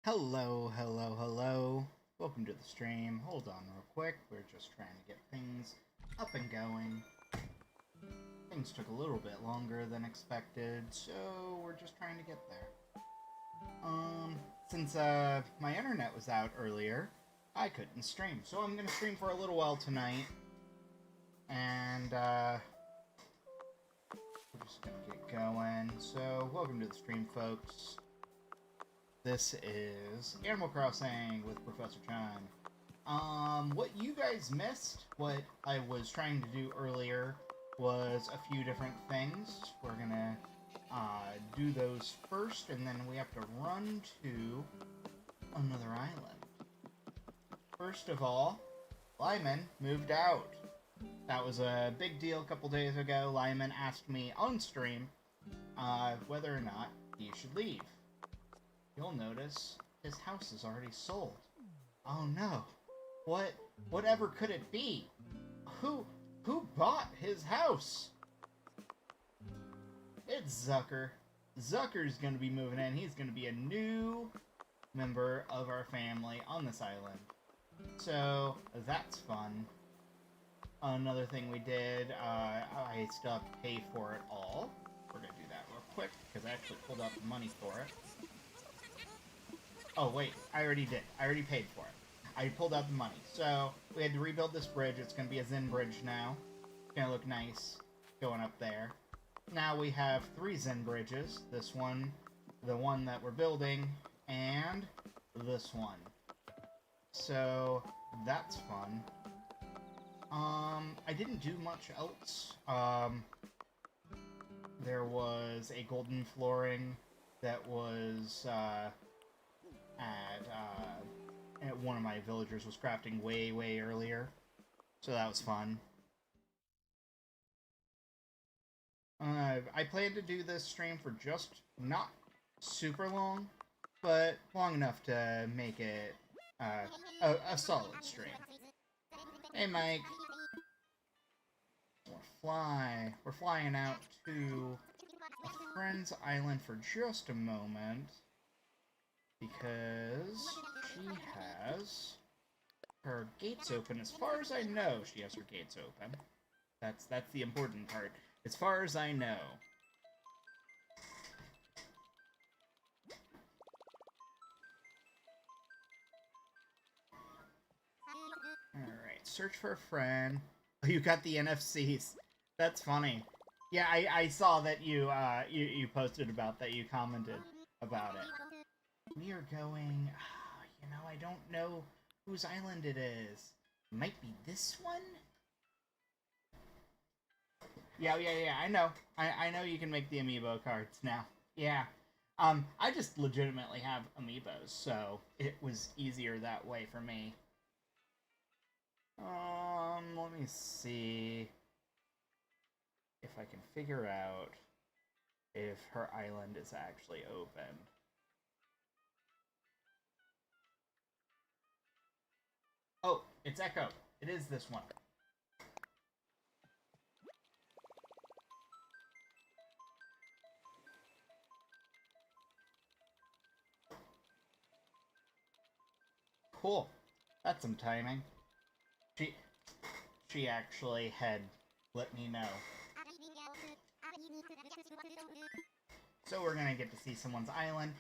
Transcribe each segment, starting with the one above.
Hello, hello, hello. Welcome to the stream. Hold on real quick. We're just trying to get things up and going. Things took a little bit longer than expected, so we're just trying to get there. Since my internet was out earlier, I couldn't stream, so I'm gonna stream for a little while tonight. And we're just gonna get going. So, welcome to the stream, folks. This is Animal Crossing with Professor Chan. What you guys missed, what I was trying to do earlier, was a few different things. We're gonna do those first, and then we have to run to another island. First of all, Lyman moved out. That was a big deal a couple days ago. Lyman asked me on stream whether or not he should leave. You'll notice his house is already sold. Oh no. Whatever could it be? Who bought his house? It's Zucker. Zucker's gonna be moving in. He's gonna be a new member of our family on this island. So, that's fun. Another thing we did, I still have to pay for it all. We're gonna do that real quick, because I actually pulled out the money for it. Oh, wait, I already did. I already paid for it. I pulled out the money. So, we had to rebuild this bridge. It's going to be a Zen bridge now. It's going to look nice going up there. Now we have 3 Zen bridges. This one, the one that we're building, and this one. So, that's fun. I didn't do much else. There was a golden flooring that was, one of my villagers was crafting way earlier, so that was fun. I plan to do this stream for just not super long, but long enough to make it a solid stream. Hey, Mike. We're flying out to a friend's island for just a moment, because she has her gates open. As far as I know, she has her gates open. That's the important part. As far as I know. Alright, search for a friend. Oh, you got the NFCs. That's funny. Yeah, I saw that you posted about that. You commented about it. We are going... I don't know whose island it is. It might be this one? Yeah, I know. I know you can make the amiibo cards now. Yeah. I just legitimately have amiibos, so it was easier that way for me. Let me see if I can figure out if her island is actually open. Oh, it's Echo. It is this one. Cool. That's some timing. She actually had let me know. So we're gonna get to see someone's island.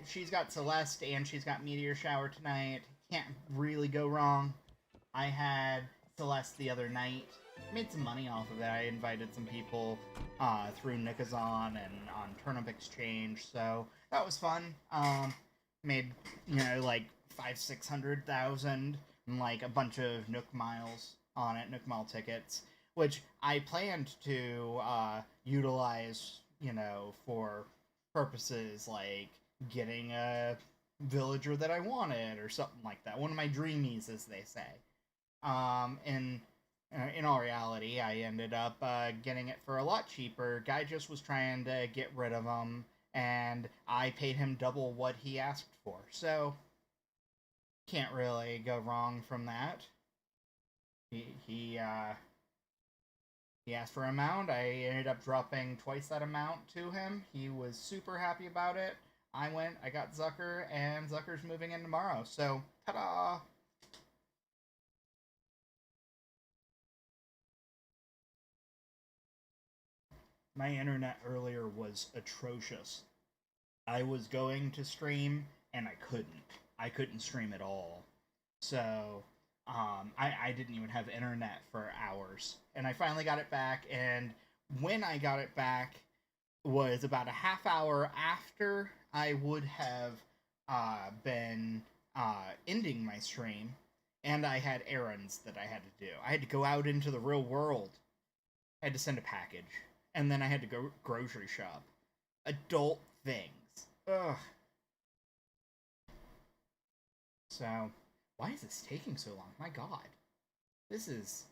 She's got Celeste and she's got Meteor Shower tonight. Can't really go wrong. I had Celeste the other night. Made some money off of it. I invited some people through Nikazon and on Turnip Exchange, so that was fun. Made, like 500,000-600,000 and like a bunch of Nook miles on it, Nook Mile tickets, which I planned to utilize, for purposes like getting a villager that I wanted or something like that. One of my dreamies, as they say. In all reality, I ended up getting it for a lot cheaper. Guy just was trying to get rid of them, and I paid him double what he asked for. So, can't really go wrong from that. He asked for an amount. I ended up dropping twice that amount to him. He was super happy about it. I went, I got Zucker, and Zucker's moving in tomorrow. So, ta-da! My internet earlier was atrocious. I was going to stream, and I couldn't. I couldn't stream at all. So, I didn't even have internet for hours. And I finally got it back, and when I got it back was about a half hour after I would have been ending my stream, and I had errands that I had to do. I had to go out into the real world. I had to send a package, and then I had to go grocery shop. Adult things. Ugh. So, why is this taking so long? My God, this is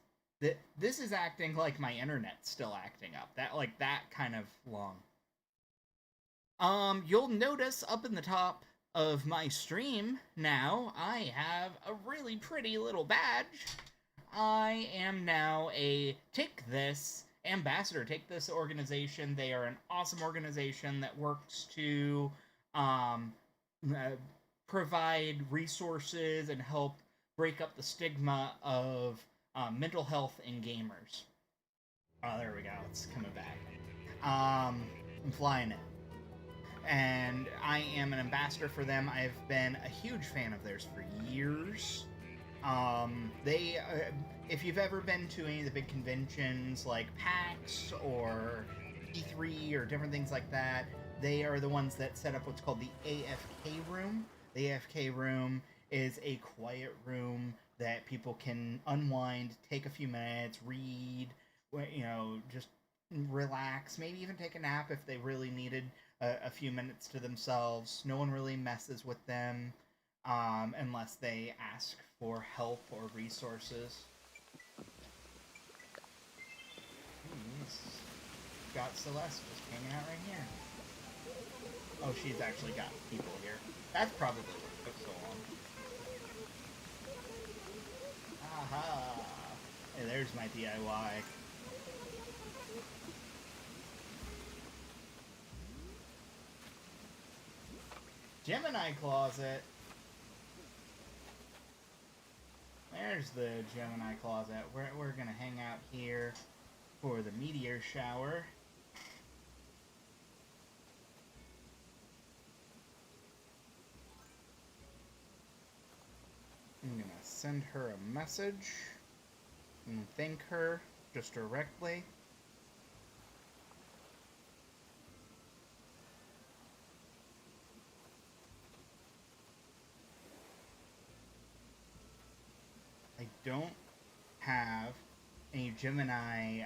this is acting like my internet's still acting up. That kind of long. You'll notice up in the top of my stream now, I have a really pretty little badge. I am now a Take This ambassador. Take This organization. They are an awesome organization that works to um, provide resources and help break up the stigma of mental health in gamers. Oh, there we go. It's coming back. I'm flying it. And I am an ambassador for them. I've been a huge fan of theirs for years. If you've ever been to any of the big conventions like PAX or E3 or different things like that, they are the ones that set up what's called the AFK room. The AFK room is a quiet room that people can unwind, take a few minutes, read, just relax, maybe even take a nap if they really needed a few minutes to themselves. No one really messes with them unless they ask for help or resources. Got Celeste just hanging out right here. Oh, she's actually got people here. That's probably what took so long. Aha! Hey, there's my DIY. Gemini closet. There's the Gemini closet. We're gonna hang out here for the meteor shower. I'm gonna send her a message and thank her just directly. I don't have any Gemini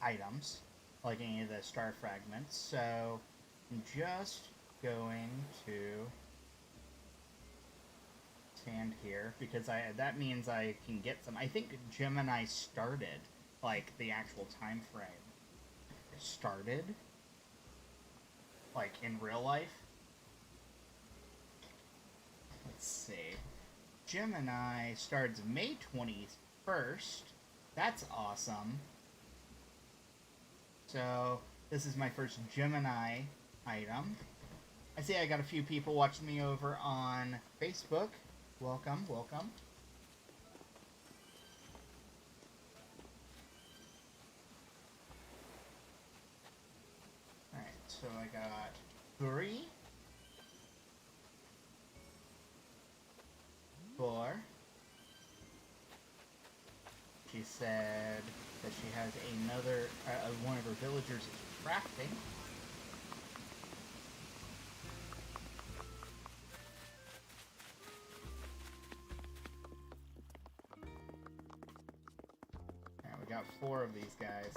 items, like any of the star fragments, so I'm just going to stand here because that means I can get some. I think Gemini started, like, the actual time frame. It started, like, in real life. Let's see. Gemini starts May 21st. That's awesome. So, this is my first Gemini item. I see I got a few people watching me over on Facebook. Welcome, welcome. Alright, so I got 3, 4. She said that she has another, one of her villagers is crafting. Alright, we got 4 of these guys.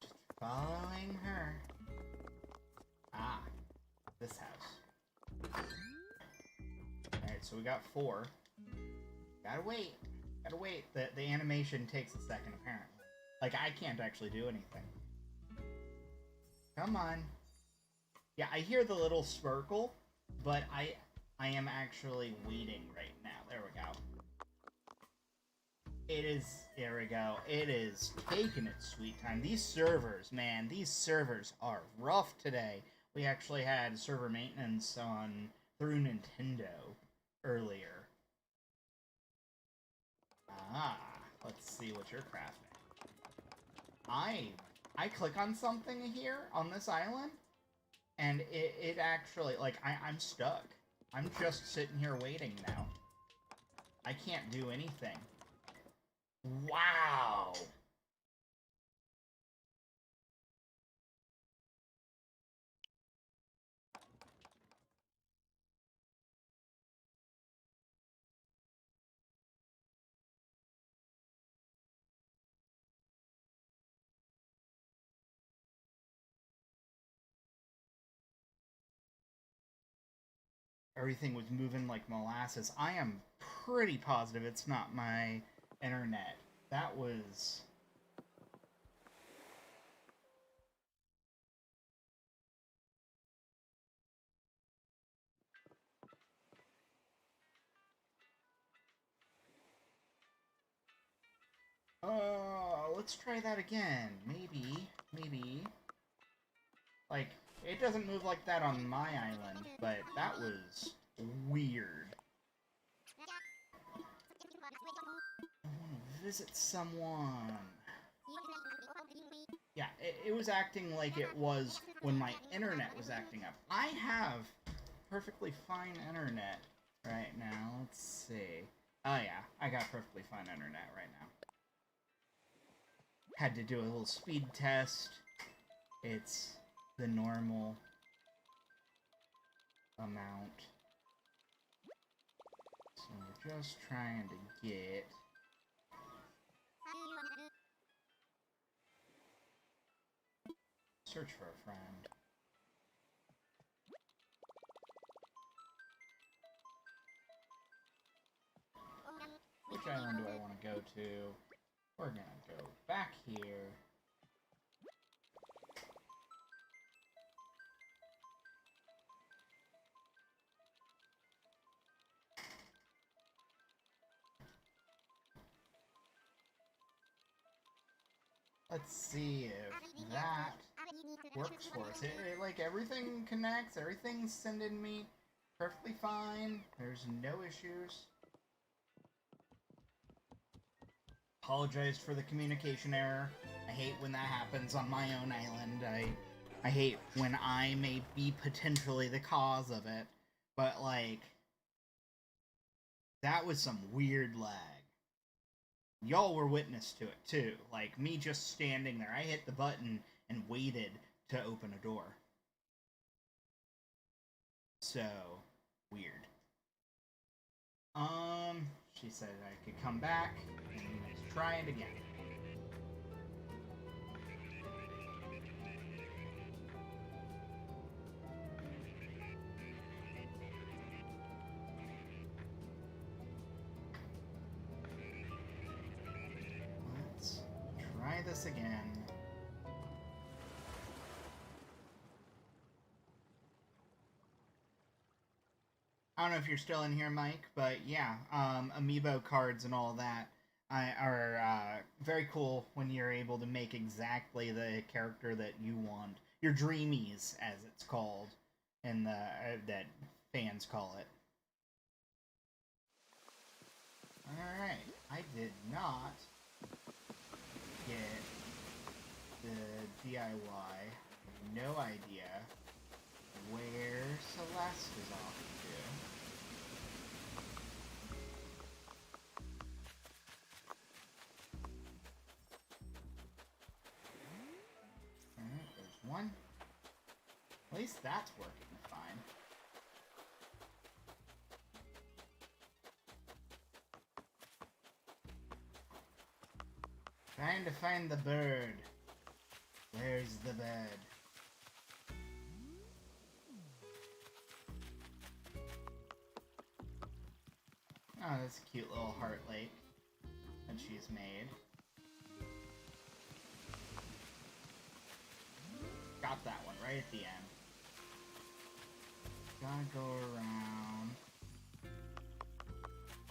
Just following her. Ah, this house. Alright, so we got 4. Gotta wait. Gotta wait. The animation takes a second, apparently. Like, I can't actually do anything. Come on. Yeah, I hear the little sparkle, but I am actually waiting right now. There we go. It is, there we go. It is taking its sweet time. These servers, man, these servers are rough today. We actually had server maintenance on through Nintendo earlier. Ah, let's see what you're crafting. I click on something here on this island, and it actually, like, I'm stuck. I'm just sitting here waiting now. I can't do anything. Wow! Everything was moving like molasses. I am pretty positive it's not my internet. That was... let's try that again. Maybe. Like, it doesn't move like that on my island, but that was weird. I want to visit someone. Yeah, it was acting like it was when my internet was acting up. I have perfectly fine internet right now. Let's see. Oh yeah, I got perfectly fine internet right now. Had to do a little speed test. It's the normal amount. So we're just trying to get... Search for a friend. Which island do I want to go to? We're gonna go back here. Let's see if that works for us. Like, everything connects, everything's sending me perfectly fine. There's no issues. Apologize for the communication error. I hate when that happens on my own island. I hate when I may be potentially the cause of it. But, like, that was some weird lag. Y'all were witness to it, too. Like, me just standing there. I hit the button and waited to open a door. So, weird. She said I could come back, and let's try it again. Let's try this again. I don't know if you're still in here, Mike, but yeah, amiibo cards and all that are very cool when you're able to make exactly the character that you want. Your dreamies, as it's called, and that fans call it. Alright, I did not get the DIY. No idea where Celeste is off to. Alright, there's one. At least that's working fine. Trying to find the bird. Where's the bird? Oh, that's a cute little heart lake that she's made. Got that one right at the end. Gotta go around.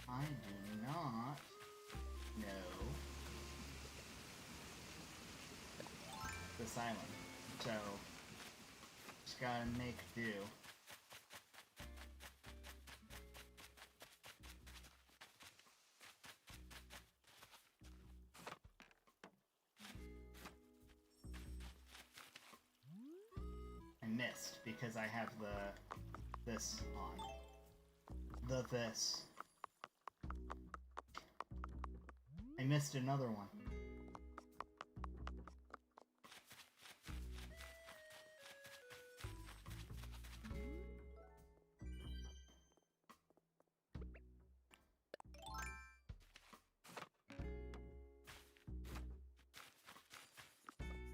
I do not No. This island. So, just gotta make do. I missed because I have this on. This. I missed another one.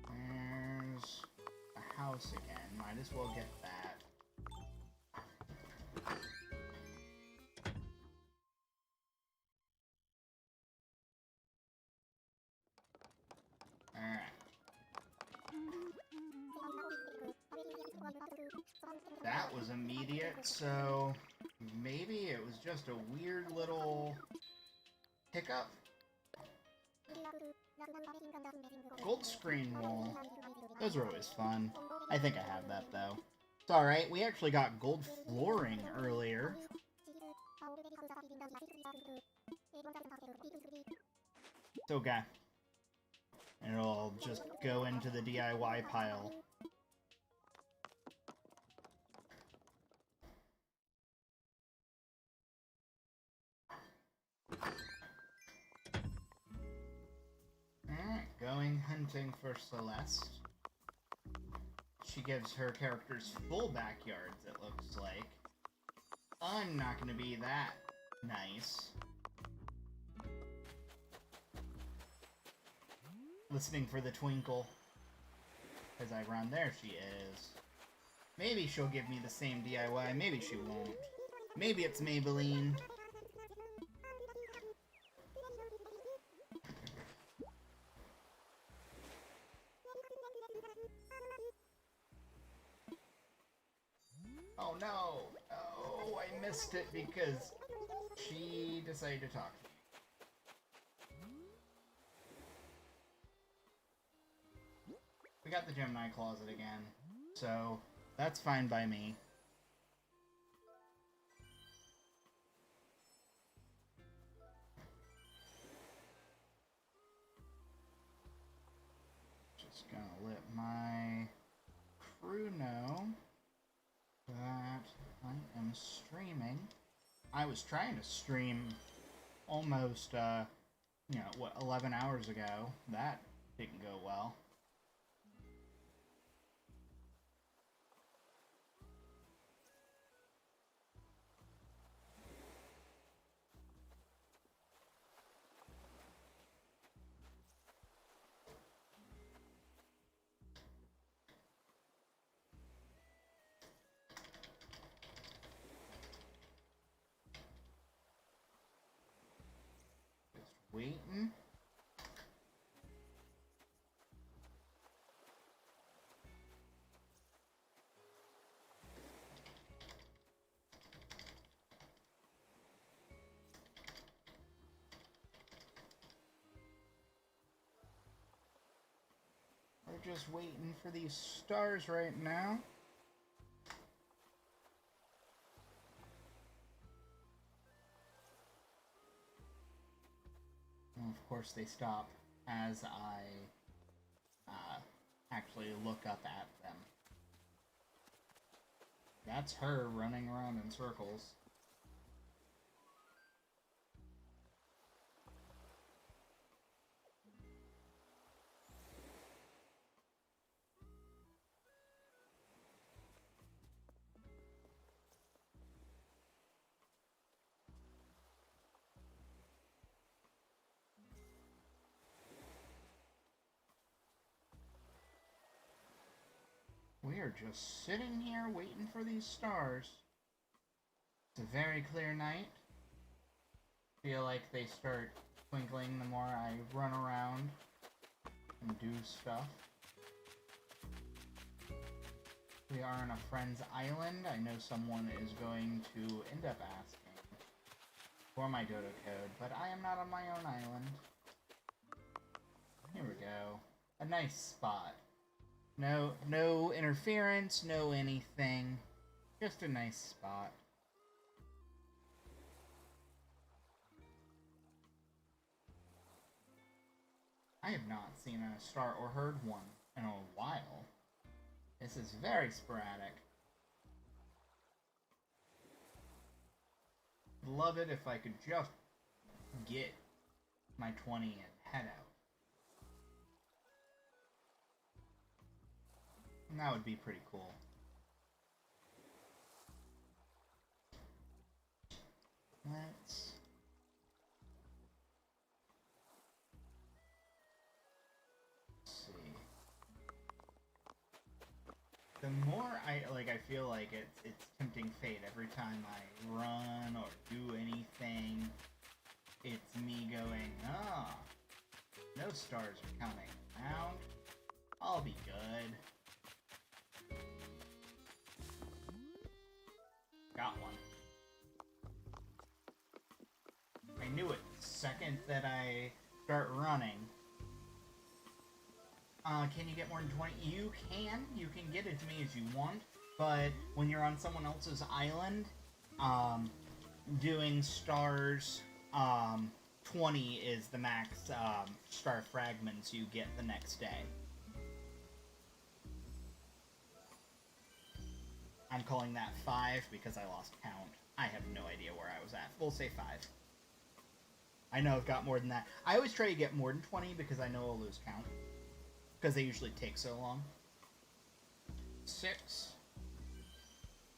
There's a house again. Might as well get that. That was immediate, so maybe it was just a weird little hiccup. Gold screen wall. Those are always fun. I think I have that, though. It's alright, we actually got gold flooring earlier. It's okay. It'll just go into the DIY pile. Alright, going hunting for Celeste. She gives her characters full backyards, it looks like. I'm not gonna be that nice. Listening for the twinkle. As I run, there she is. Maybe she'll give me the same DIY, maybe she won't. Maybe it's Maybelline. Oh no! Oh, I missed it because she decided to talk to me. We got the Gemini closet again, so that's fine by me. Just gonna let my crew know that I am streaming. I was trying to stream almost, 11 hours ago. That didn't go well. Waiting. We're just waiting for these stars right now. And of course they stop as I actually look up at them. That's her running around in circles. We are just sitting here waiting for these stars. It's a very clear night. Feel like they start twinkling the more I run around and do stuff. We are on a friend's island. I know someone is going to end up asking for my Dodo code, but I am not on my own island. There we go. A nice spot. No interference, no anything. Just a nice spot. I have not seen a star or heard one in a while. This is very sporadic. Love it if I could just get my 20 and head out. And that would be pretty cool. Let's see. The more I feel like it's tempting fate every time I run or do anything. It's me going, no stars are coming around. I'll be good. Got one. I knew it the second that I start running. Can you get more than 20? You can get as many as you want, but when you're on someone else's island, doing stars, 20 is the max, star fragments you get the next day. I'm calling that 5 because I lost count. I have no idea where I was at. We'll say 5. I know I've got more than that. I always try to get more than 20 because I know I'll lose count. Because they usually take so long. 6.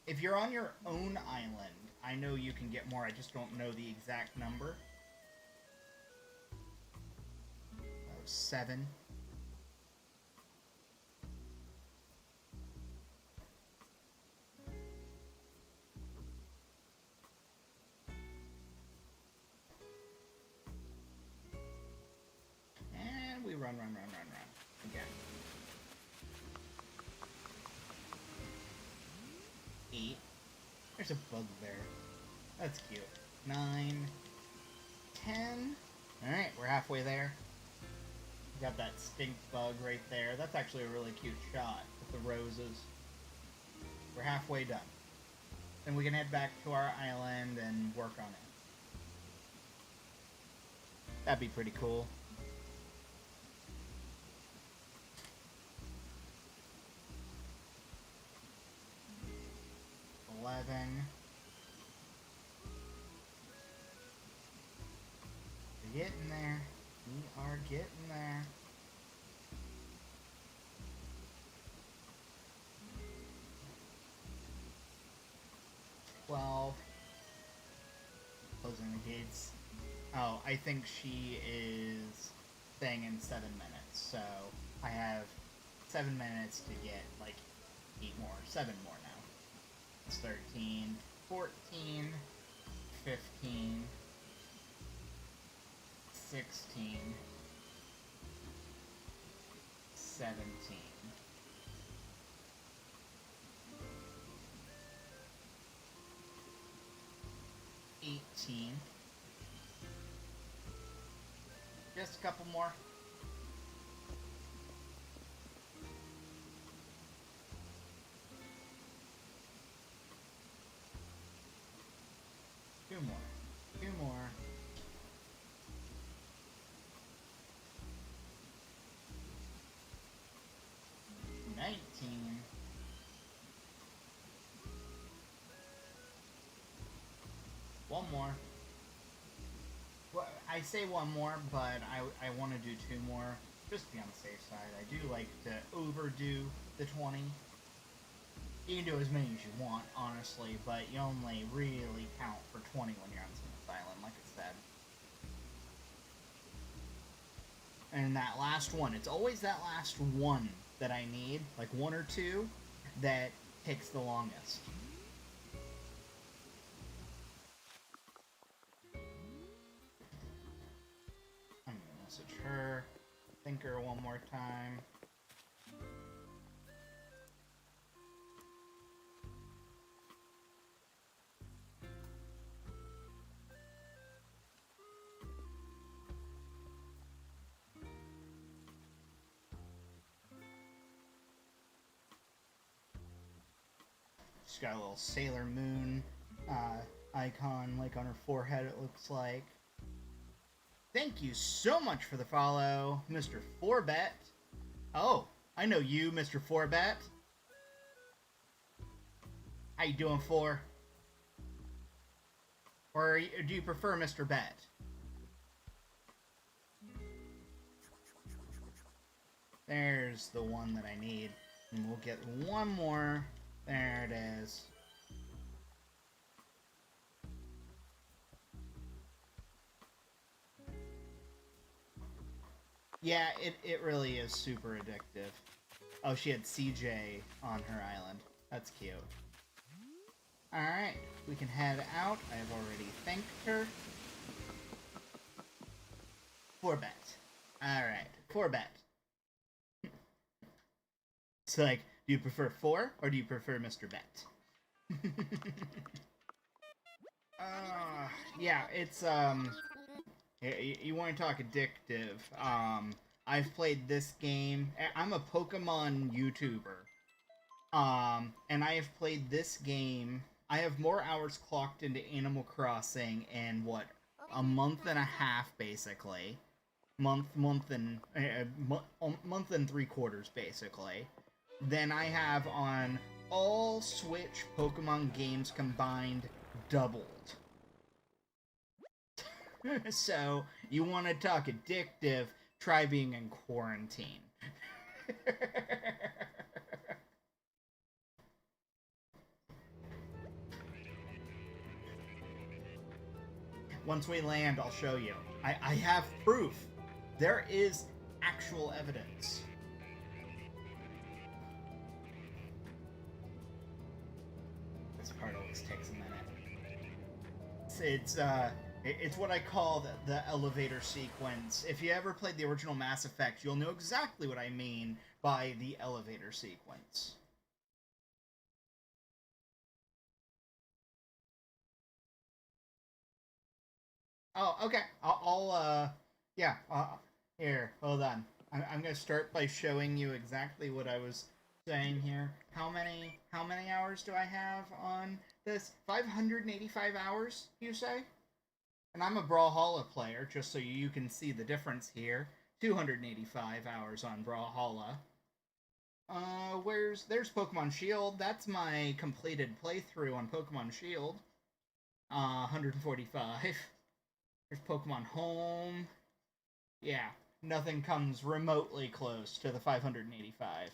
If you're on your own island, I know you can get more. I just don't know the exact number. 7. And we run again. 8. There's a bug there. That's cute. 9. 10. Alright, we're halfway there. Got that stink bug right there. That's actually a really cute shot with the roses. We're halfway done. Then we can head back to our island and work on it. That'd be pretty cool. 11. We're getting there. We are getting there. 12. Closing the gates. Oh, I think she is staying in 7 minutes, so I have 7 minutes to get, like, 8 more. 7 more now. It's 13, 14, 15, 16, 17. 18. Just a couple more. Two more. 19. One more. Well, I say one more, but I want to do 2 more, just to be on the safe side. I do like to overdo the 20. You can do as many as you want, honestly, but you only really count for 20 when you're on Smith Island, like I said. And that last one, it's always that last one that I need, like 1 or 2, that takes the longest. I'm gonna message her, thank her one more time. She's got a little Sailor Moon icon, like, on her forehead, it looks like. Thank you so much for the follow, Mr. Forbet. Oh, I know you, Mr. Forbet. How you doing, For? Or do you prefer Mr. Bet? There's the one that I need. And we'll get one more. There it is. Yeah, it really is super addictive. Oh, she had CJ on her island. That's cute. Alright, we can head out. I have already thanked her. Forbet. Alright, Forbet. It's like, do you prefer 4 or do you prefer Mr. Bet? Yeah, it's, you want to talk addictive. I've played this game. I'm a Pokemon YouTuber. And I have played this game. I have more hours clocked into Animal Crossing in, what, a month and a half, basically. Month and 3/4, basically, than I have on all Switch Pokemon games combined, doubled. So, you want to talk addictive, try being in quarantine. Once we land, I'll show you. I have proof. There is actual evidence. This part always takes a minute. It's what I call the elevator sequence. If you ever played the original Mass Effect, you'll know exactly what I mean by the elevator sequence. Oh, okay. Yeah. Here, hold on. I'm gonna start by showing you exactly what I was saying here. How many hours do I have on this? 585 hours, you say? And I'm a Brawlhalla player, just so you can see the difference here. 285 hours on Brawlhalla. There's Pokemon Shield. That's my completed playthrough on Pokemon Shield. 145. There's Pokemon Home. Yeah, nothing comes remotely close to the 585.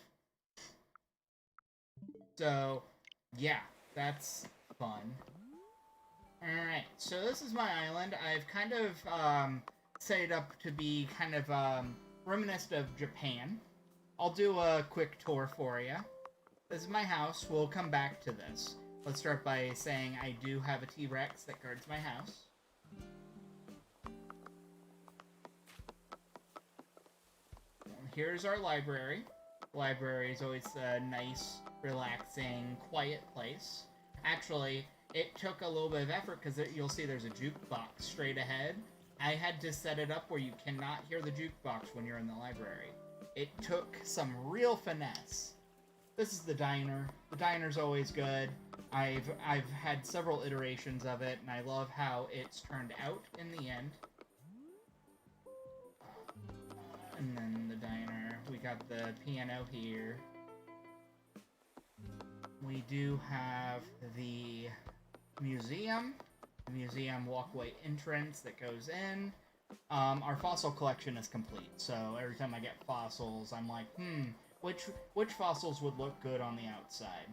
So, yeah, that's fun. Alright, so this is my island. I've kind of set it up to be kind of reminiscent of Japan. I'll do a quick tour for you. This is my house. We'll come back to this. Let's start by saying I do have a T-Rex that guards my house. Here's our library. The library is always a nice, relaxing, quiet place. Actually, it took a little bit of effort because you'll see there's a jukebox straight ahead. I had to set it up where you cannot hear the jukebox when you're in the library. It took some real finesse. This is the diner. The diner's always good. I've had several iterations of it, and I love how it's turned out in the end. And then the diner. We got the piano here. We do have the museum walkway entrance that goes in. Our fossil collection is complete, so every time I get fossils, I'm like, which fossils would look good on the outside?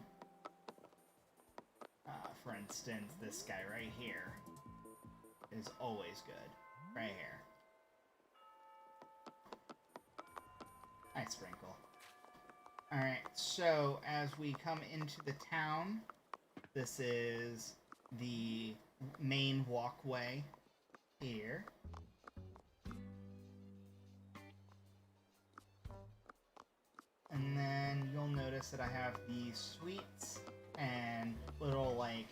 For instance, this guy right here is always good. Right here. Nice sprinkle. Alright, so as we come into the town, this is the main walkway here. And then you'll notice that I have these suites and little, like,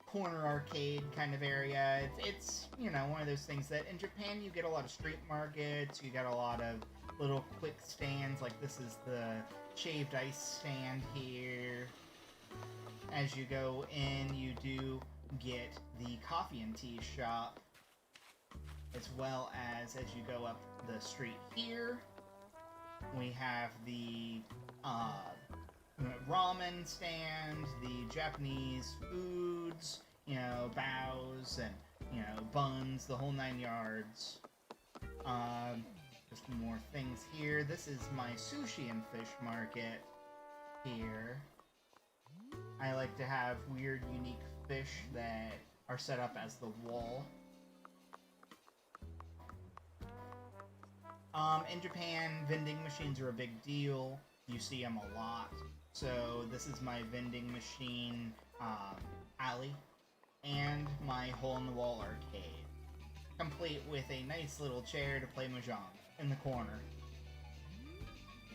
corner arcade kind of area. It's, you know, one of those things that in Japan you get a lot of street markets, you get a lot of little quick stands, like this is the shaved ice stand here. As you go in, you do get the coffee and tea shop, as well as you go up the street here, we have the ramen stand, the Japanese foods, bows and, buns, the whole 9 yards. Just more things here. This is my sushi and fish market here. I like to have weird, unique fish that are set up as the wall. In Japan, vending machines are a big deal. You see them a lot. So this is my vending machine alley and my hole-in-the-wall arcade, complete with a nice little chair to play mahjong in the corner.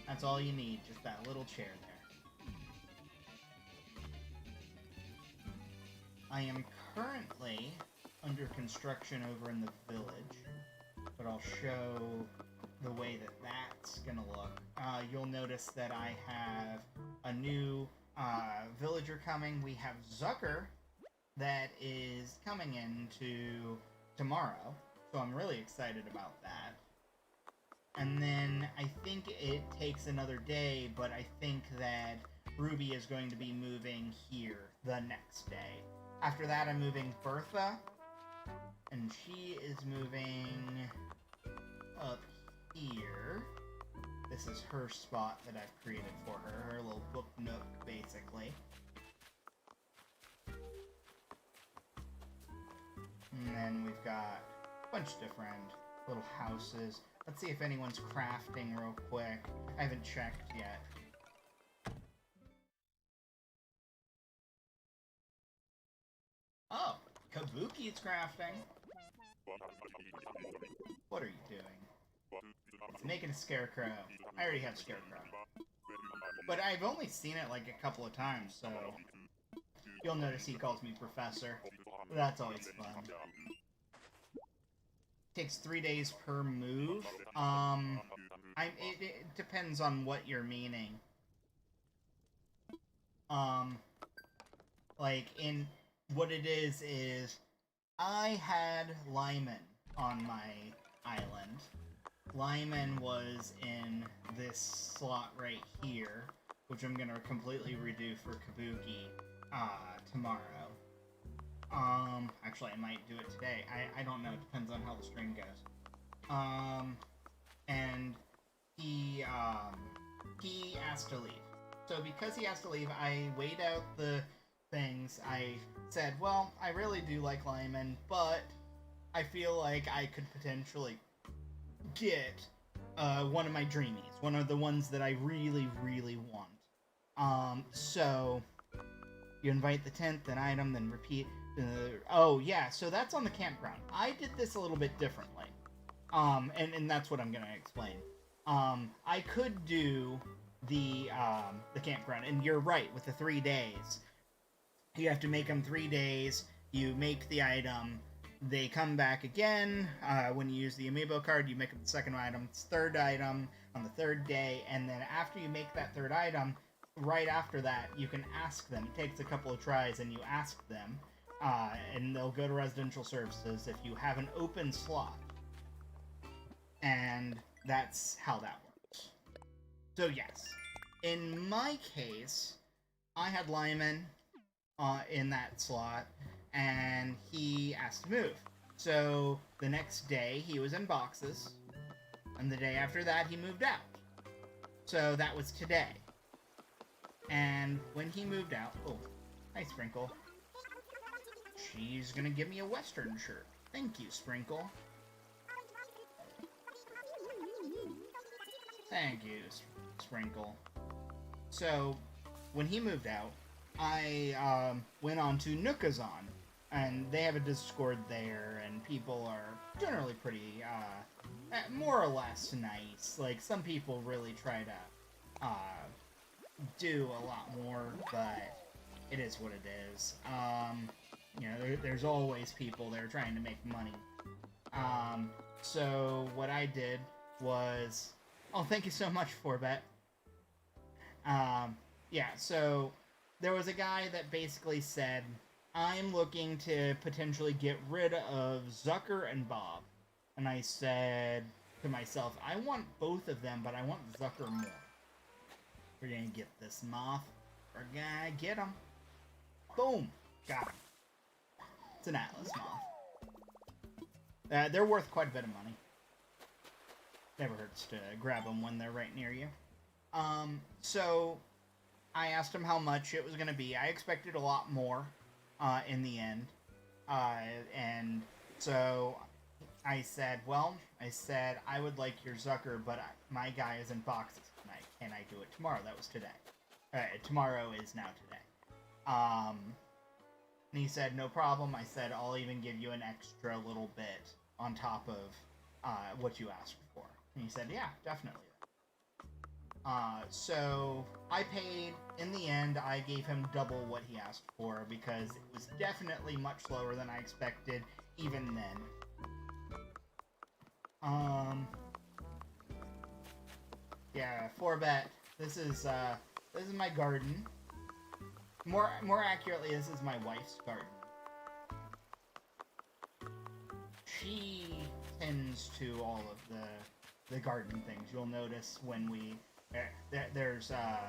That's all you need, just that little chair there. I am currently under construction over in the village, but I'll show the way that that's gonna look. You'll notice that I have a new villager coming. We have Zucker that is coming into tomorrow, so I'm really excited about that. And then I think it takes another day, but I think that Ruby is going to be moving here the next day. After that, I'm moving Bertha, and she is moving up here. This is her spot that I've created for her, her little book nook, basically. And then we've got a bunch of different little houses. Let's see if anyone's crafting real quick. I haven't checked yet. Oh, Kabuki's crafting. What are you doing? It's making a scarecrow. I already have scarecrow. But I've only seen it like a couple of times, so you'll notice he calls me Professor. That's always fun. Takes 3 days per move. It depends on what you're meaning. Like, in what it is I had Lyman on my island. Lyman was in this slot right here, which I'm gonna completely redo for Kabuki tomorrow. Actually, I might do it today. I don't know. It depends on how the stream goes. And he asked to leave. So because he asked to leave, I weighed out the things. I said, well, I really do like Lyman, but I feel like I could potentially get one of my dreamies. One of the ones that I really, really want. So you invite the 10th, then item, then repeat. Oh, yeah, so that's on the campground. I did this a little bit differently. And that's what I'm going to explain. I could do the campground, and you're right, with the 3 days. You have to make them 3 days, you make the item, they come back again. When you use the amiibo card, you make up the second item, it's third item on the third day, and then after you make that third item, right after that, you can ask them. It takes a couple of tries, and you ask them. And they'll go to residential services if you have an open slot. And that's how that works. So yes, in my case, I had Lyman in that slot, and he asked to move. So the next day, he was in boxes, and the day after that, he moved out. So that was today. And when he moved out... Oh, hi, Sprinkle. She's gonna give me a Western shirt. Thank you, Sprinkle. Thank you, Sprinkle. So, when he moved out, I went on to Nookazon, and they have a Discord there, and people are generally pretty, more or less nice. Like, some people really try to, do a lot more, but it is what it is. There's always people there trying to make money. So what I did was... Oh, thank you so much, Forbet. Yeah, so there was a guy that basically said, I'm looking to potentially get rid of Zucker and Bob. And I said to myself, I want both of them, but I want Zucker more. We're gonna get this moth. We're gonna get him. Boom! Got him. It's an Atlas moth. They're worth quite a bit of money. Never hurts to grab them when they're right near you. So I asked him how much it was going to be. I expected a lot more in the end. And so I said, I would like your Zucker, but my guy is in boxes tonight. Can I do it tomorrow? That was today. Tomorrow is now today. And he said, no problem. I said, I'll even give you an extra little bit on top of what you asked for. And he said, yeah, definitely. So I paid. In the end, I gave him double what he asked for because it was definitely much lower than I expected, even then. Yeah, 4-bet. This is my garden. More accurately, this is my wife's garden. She tends to all of the garden things. You'll notice when we there's a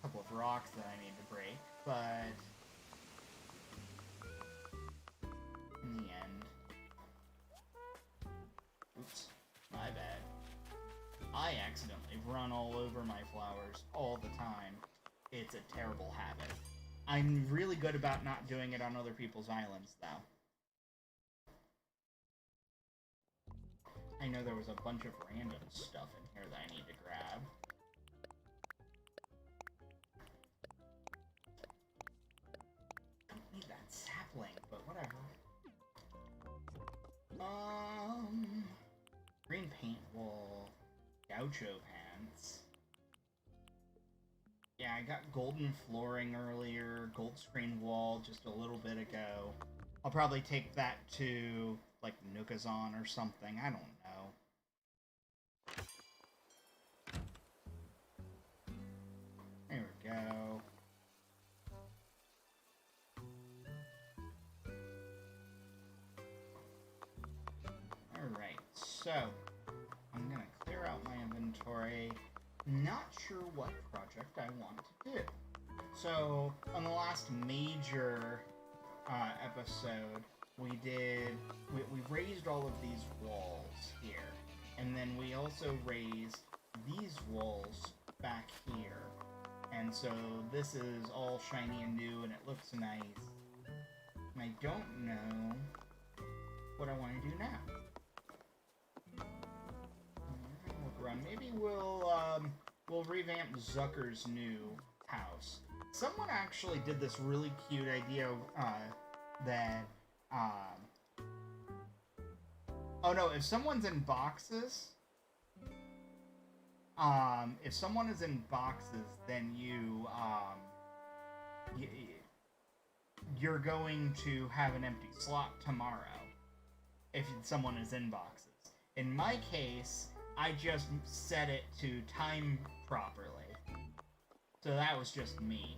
couple of rocks that I need to break, but in the end, oops, my bad. I accidentally run all over my flowers all the time. It's a terrible habit. I'm really good about not doing it on other people's islands, though. I know there was a bunch of random stuff in here that I need to grab. Don't need that sapling, but whatever. Green paint wall. Gaucho pants. Yeah, I got golden flooring earlier, gold screen wall just a little bit ago. I'll probably take that to, like, Nukazon or something. I don't know. There we go. Alright, so I'm gonna clear out my inventory. Not sure what project I want to do. So, on the last major episode, we raised all of these walls here. And then we also raised these walls back here. And so this is all shiny and new and it looks nice. And I don't know what I want to do now. Look around. Maybe we'll revamp Zucker's new house. Someone actually did this really cute idea that oh no, if someone's in boxes, if someone is in boxes, then you're going to have an empty slot tomorrow if someone is in boxes. In my case, I just set it to time properly. So that was just me.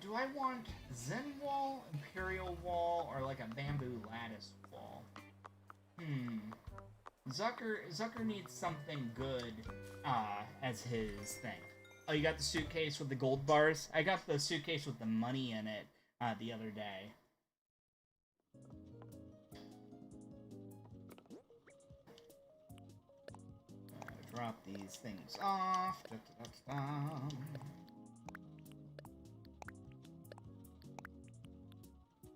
Do I want Zen wall, Imperial wall, or like a bamboo lattice wall? Zucker needs something good as his thing. Oh, you got the suitcase with the gold bars? I got the suitcase with the money in it the other day. Drop these things off.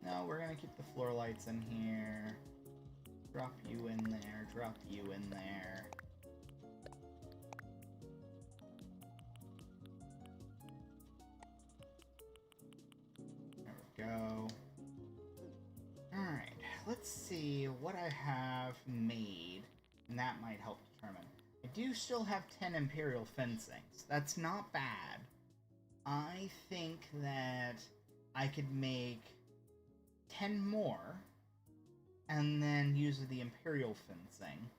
No, we're gonna keep the floor lights in here. Drop you in there, drop you in there. There we go. Alright, let's see what I have made, and that might help determine. I do still have 10 Imperial fencings. That's not bad. I think that I could make 10 more, and then use the Imperial fencing.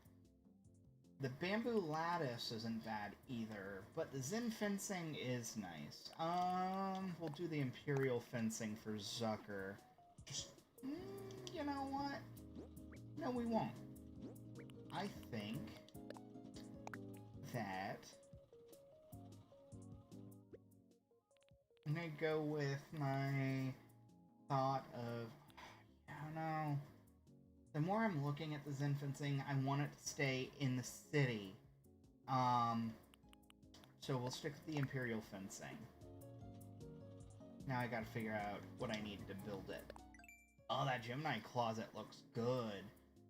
The bamboo lattice isn't bad either, but the Zen fencing is nice. We'll do the Imperial fencing for Zucker. Just, you know what? No, we won't. I think that I'm gonna go with my thought of, I don't know. The more I'm looking at the Zen fencing, I want it to stay in the city. So we'll stick with the Imperial fencing. Now I gotta figure out what I need to build it. Oh, that Gemini closet looks good.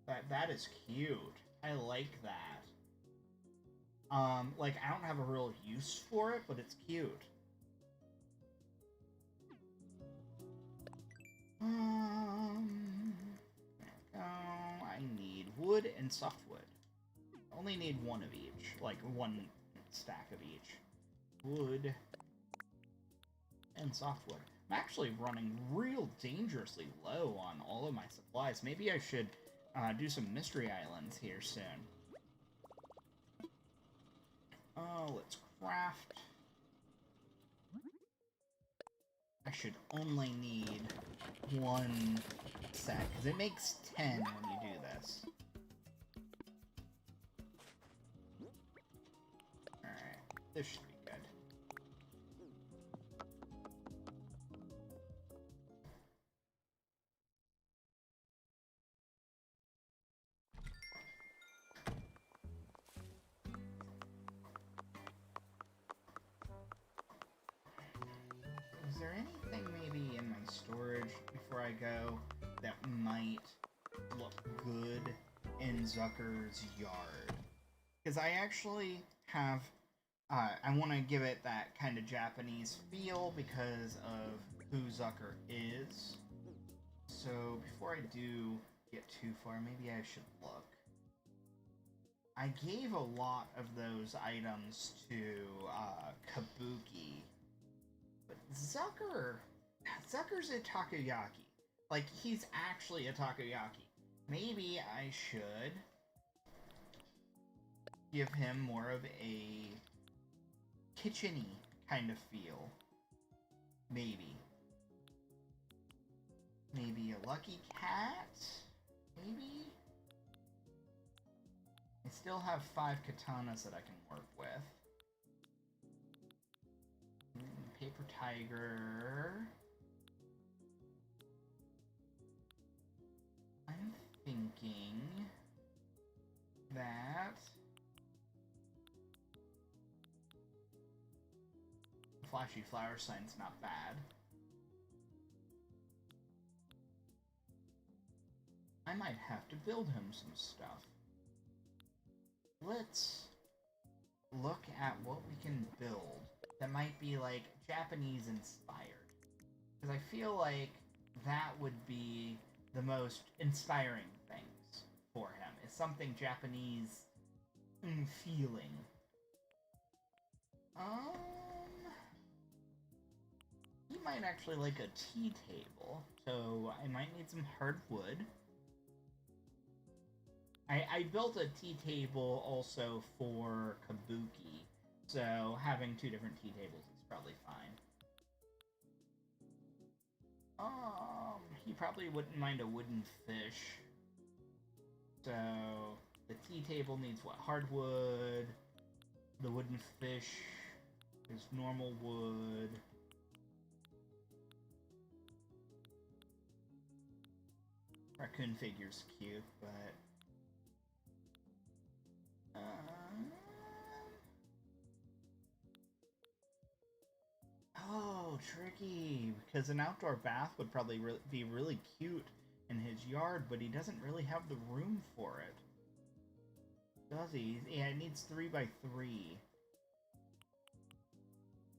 That is cute. I like that. Like, I don't have a real use for it, but it's cute. There we go. I need wood and softwood. Only need one of each. Like, one stack of each. Wood and softwood. I'm actually running real dangerously low on all of my supplies. Maybe I should do some mystery islands here soon. Oh, let's craft. I should only need one set, because it makes 10 when you do this. Alright, this should be good. Is there anything maybe in my storage before I go that might look good in Zucker's yard? Because I actually have, I want to give it that kind of Japanese feel because of who Zucker is. So before I do get too far, maybe I should look. I gave a lot of those items to Kabuki. But Zucker's a takoyaki. Like, he's actually a takoyaki. Maybe I should give him more of a kitchen-y kind of feel. Maybe. Maybe a lucky cat? Maybe? I still have 5 katanas that I can work with. Paper tiger. I'm thinking that flashy flower sign's not bad. I might have to build him some stuff. Let's look at what we can build that might be, like, Japanese inspired. Because I feel like that would be the most inspiring things for him. Is something Japanese feeling. He might actually like a tea table, so I might need some hardwood. I built a tea table also for Kabuki, so having 2 different tea tables is probably fine. He probably wouldn't mind a wooden fish. So, the tea table needs what? Hardwood. The wooden fish is normal wood. Raccoon figure's cute, but... Oh, tricky, because an outdoor bath would probably be really cute in his yard, but he doesn't really have the room for it. Does he? Yeah, it needs 3 by 3.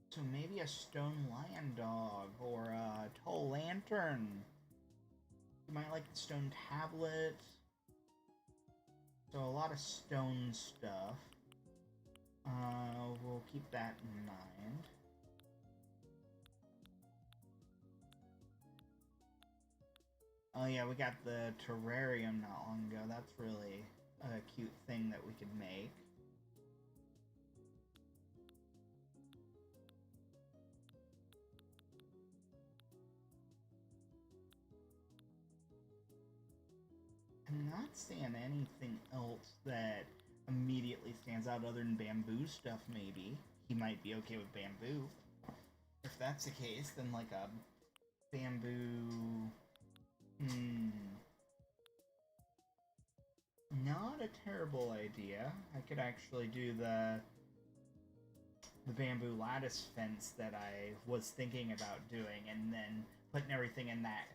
So maybe a stone lion dog, or a tall lantern. You might like the stone tablet. So a lot of stone stuff. We'll keep that in mind. Oh yeah, we got the terrarium not long ago. That's really cute thing that we could make. I'm not seeing anything else that immediately stands out other than bamboo stuff, maybe. He might be okay with bamboo. If that's the case, then like a bamboo... Not a terrible idea. I could actually do the bamboo lattice fence that I was thinking about doing, and then putting everything in that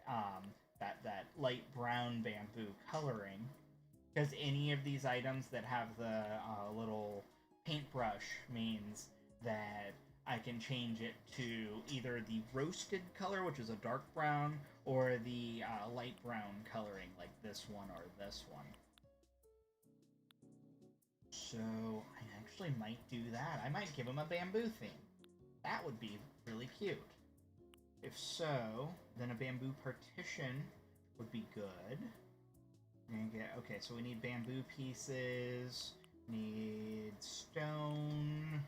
that light brown bamboo coloring. Because any of these items that have the little paintbrush means that I can change it to either the roasted color, which is a dark brown, or the light brown coloring, like this one or this one. So I actually might do that. I might give him a bamboo theme. That would be really cute. If so, then a bamboo partition would be good. Okay, so we need bamboo pieces, need stone.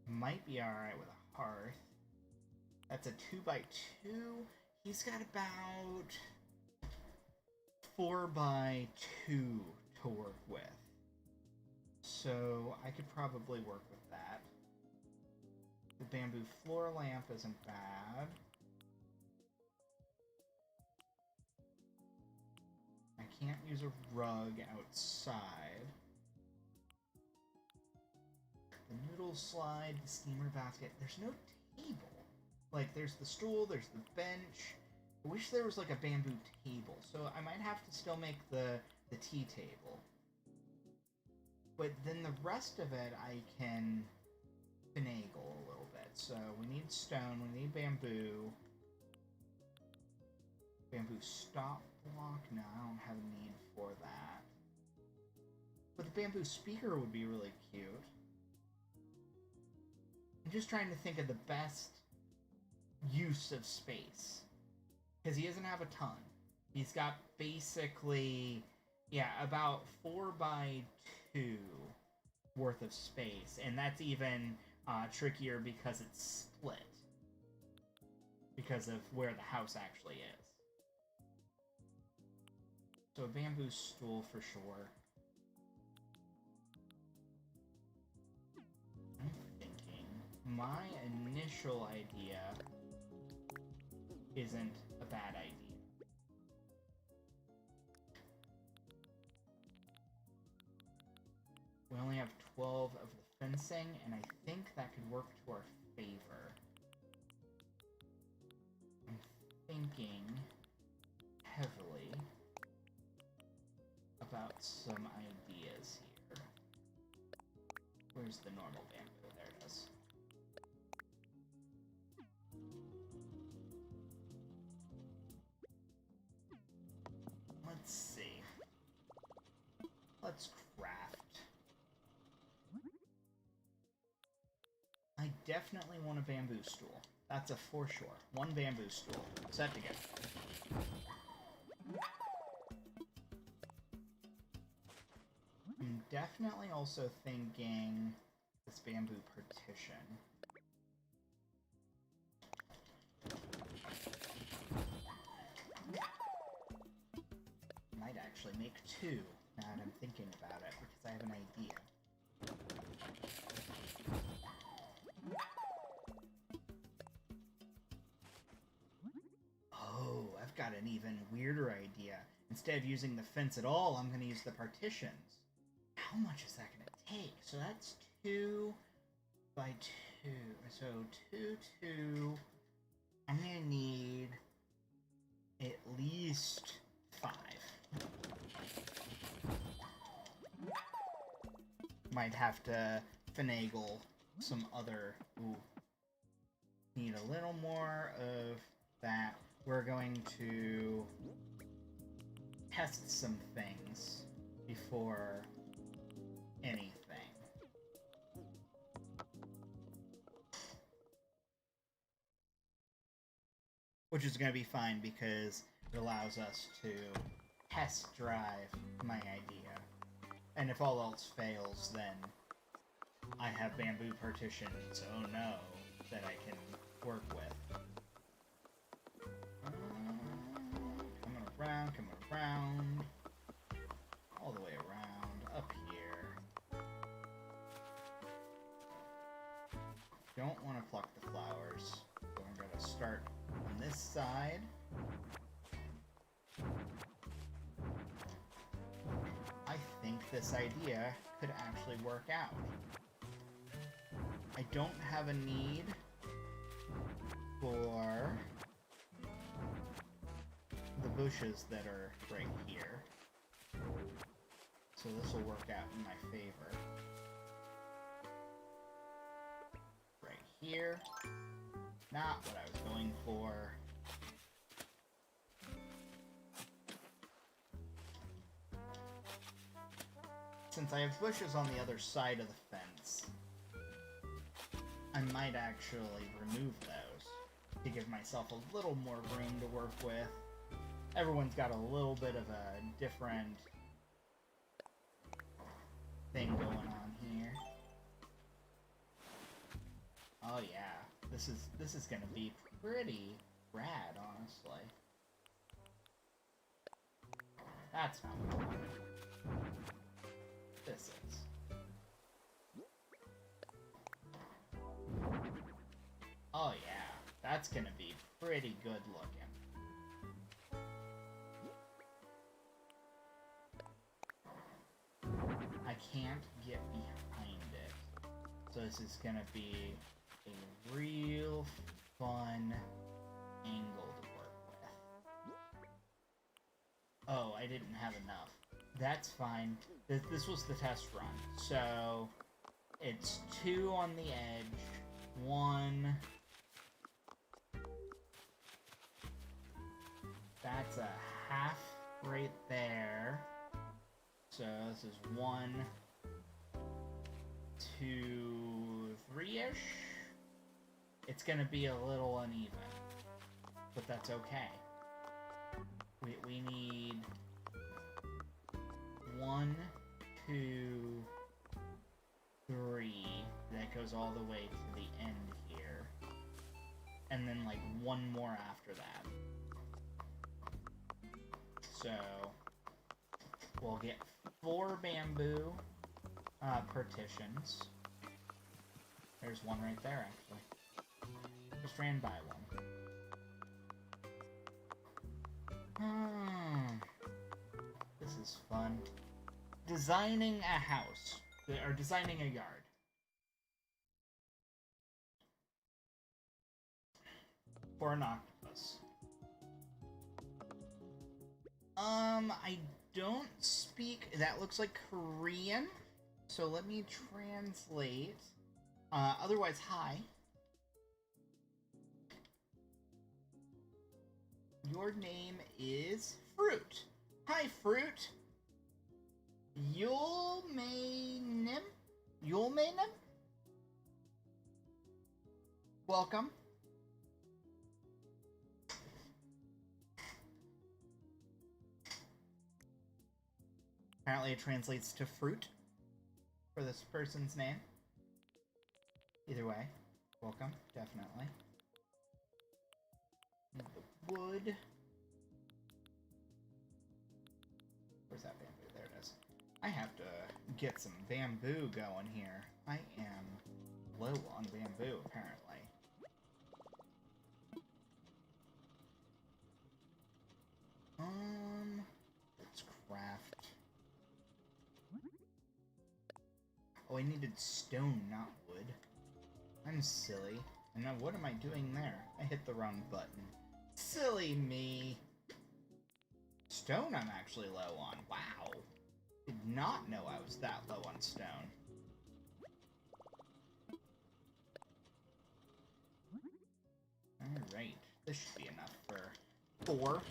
Might be alright with a hearth. That's a 2x2. He's got about 4x2 to work with. So I could probably work with that. The bamboo floor lamp isn't bad. I can't use a rug outside. The noodle slide, the steamer basket. There's no table. Like, there's the stool, there's the bench. I wish there was, like, a bamboo table. So I might have to still make the tea table. But then the rest of it, I can finagle a little bit. So we need stone, we need bamboo. Bamboo stop block? No, I don't have a need for that. But the bamboo speaker would be really cute. I'm just trying to think of the best use of space. Because he doesn't have a ton. He's got basically, about 4x2 worth of space. And that's even trickier because it's split. Because of where the house actually is. So a bamboo stool for sure. I'm thinking my initial idea isn't a bad idea. We only have 12 of the fencing, and I think that could work to our favor. I'm thinking heavily about some ideas here. Where's the normal bamboo? There it is. Let's see. Let's craft. I definitely want a bamboo stool. That's a for sure. One bamboo stool. Set to go. I'm definitely also thinking this bamboo partition. Might actually make two, now that I'm thinking about it, because I have an idea. Oh, I've got an even weirder idea. Instead of using the fence at all, I'm going to use the partitions. How much is that going to take? So that's 2 by 2. So 2, 2. I'm going to need at least 5. Might have to finagle some other... Ooh. Need a little more of that. We're going to test some things before anything. Which is going to be fine because It allows us to test drive my idea. And if all else fails, then I have bamboo partitions, oh no, that I can work with. Coming around, all the way around, up here. Don't want to pluck the flowers, so I'm going to start on this side. I think this idea could actually work out. I don't have a need for the bushes that are right here. So this will work out in my favor. Right here. Not what I was going for. Since I have bushes on the other side of the fence, I might actually remove those to give myself a little more room to work with. Everyone's got a little bit of a different thing going on here. Oh yeah, this is gonna be pretty rad, honestly. That's not what I wanted. This is. Oh yeah, that's gonna be pretty good looking. I can't get behind it. So this is gonna be a real fun angle to work with. Oh, I didn't have enough. That's fine. This was the test run. So it's 2 on the edge, 1. That's a half right there. So this is 1, 2, 3-ish. It's gonna be a little uneven, but that's okay. We need 1, 2, 3. That goes all the way to the end here, and then like 1 more after that. So we'll get 4 bamboo partitions. There's 1 right there, actually. Just ran by 1. This is fun. Designing a house, or designing a yard. For an octopus. I don't speak... That looks like Korean, so let me translate. Otherwise, hi. Your name is Fruit. Hi, Fruit. Yulmanim? Yulmanim? Welcome. Apparently it translates to fruit for this person's name. Either way, welcome, definitely. The wood. Where's that bamboo? There it is. I have to get some bamboo going here. I am low on bamboo, apparently. Let's craft. Oh, I needed stone, not wood. I'm silly. And now what am I doing there? I hit the wrong button. Silly me! Stone I'm actually low on. Wow. Did not know I was that low on stone. Alright. This should be enough for 4.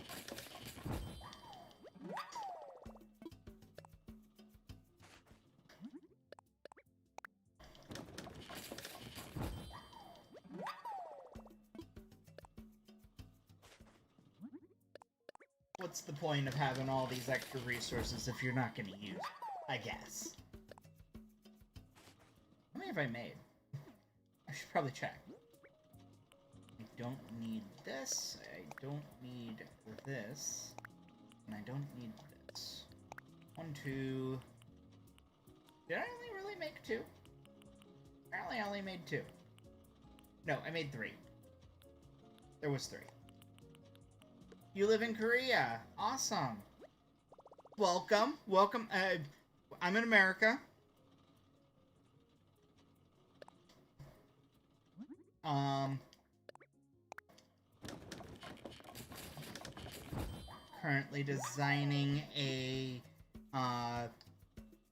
what's the point of having all these extra resources if you're not going to use it? I guess. How many have I made? I should probably check. I don't need this, I don't need this, and I don't need this. 1, 2... Did I only really make 2? Apparently I only made 2. No, I made 3. There was 3. You live in Korea. Awesome. Welcome. Welcome. I'm in America. Currently designing a,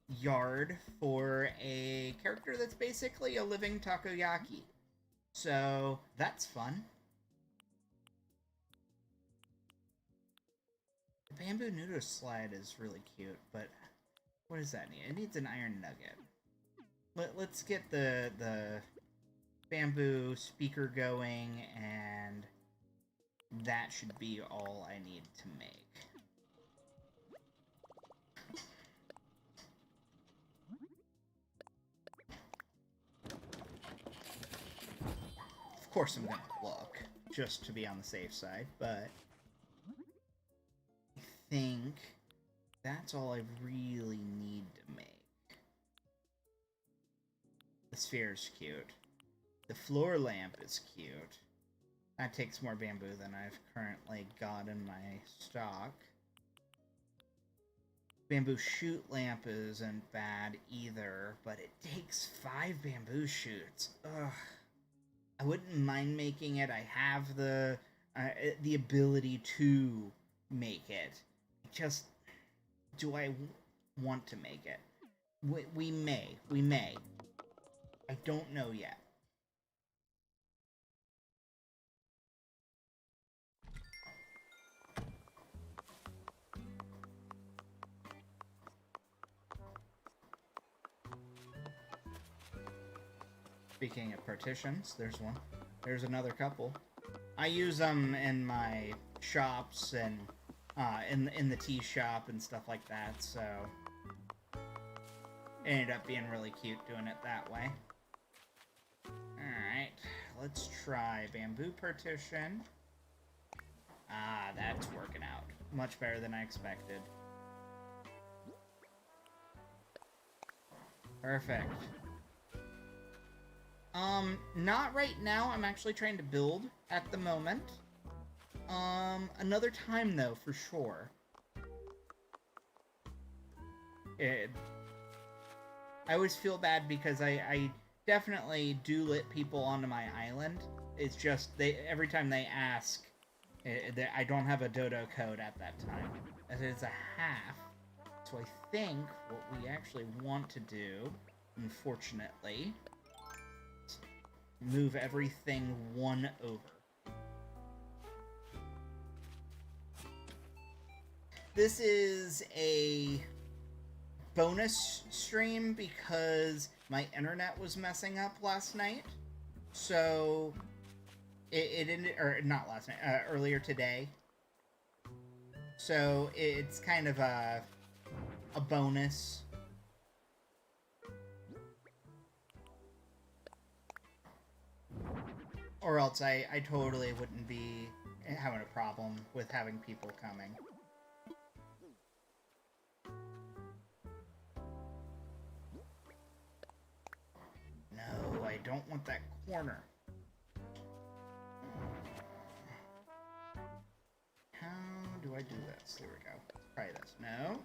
yard for a character that's basically a living takoyaki. So, that's fun. The bamboo noodle slide is really cute, but what does that need? It needs an iron nugget. Let's get the bamboo speaker going, and that should be all I need to make. Of course I'm gonna look, just to be on the safe side, but I think that's all I really need to make. The sphere's cute. The floor lamp is cute. That takes more bamboo than I've currently got in my stock. Bamboo shoot lamp isn't bad either, but it takes 5 bamboo shoots. Ugh. I wouldn't mind making it. I have the ability to make it. Just, do I want to make it? We may. We may. I don't know yet. Speaking of partitions, there's one. There's another couple. I use them in my shops and in the tea shop and stuff like that, so it ended up being really cute doing it that way. Alright, let's try bamboo partition. Ah, that's working out. Much better than I expected. Perfect. Not right now. I'm actually trying to build at the moment. Another time, though, for sure. I always feel bad because I definitely do let people onto my island. It's just, every time they ask, I don't have a Dodo code at that time. As it's a half. So I think what we actually want to do, unfortunately, move everything 1 over. This is a bonus stream because my internet was messing up last night. So it ended, or not last night, earlier today. So it's kind of a bonus. Or else I totally wouldn't be having a problem with having people coming. No, I don't want that corner. How do I do this? There we go. Let's try this. No.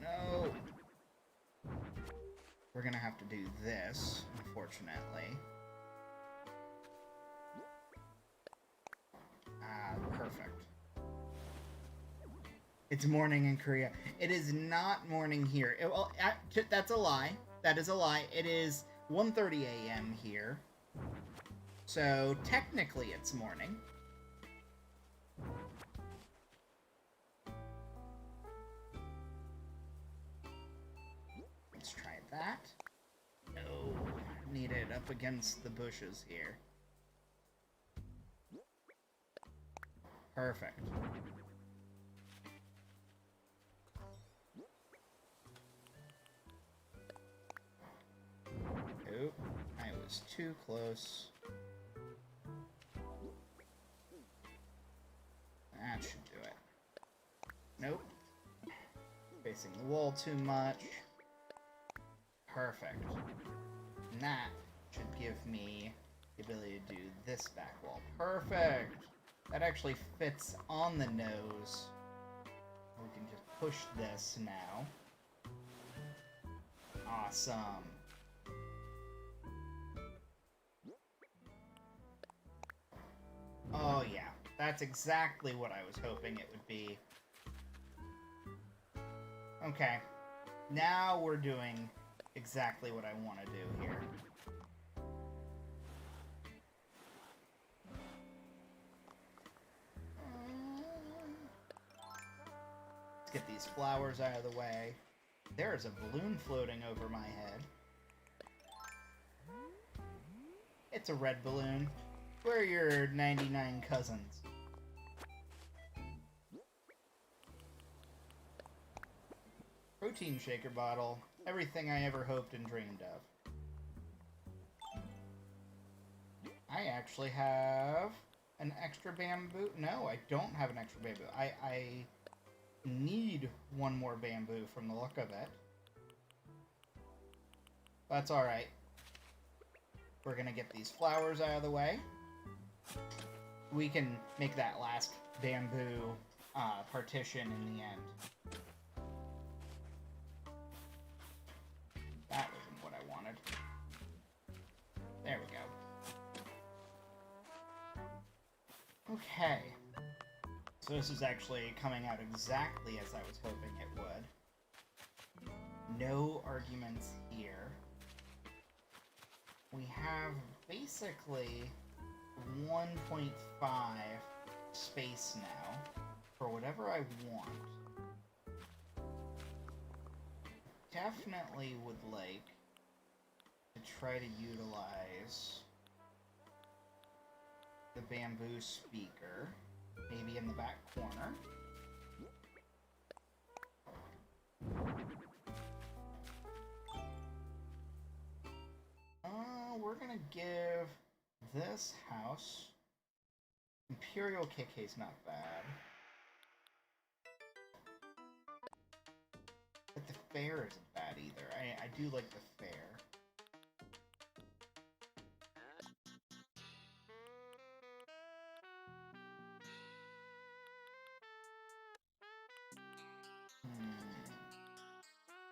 No. We're gonna have to do this, unfortunately. Ah, perfect. It's morning in Korea. It is not morning here. Well, that's a lie. That is a lie. It is 1:30 a.m. here. So, technically it's morning. Let's try that. No, need it up against the bushes here. Perfect. Nope. I was too close. That should do it. Nope. Facing the wall too much. Perfect. And that should give me the ability to do this back wall. Perfect! That actually fits on the nose. We can just push this now. Awesome. Oh yeah, that's exactly what I was hoping it would be. Okay, now we're doing exactly what I want to do here. Let's get these flowers out of the way. There is a balloon floating over my head. It's a red balloon. Where are your 99 cousins? Protein shaker bottle. Everything I ever hoped and dreamed of. I actually have an extra bamboo. No, I don't have an extra bamboo. I need one more bamboo from the look of it. That's alright. We're gonna get these flowers out of the way. We can make that last bamboo partition in the end. That wasn't what I wanted. There we go. Okay. So this is actually coming out exactly as I was hoping it would. No arguments here. We have basically 1.5 space now for whatever I want. Definitely would like to try to utilize the bamboo speaker, maybe in the back corner. We're gonna give this house Imperial Kickin's not bad. But the fair isn't bad either. I do like the fair.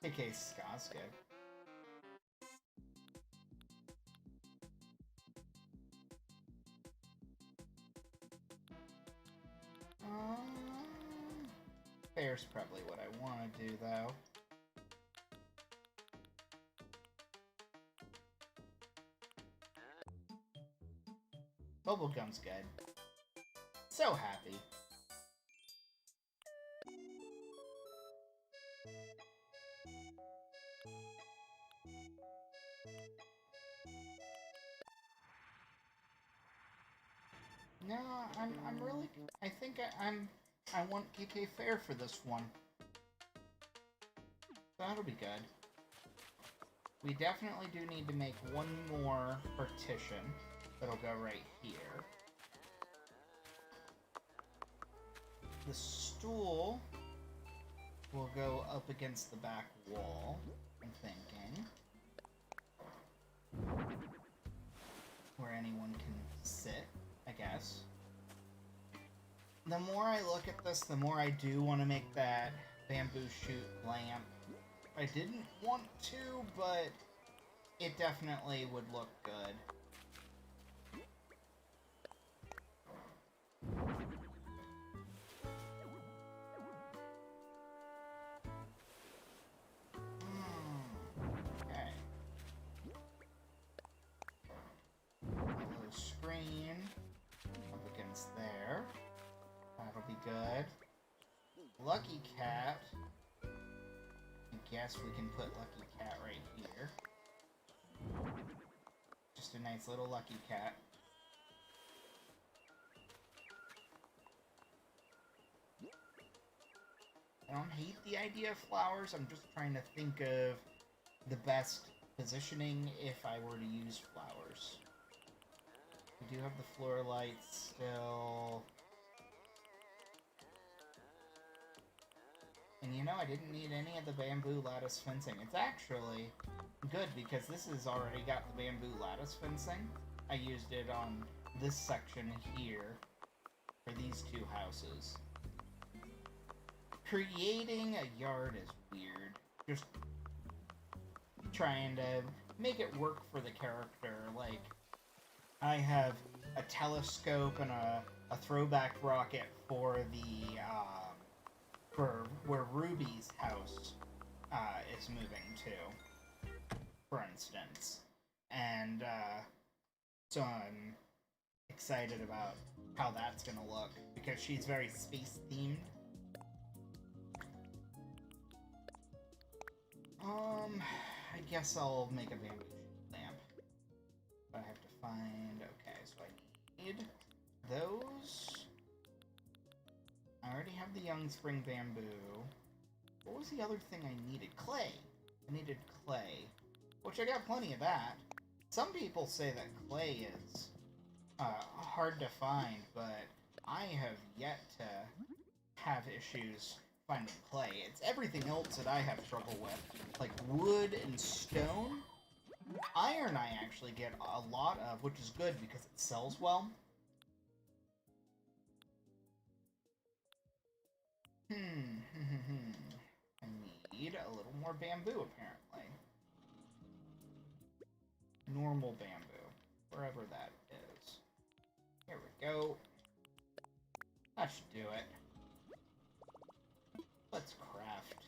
KK Ska's good. Fair's probably what I want to do, though. Bubblegum's good. So happy. No, I'm really... I think I want KK Fair for this one. That'll be good. We definitely do need to make one more partition that'll go right here. The stool will go up against the back wall, I'm thinking. Where anyone can sit, I guess. The more I look at this, the more I do want to make that bamboo shoot lamp. I didn't want to, but it definitely would look good. Okay. A little screen up against there. That'll be good. Lucky Cat. I guess we can put Lucky Cat right here. Just a nice little Lucky Cat. don't hate the idea of flowers. I'm just trying to think of the best positioning if I were to use flowers. We do have the floor lights still. And you know, I didn't need any of the bamboo lattice fencing. It's actually good because this has already got the bamboo lattice fencing. I used it on this section here for these two houses. Creating a yard is weird. Just trying to make it work for the character. Like, I have a telescope and a throwback rocket for the, for where Ruby's house is moving to, for instance. And so I'm excited about how that's gonna look, because she's very space-themed. I guess I'll make a bamboo lamp. But I have to find... Okay, so I need those. I already have the young spring bamboo. What was the other thing I needed? Clay! I needed clay. Which I got plenty of that. Some people say that clay is hard to find, but I have yet to have issues finding clay. It's everything else that I have trouble with. Like wood and stone. Iron I actually get a lot of, which is good because it sells well. I need a little more bamboo, apparently. Normal bamboo. Wherever that is. Here we go. That should do it. Let's craft.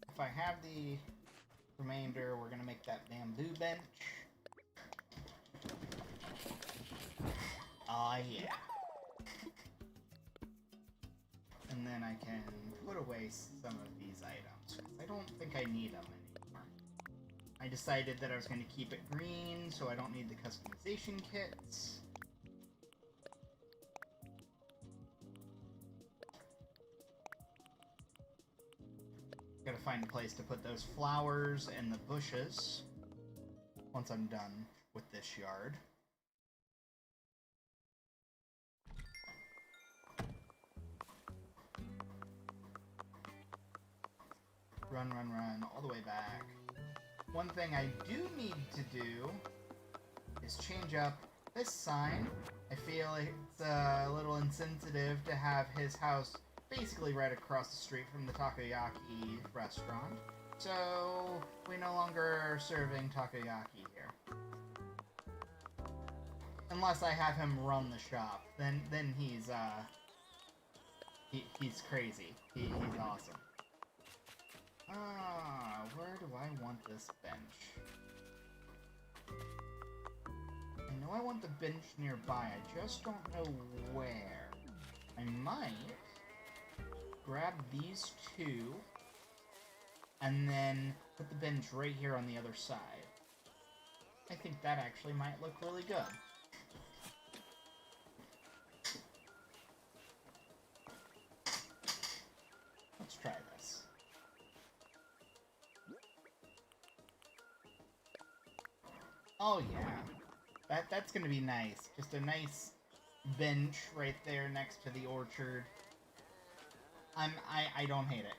If I have the remainder, we're gonna make that bamboo bench. Ah, yeah. And then I can put away some of these items. I don't think I need them anymore. I decided that I was going to keep it green, so I don't need the customization kits. Gotta find a place to put those flowers and the bushes once I'm done with this yard. Run, run, run, all the way back. One thing I do need to do is change up this sign. I feel like it's a little insensitive to have his house basically right across the street from the takoyaki restaurant. So, we no longer are serving takoyaki here. Unless I have him run the shop, then he's he's crazy. He's awesome. Where do I want this bench? I know I want the bench nearby, I just don't know where. I might grab these two, and then put the bench right here on the other side. I think that actually might look really good. Let's try this. Oh yeah, that's gonna be nice. Just a nice bench right there next to the orchard. I don't hate it.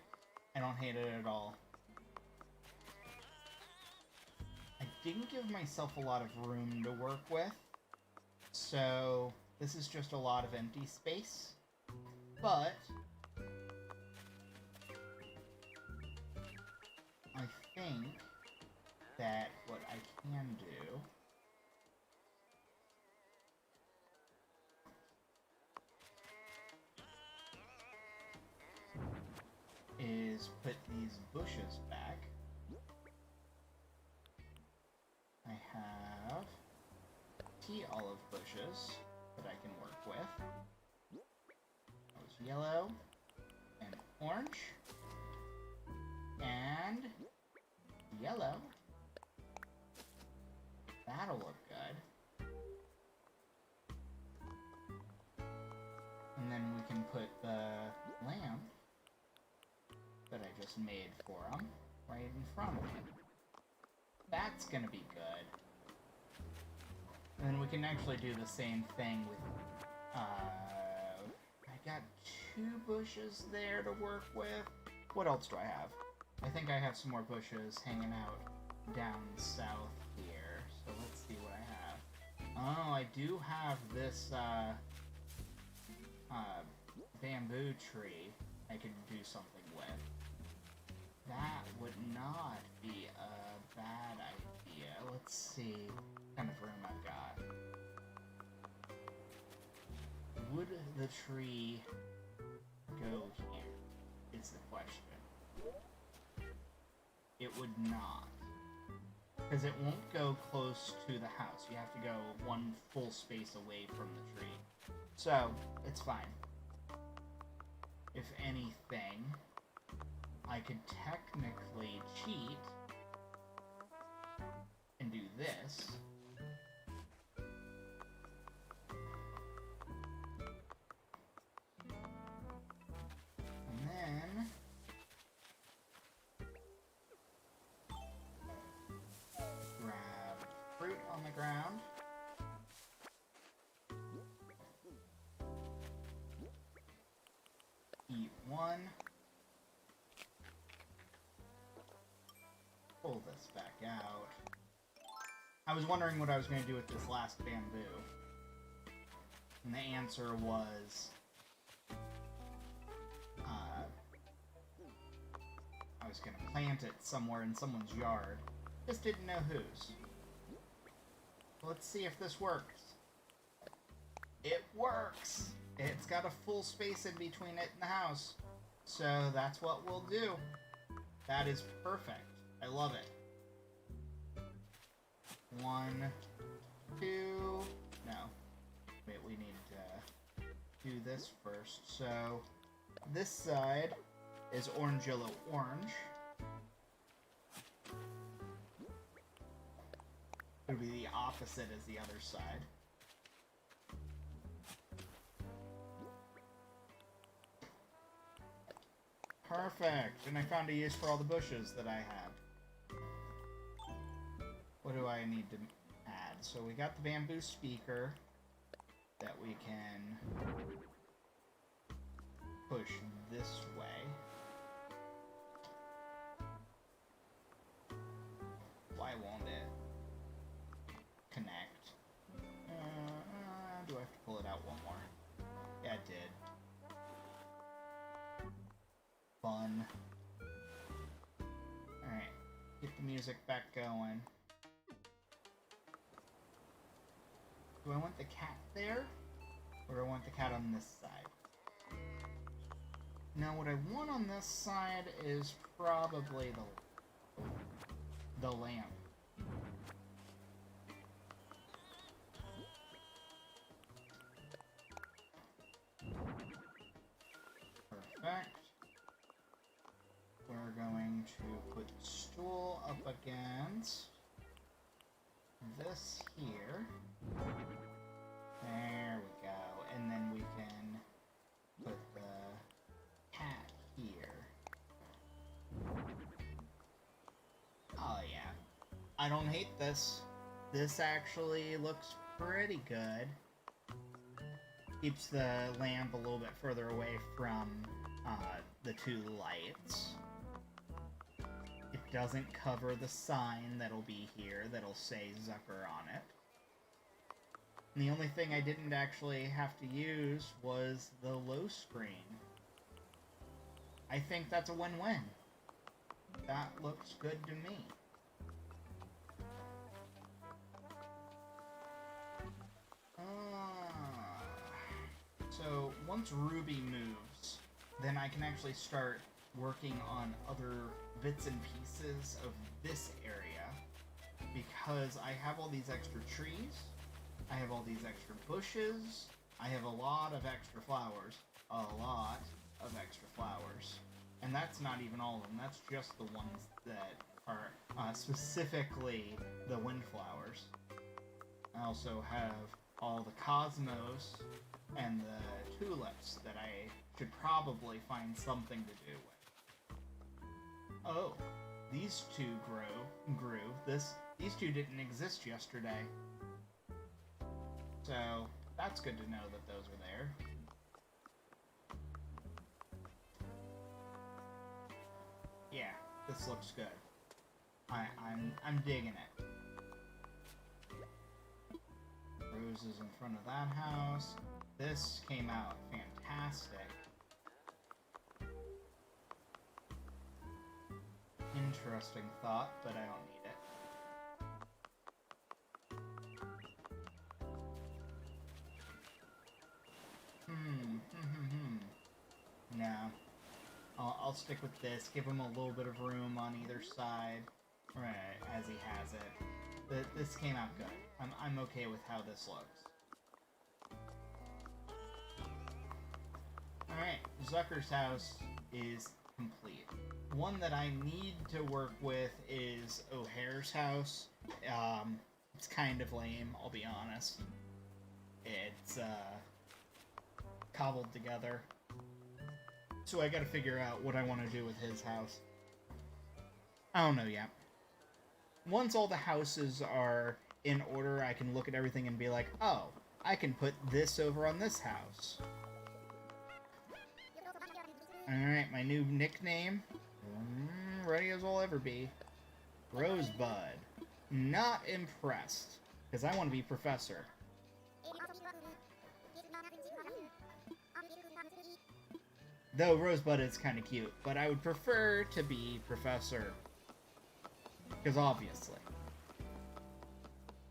I don't hate it at all. I didn't give myself a lot of room to work with, so this is just a lot of empty space. But I think that what I can do is put these bushes back. I have tea olive bushes that I can work with. That was yellow and orange and yellow That'll look good. And then we can put the lamp that I just made for him right in front of him. That's gonna be good. And then we can actually do the same thing with, I got 2 bushes there to work with. What else do I have? I think I have some more bushes hanging out down south here. So let's see what I have. Oh, I do have this, bamboo tree I could do something with. That would not be a bad idea. Let's see what kind of room I've got. Would the tree go here, is the question. It would not. Because it won't go close to the house. You have to go one full space away from the tree. So, it's fine. If anything, I could technically cheat and do this. And then grab fruit on the ground. Eat one. Pull this back out. I was wondering what I was going to do with this last bamboo. And the answer was... I was going to plant it somewhere in someone's yard. Just didn't know whose. Let's see if this works. It works! It's got a full space in between it and the house. So that's what we'll do. That is perfect. I love it. 1, 2... No. Wait, we need to do this first. So, this side is orange, yellow, orange. It would be the opposite as the other side. Perfect! And I found a use for all the bushes that I have. What do I need to add? So we got the bamboo speaker that we can push this way. Why won't it connect? Do I have to pull it out one more? Yeah, it did. Fun. Alright, get the music back going. Do I want the cat there? Or do I want the cat on this side? Now what I want on this side is probably the lamp. Perfect. We're going to put the stool up against this here. There we go. And then we can put the cat here. Oh yeah. I don't hate this. This actually looks pretty good. Keeps the lamp a little bit further away from the 2 lights. It doesn't cover the sign that'll be here that'll say Zucker on it. And the only thing I didn't actually have to use was the low screen. I think that's a win-win. That looks good to me. So, once Ruby moves, then I can actually start working on other bits and pieces of this area, because I have all these extra trees, I have all these extra bushes, I have a lot of extra flowers, and that's not even all of them, that's just the ones that are specifically the windflowers. I also have all the cosmos and the tulips that I should probably find something to do with. Oh, these two grew. These two didn't exist yesterday. So, that's good to know that those are there. Yeah, this looks good. I'm digging it. Roses in front of that house. This came out fantastic. Interesting thought, but I don't need it. No. I'll stick with this. Give him a little bit of room on either side. Right, as he has it. This came out good. I'm okay with how this looks. Alright, Zucker's house is complete. One that I need to work with is O'Hare's house. It's kind of lame, I'll be honest. It's cobbled together. So I gotta figure out what I want to do with his house. I don't know yet. Once all the houses are in order, I can look at everything and be like, oh, I can put this over on this house. Alright, my new nickname. Ready as I'll ever be. Rosebud. Not impressed, because I want to be professor. Though Rosebud is kind of cute, but I would prefer to be professor. Because obviously.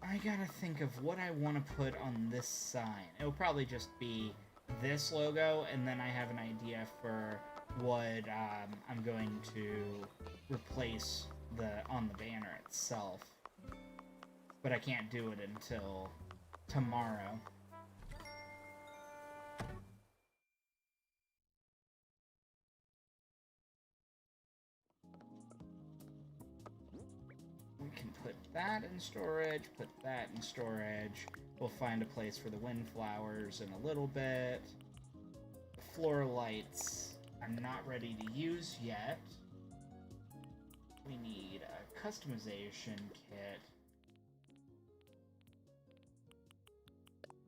I gotta think of what I want to put on this sign. It'll probably just be this logo, and then I have an idea for what I'm going to replace on the banner itself. But I can't do it until tomorrow. We can put that in storage, put that in storage. We'll find a place for the windflowers in a little bit. The floor lights I'm not ready to use yet. We need a customization kit.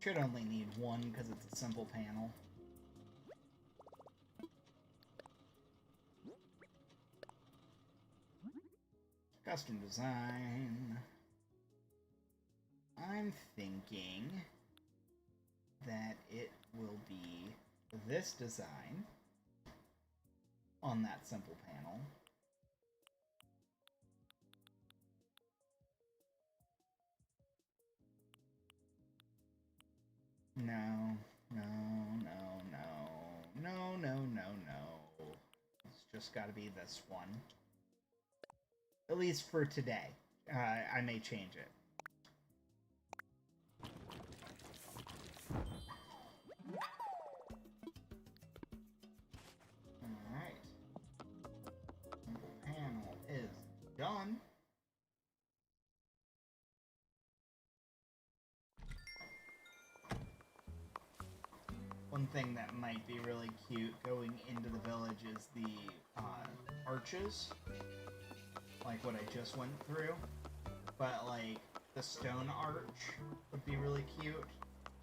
Should only need one because it's a simple panel. Custom design. I'm thinking that it will be this design on that simple panel. No. It's just gotta be this one. At least for today. I may change it. Alright. Simple panel is done. One thing that might be really cute going into the village is the arches, like what I just went through, but like the stone arch would be really cute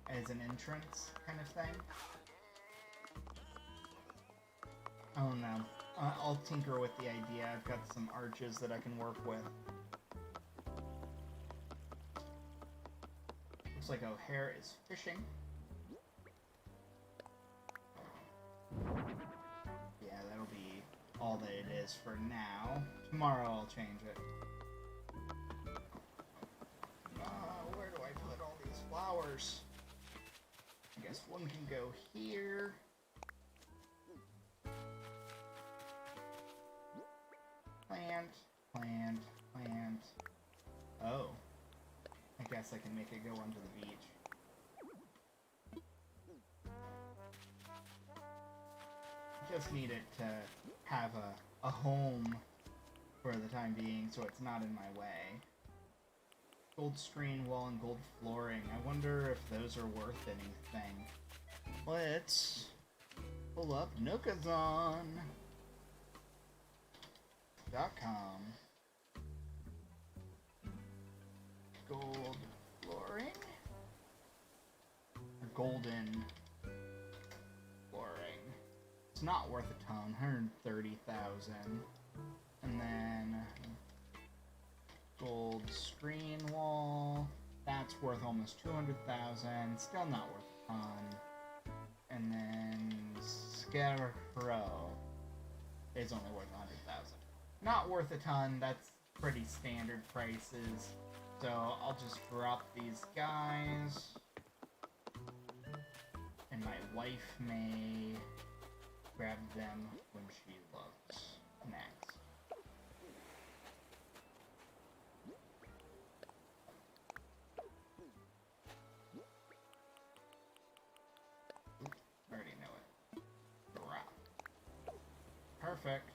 as an entrance kind of thing. I don't know. I'll tinker with the idea. I've got some arches that I can work with. Looks like O'Hare is fishing. Yeah, that'll be all that it is for now. Tomorrow I'll change it. Where do I put all these flowers? I guess one can go here. Plant. Oh. I guess I can make it go onto the beach. Just need it to have a home for the time being, so it's not in my way. Gold screen wall and gold flooring. I wonder if those are worth anything. Let's pull up Nookazon.com. Gold flooring? Or golden flooring. It's not worth a ton, 130,000. And then gold screen wall, that's worth almost 200,000, still not worth a ton. And then Scarecrow is only worth 100,000. Not worth a ton, that's pretty standard prices. So I'll just drop these guys. And my wife may grab them when she looks next. Oops, I already know it. Drop. Perfect.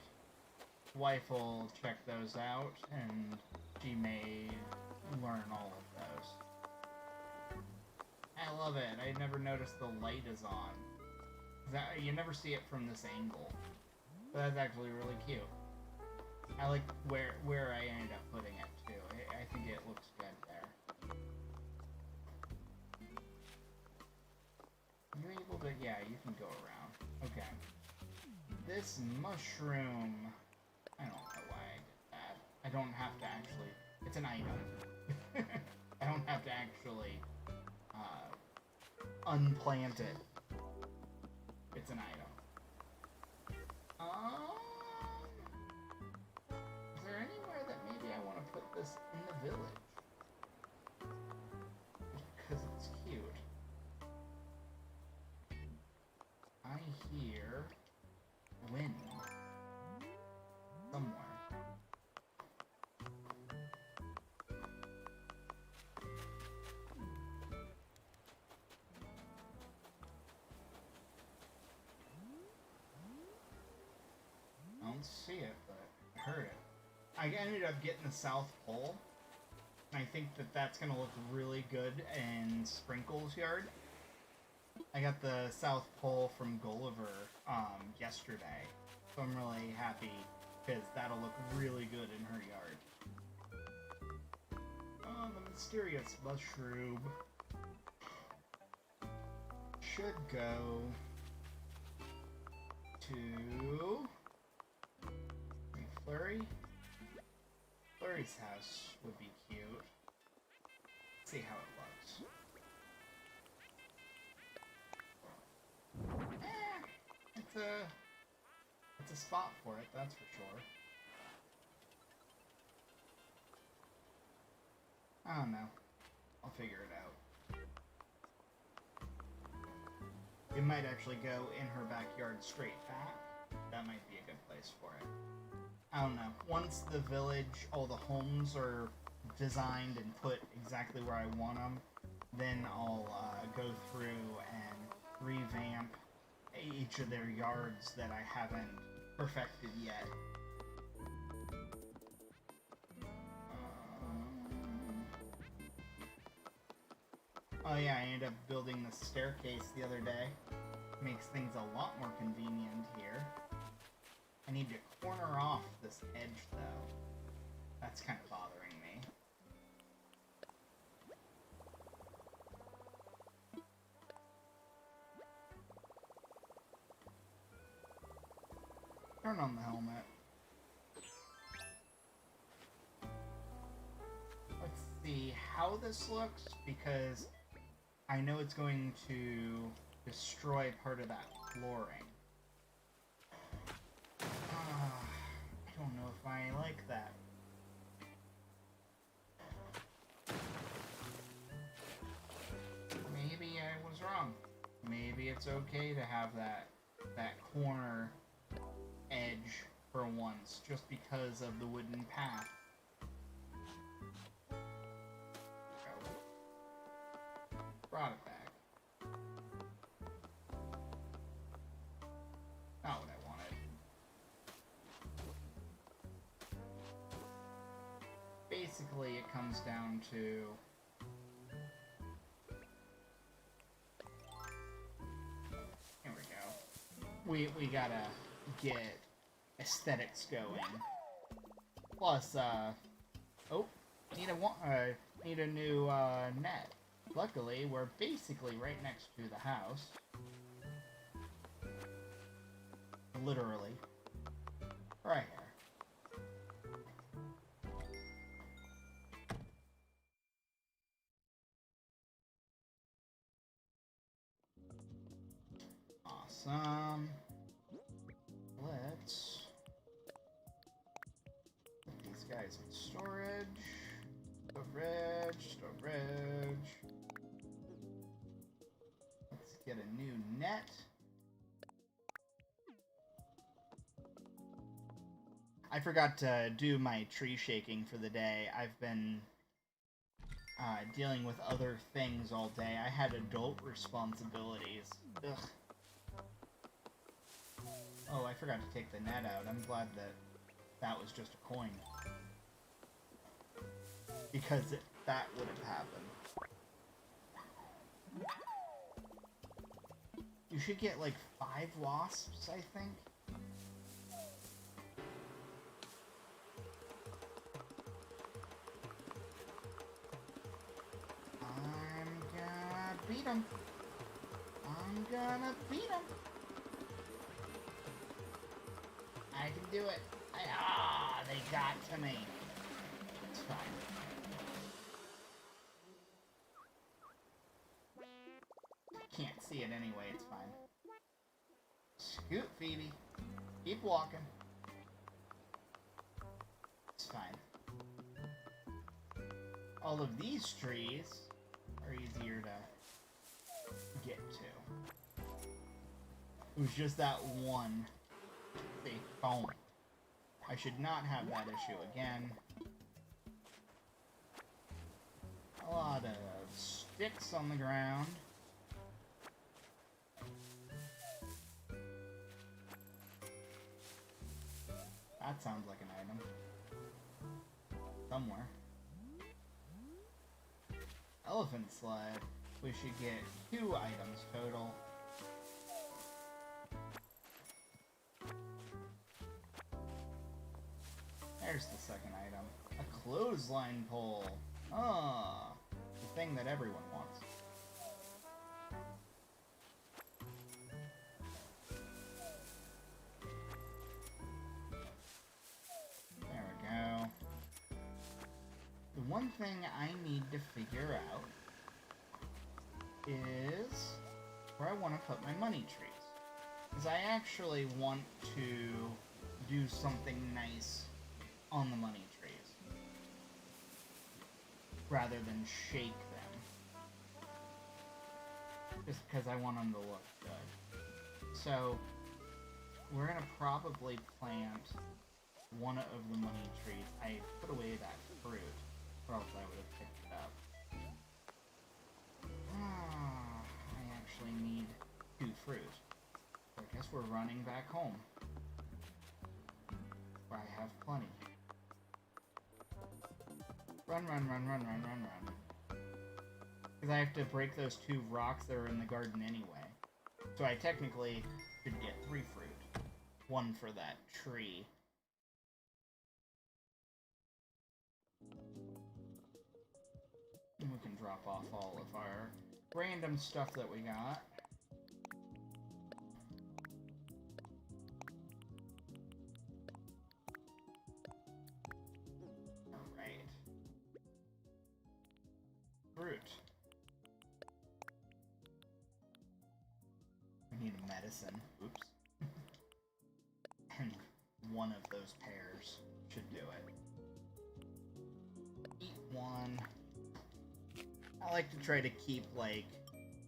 Wife will check those out, and she may learn all of those. I love it. I never noticed the light is on. You never see it from this angle. But that's actually really cute. I like where I ended up putting it, too. I think it looks good there. Are you able to... Yeah, you can go around. Okay. This mushroom... I don't know why I did that. I don't have to actually... It's an item. I don't have to actually unplant it. It's an item. Is there anywhere that maybe I want to put this in the village? Because it's cute. I hear wind somewhere. I don't see it, but I heard it. I ended up getting the South Pole, and I think that that's going to look really good in Sprinkle's yard. I got the South Pole from Gulliver yesterday, so I'm really happy because that'll look really good in her yard. Oh, the mysterious mushroom should go to Flurry. Flurry's house would be cute. Let's see how it looks. It's a spot for it, that's for sure. I don't know. I'll figure it out. It might actually go in her backyard straight back. That might be a good place for it. I don't know. Once the village, all the homes are designed and put exactly where I want them, then I'll go through and revamp each of their yards that I haven't perfected yet. Oh yeah, I ended up building the staircase the other day. Makes things a lot more convenient here. I need to corner off this edge, though. That's kind of bothering me. Turn on the helmet. Let's see how this looks, because I know it's going to destroy part of that flooring. I don't know if I like that. Maybe I was wrong. Maybe it's okay to have that corner edge for once, just because of the wooden path. Brought it back. Not what I wanted. Basically, basically it comes down to... Here we go. We gotta get aesthetics going. Plus, oh, need a new, net. Luckily, we're basically right next to the house. Literally. Right here. Awesome. Let's put these guys in storage. Storage. Let's get a new net. I forgot to do my tree shaking for the day. I've been dealing with other things all day. I had adult responsibilities. Ugh. Oh, I forgot to take the net out. I'm glad that was just a coin. Because that would have happened. You should get like 5 wasps, I think. Beat him. I'm gonna beat him. I can do it. They got to me. It's fine. Can't see it anyway, it's fine. Scoot, Phoebe. Keep walking. It's fine. All of these trees are easier to get to. It was just that one. See, boom. I should not have that issue again. A lot of sticks on the ground. That sounds like an item. Somewhere. Elephant sled. We should get 2 items total. There's the second item. A clothesline pole. Ah, the thing that everyone wants. There we go. The one thing I need to figure out is where I want to put my money trees. Because I actually want to do something nice on the money trees rather than shake them. Just because I want them to look good. So we're going to probably plant one of the money trees. I put away that fruit, or else I would have picked it up. I actually need 2 fruit. So I guess we're running back home. Where I have plenty. Run. Because I have to break those 2 rocks that are in the garden anyway. So I technically should get 3 fruit. 1 for that tree. And we can drop off all of our random stuff that we got. Alright. Fruit. We need a medicine. Oops. And one of those pears should do it. Eat 1. I like to try to keep, like,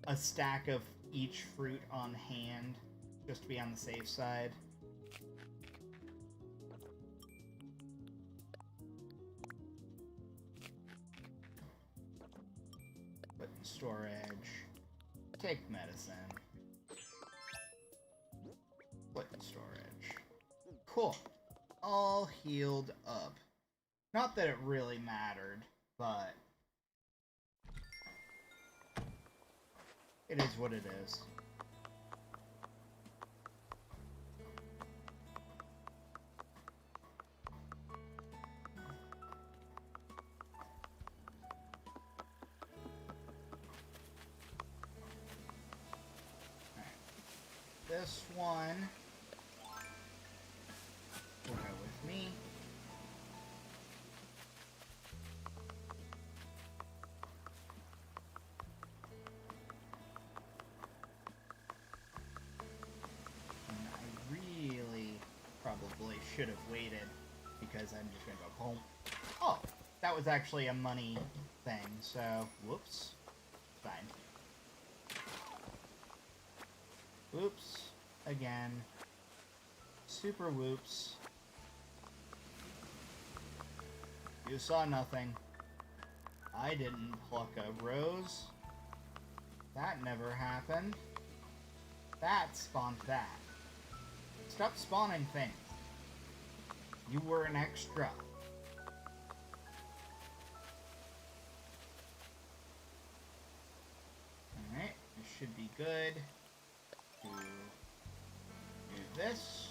a stack of each fruit on hand, just to be on the safe side. Put in storage. Take medicine. Put in storage. Cool. All healed up. Not that it really mattered, but it is what it is. This one will go with me. And I really probably should have waited because I'm just gonna go home. Oh, that was actually a money thing, so whoops. Fine. Whoops. Again. Super whoops. You saw nothing. I didn't pluck a rose. That never happened. That spawned that. Stop spawning things. You were an extra. Alright, this should be good. To do this.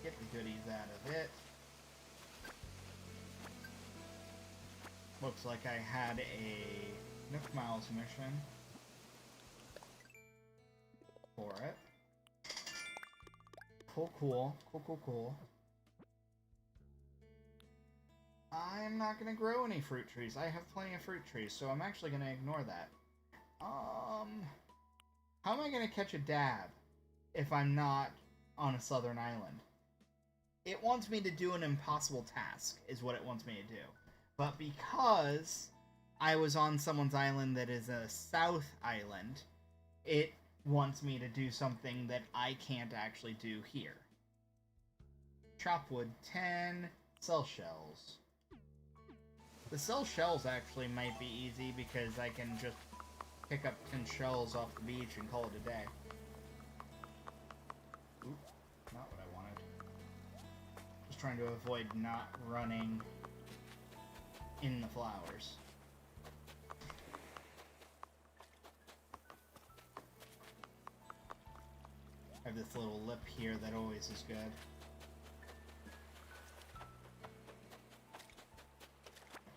Get the goodies out of it. Looks like I had a Nook Miles mission for it. Cool. I'm not gonna grow any fruit trees. I have plenty of fruit trees, so I'm actually gonna ignore that. How am I gonna catch a dab if I'm not on a southern island? It wants me to do an impossible task, is what it wants me to do. But because I was on someone's island that is a south island, it wants me to do something that I can't actually do here. Chop wood 10, sell shells. The sell shells actually might be easy because I can just pick up 10 shells off the beach and call it a day. Oop, not what I wanted. Just trying to avoid not running in the flowers. I have this little lip here that always is good.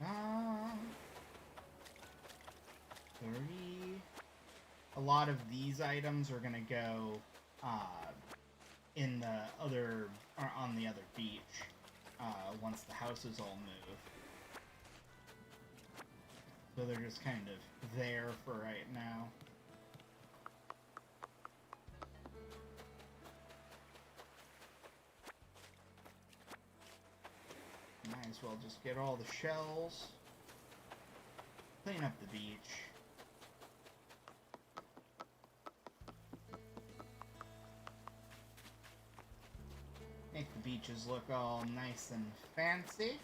Ah, 30. A lot of these items are gonna go in the other, or on the other beach once the houses all move. So they're just kind of there for right now. Might as well just get all the shells. Clean up the beach. Make the beaches look all nice and fancy.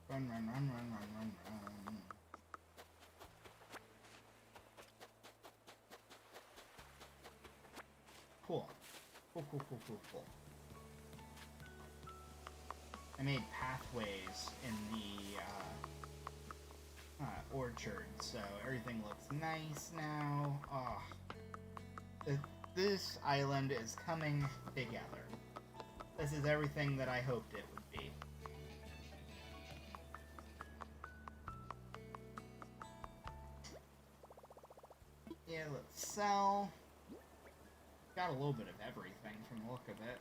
Run. Cool. I made pathways in the orchard, so everything looks nice now. Oh, this island is coming together. This is everything that I hoped it would be. Yeah, let's sell. Got a little bit of everything from the look of it.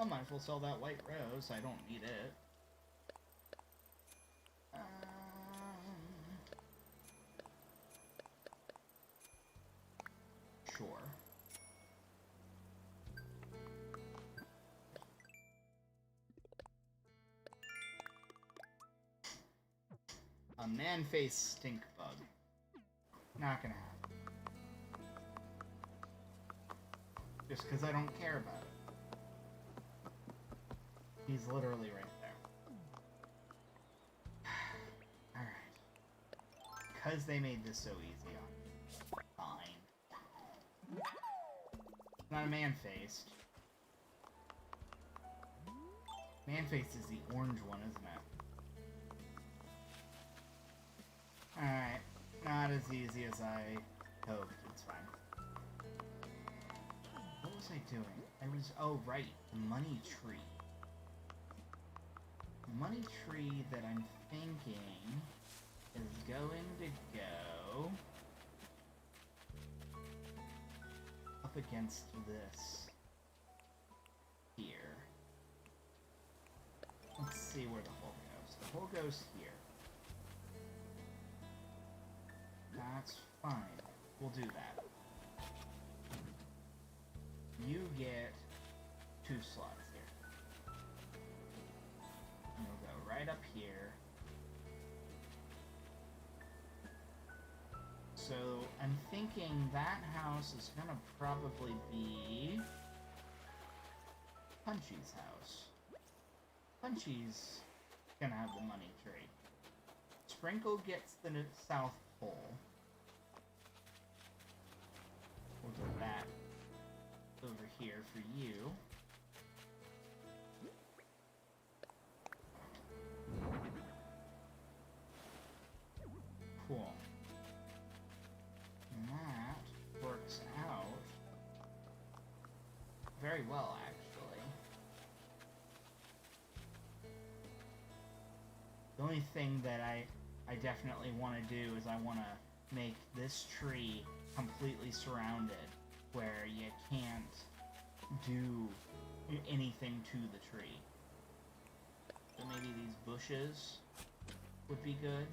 Might as well sell that white rose. I don't need it. Sure. A man-faced stink bug. Not gonna happen. Just because I don't care about it. He's literally right there. Alright. Because they made this so easy on me. Fine. Not a man-faced. Man-faced is the orange one, isn't it? Alright. Not as easy as I hoped. It's fine. What was I doing? Oh, right. The money tree. The money tree that I'm thinking is going to go up against this here. Let's see where the hole goes. The hole goes here. That's fine. We'll do that. You get 2 slots here. And you'll go right up here. So I'm thinking that house is gonna probably be Punchy's house. Punchy's gonna have the money tree. Sprinkle gets the South Pole. We'll get that over here for you. Cool. And that works out very well, actually. The only thing that I definitely want to do is I want to make this tree completely surrounded, where you can't do anything to the tree. So maybe these bushes would be good.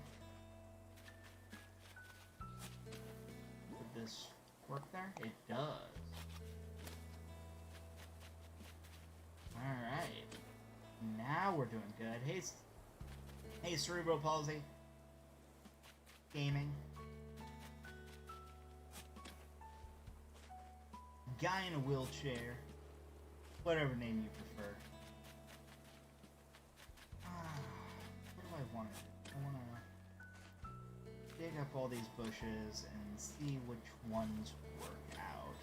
Would this work there? It does. Alright. Now we're doing good. Hey, Cerebral Palsy. Gaming. Guy in a wheelchair. Whatever name you prefer. What do I want to do? I want to dig up all these bushes and see which ones work out.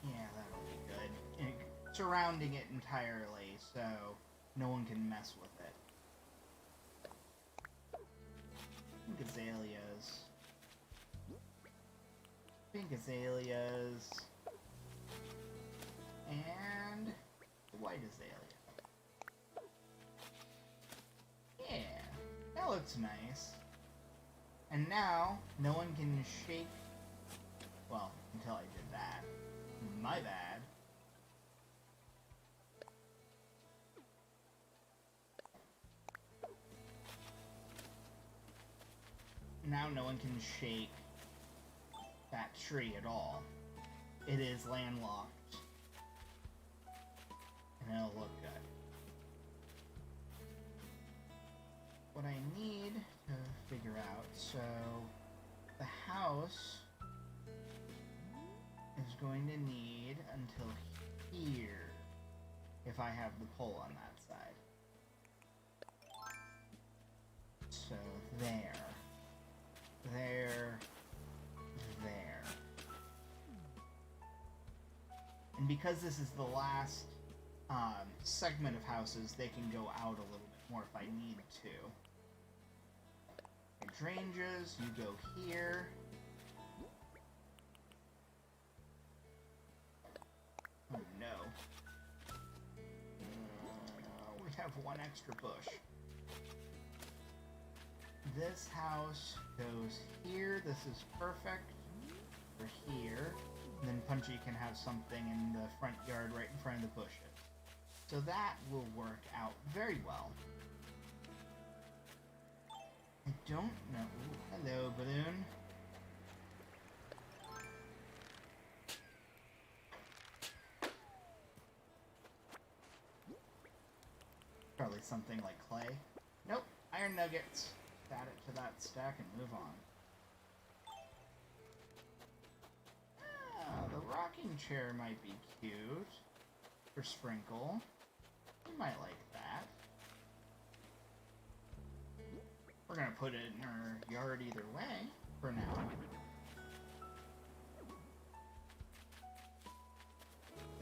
Yeah, that'll be good. And surrounding it entirely, so no one can mess with it. Pink azaleas. Pink azaleas. And white azalea. Yeah, that looks nice. And now, no one can shake... Well, until I did that. My bad. Now no one can shake that tree at all. It is landlocked. And it'll look good. What I need to figure out, so the house is going to need until here if I have the pole on that side. So there. There. And because this is the last segment of houses, they can go out a little bit more if I need to. Hydrangeas, you go here. Oh no. We have one extra bush. This house goes here. This is perfect for here. And then Punchy can have something in the front yard right in front of the bushes. So that will work out very well. I don't know. Ooh, hello, balloon. Probably something like clay. Nope, iron nuggets. Add it to that stack and move on. Ah, the rocking chair might be cute. For Sprinkle. You might like that. We're gonna put it in our yard either way, for now.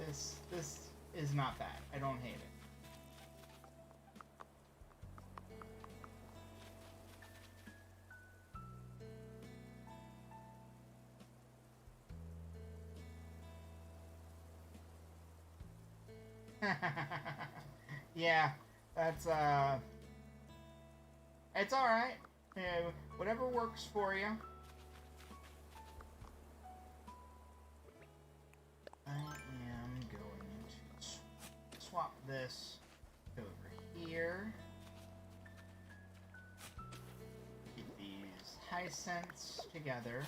This is not bad. I don't hate it. Yeah, that's it's alright. Whatever works for you. I am going to swap this over here. Keep these hyacinths together.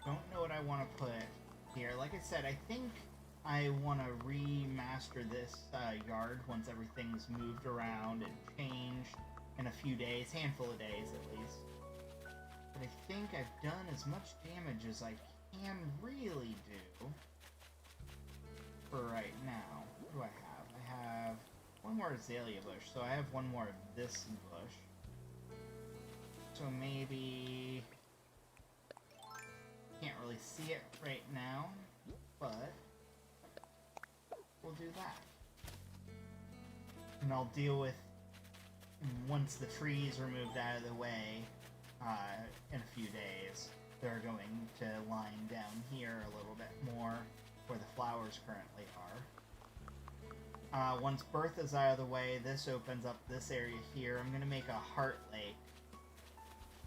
Don't know what I want to put here. Like I said, I think I want to remaster this yard once everything's moved around and changed in a few days, handful of days at least. But I think I've done as much damage as I can really do for right now. What do I have? I have one more azalea bush, so I have one more of this bush. So maybe... Can't really see it right now, but we'll do that. And I'll deal with, once the trees are moved out of the way, in a few days, they're going to line down here a little bit more, where the flowers currently are. Once Bertha's out of the way, this opens up this area here. I'm going to make a heart lake.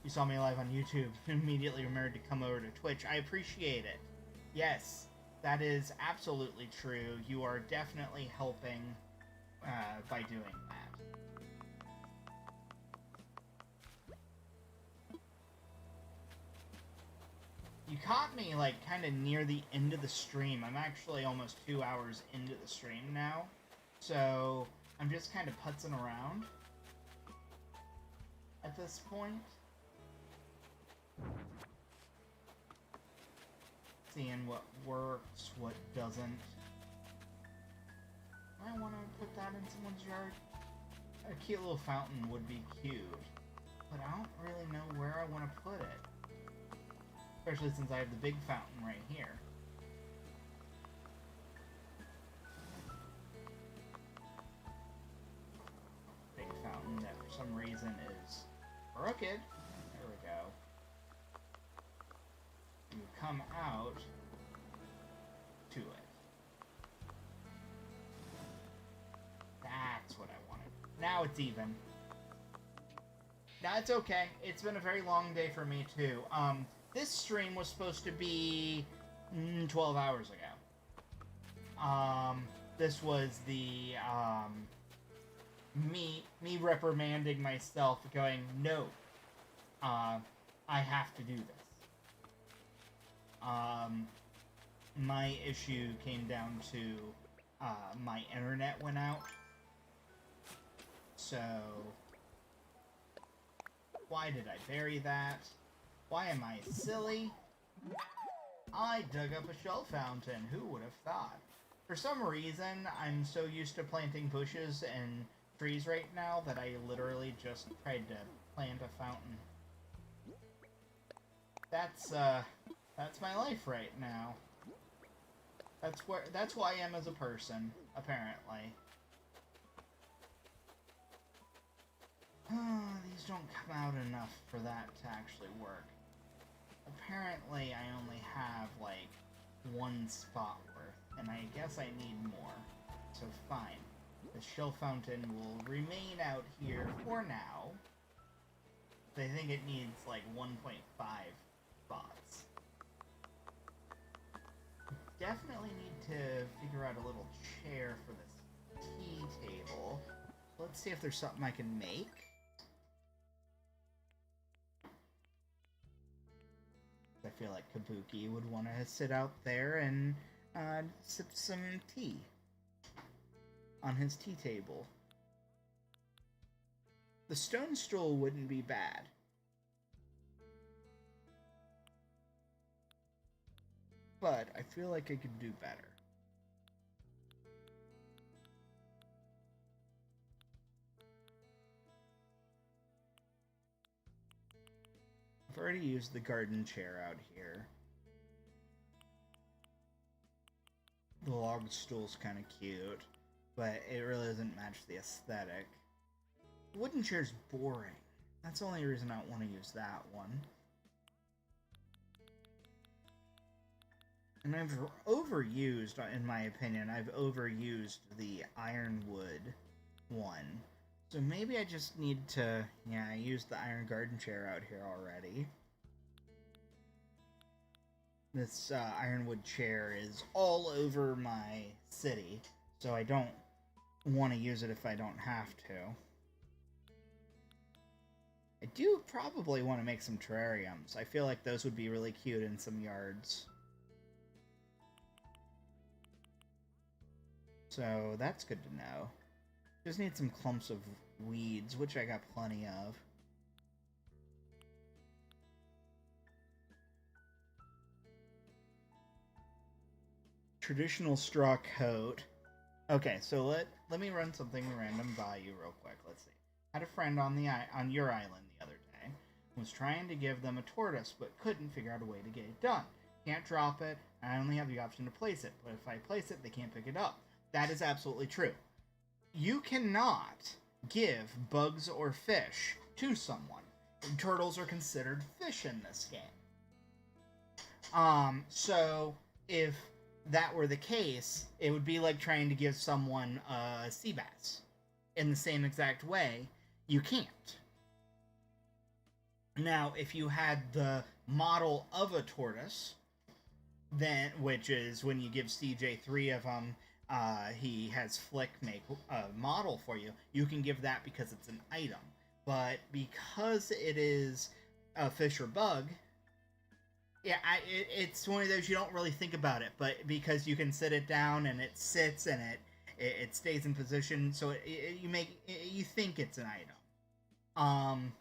You saw me live on YouTube, immediately remembered to come over to Twitch. I appreciate it. Yes, that is absolutely true. You are definitely helping by doing that. You caught me, like, kind of near the end of the stream. I'm actually almost 2 hours into the stream now. So, I'm just kind of putzing around at this point. Seeing what works, what doesn't. I want to put that in someone's yard. A cute little fountain would be cute, but I don't really know where I want to put it. Especially since I have the big fountain right here. Big fountain that for some reason is crooked. There we go. You come out to it. That's what I wanted. Now it's even. Now it's okay. It's been a very long day for me too. This stream was supposed to be 12 hours ago. This was the me reprimanding myself, going, no, I have to do this. My issue came down to my internet went out. So, why did I bury that? Why am I silly? I dug up a shell fountain. Who would have thought? For some reason, I'm so used to planting bushes and trees right now that I literally just tried to plant a fountain. That's my life right now. That's who I am as a person, apparently. These don't come out enough for that to actually work. Apparently, I only have, like, one spot worth, and I guess I need more. So fine. The shell fountain will remain out here for now. I think it needs, like, 1.5 spots. Definitely need to figure out a little chair for this tea table. Let's see if there's something I can make. I feel like Kabuki would want to sit out there and sip some tea. on his tea table. The stone stool wouldn't be bad. But I feel like I could do better. I've already used the garden chair out here. The log stool's kind of cute, but it really doesn't match the aesthetic. The wooden chair's boring. That's the only reason I don't want to use that one. And I've overused, in my opinion, I've overused the ironwood one. So maybe I just need to, yeah, I used the iron garden chair out here already. This ironwood chair is all over my city, so I don't want to use it if I don't have to. I do probably want to make some terrariums. I feel like those would be really cute in some yards. So that's good to know. Just need some clumps of weeds, which I got plenty of. Traditional straw coat. Okay, so let me run something random by you real quick. Let's see. Had a friend on your island the other day. Was trying to give them a tortoise, but couldn't figure out a way to get it done. Can't drop it. I only have the option to place it, but if I place it, they can't pick it up. That is absolutely true. You cannot give bugs or fish to someone. Turtles are considered fish in this game. So if that were the case, it would be like trying to give someone a sea bass. In the same exact way, you can't. Now, if you had the model of a tortoise, then, which is when you give CJ 3 of them, he has Flick make a model for you. You can give that because it's an item. But because it is a fish or bug, yeah, it's one of those you don't really think about it. But because you can sit it down and it sits and it stays in position, so you think it's an item.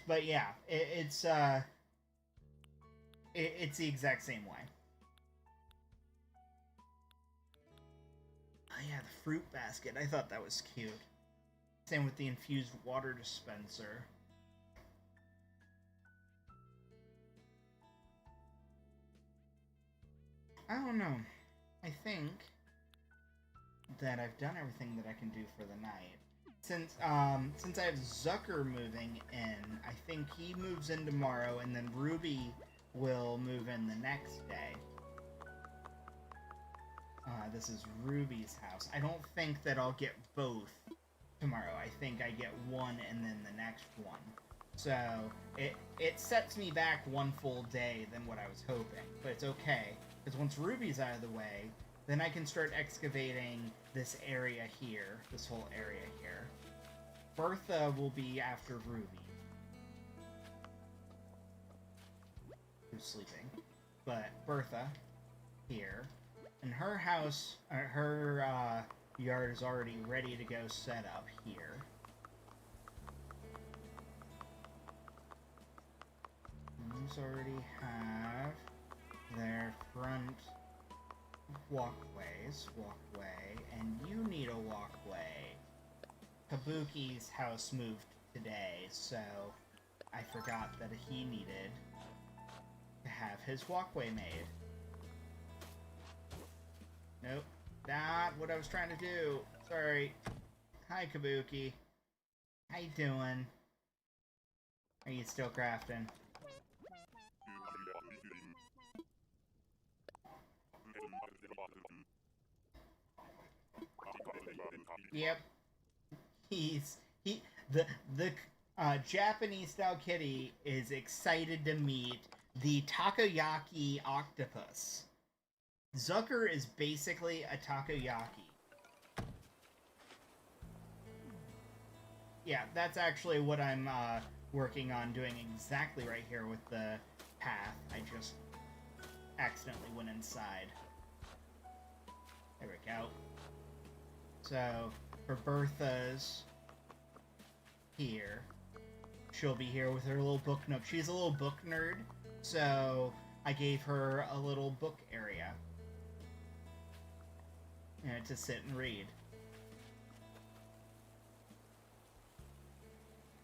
But yeah, it's the exact same way. Oh yeah, the fruit basket. I thought that was cute. Same with the infused water dispenser. I don't know. I think that I've done everything that I can do for the night. Since I have Zucker moving in, I think he moves in tomorrow, and then Ruby will move in the next day. This is Ruby's house. I don't think that I'll get both tomorrow. I think I get one and then the next one. So it sets me back one full day than what I was hoping, but it's okay, because once Ruby's out of the way, then I can start excavating this area here, this whole area here. Bertha will be after Ruby, who's sleeping, but Bertha here, and her house, her yard is already ready to go set up here. These already have their front walkway, and you need a walkway. Kabuki's house moved today, so I forgot that he needed to have his walkway made. Nope, not what I was trying to do. Sorry. Hi, Kabuki. How you doing? Are you still crafting? Yep. The Japanese style kitty is excited to meet the takoyaki octopus. Zucker is basically a takoyaki. Yeah, that's actually what I'm working on doing exactly right here with the path. I just accidentally went inside. There we go. So, for Bertha's here, she'll be here with her little book nook. She's a little book nerd, so I gave her a little book area, you know, to sit and read.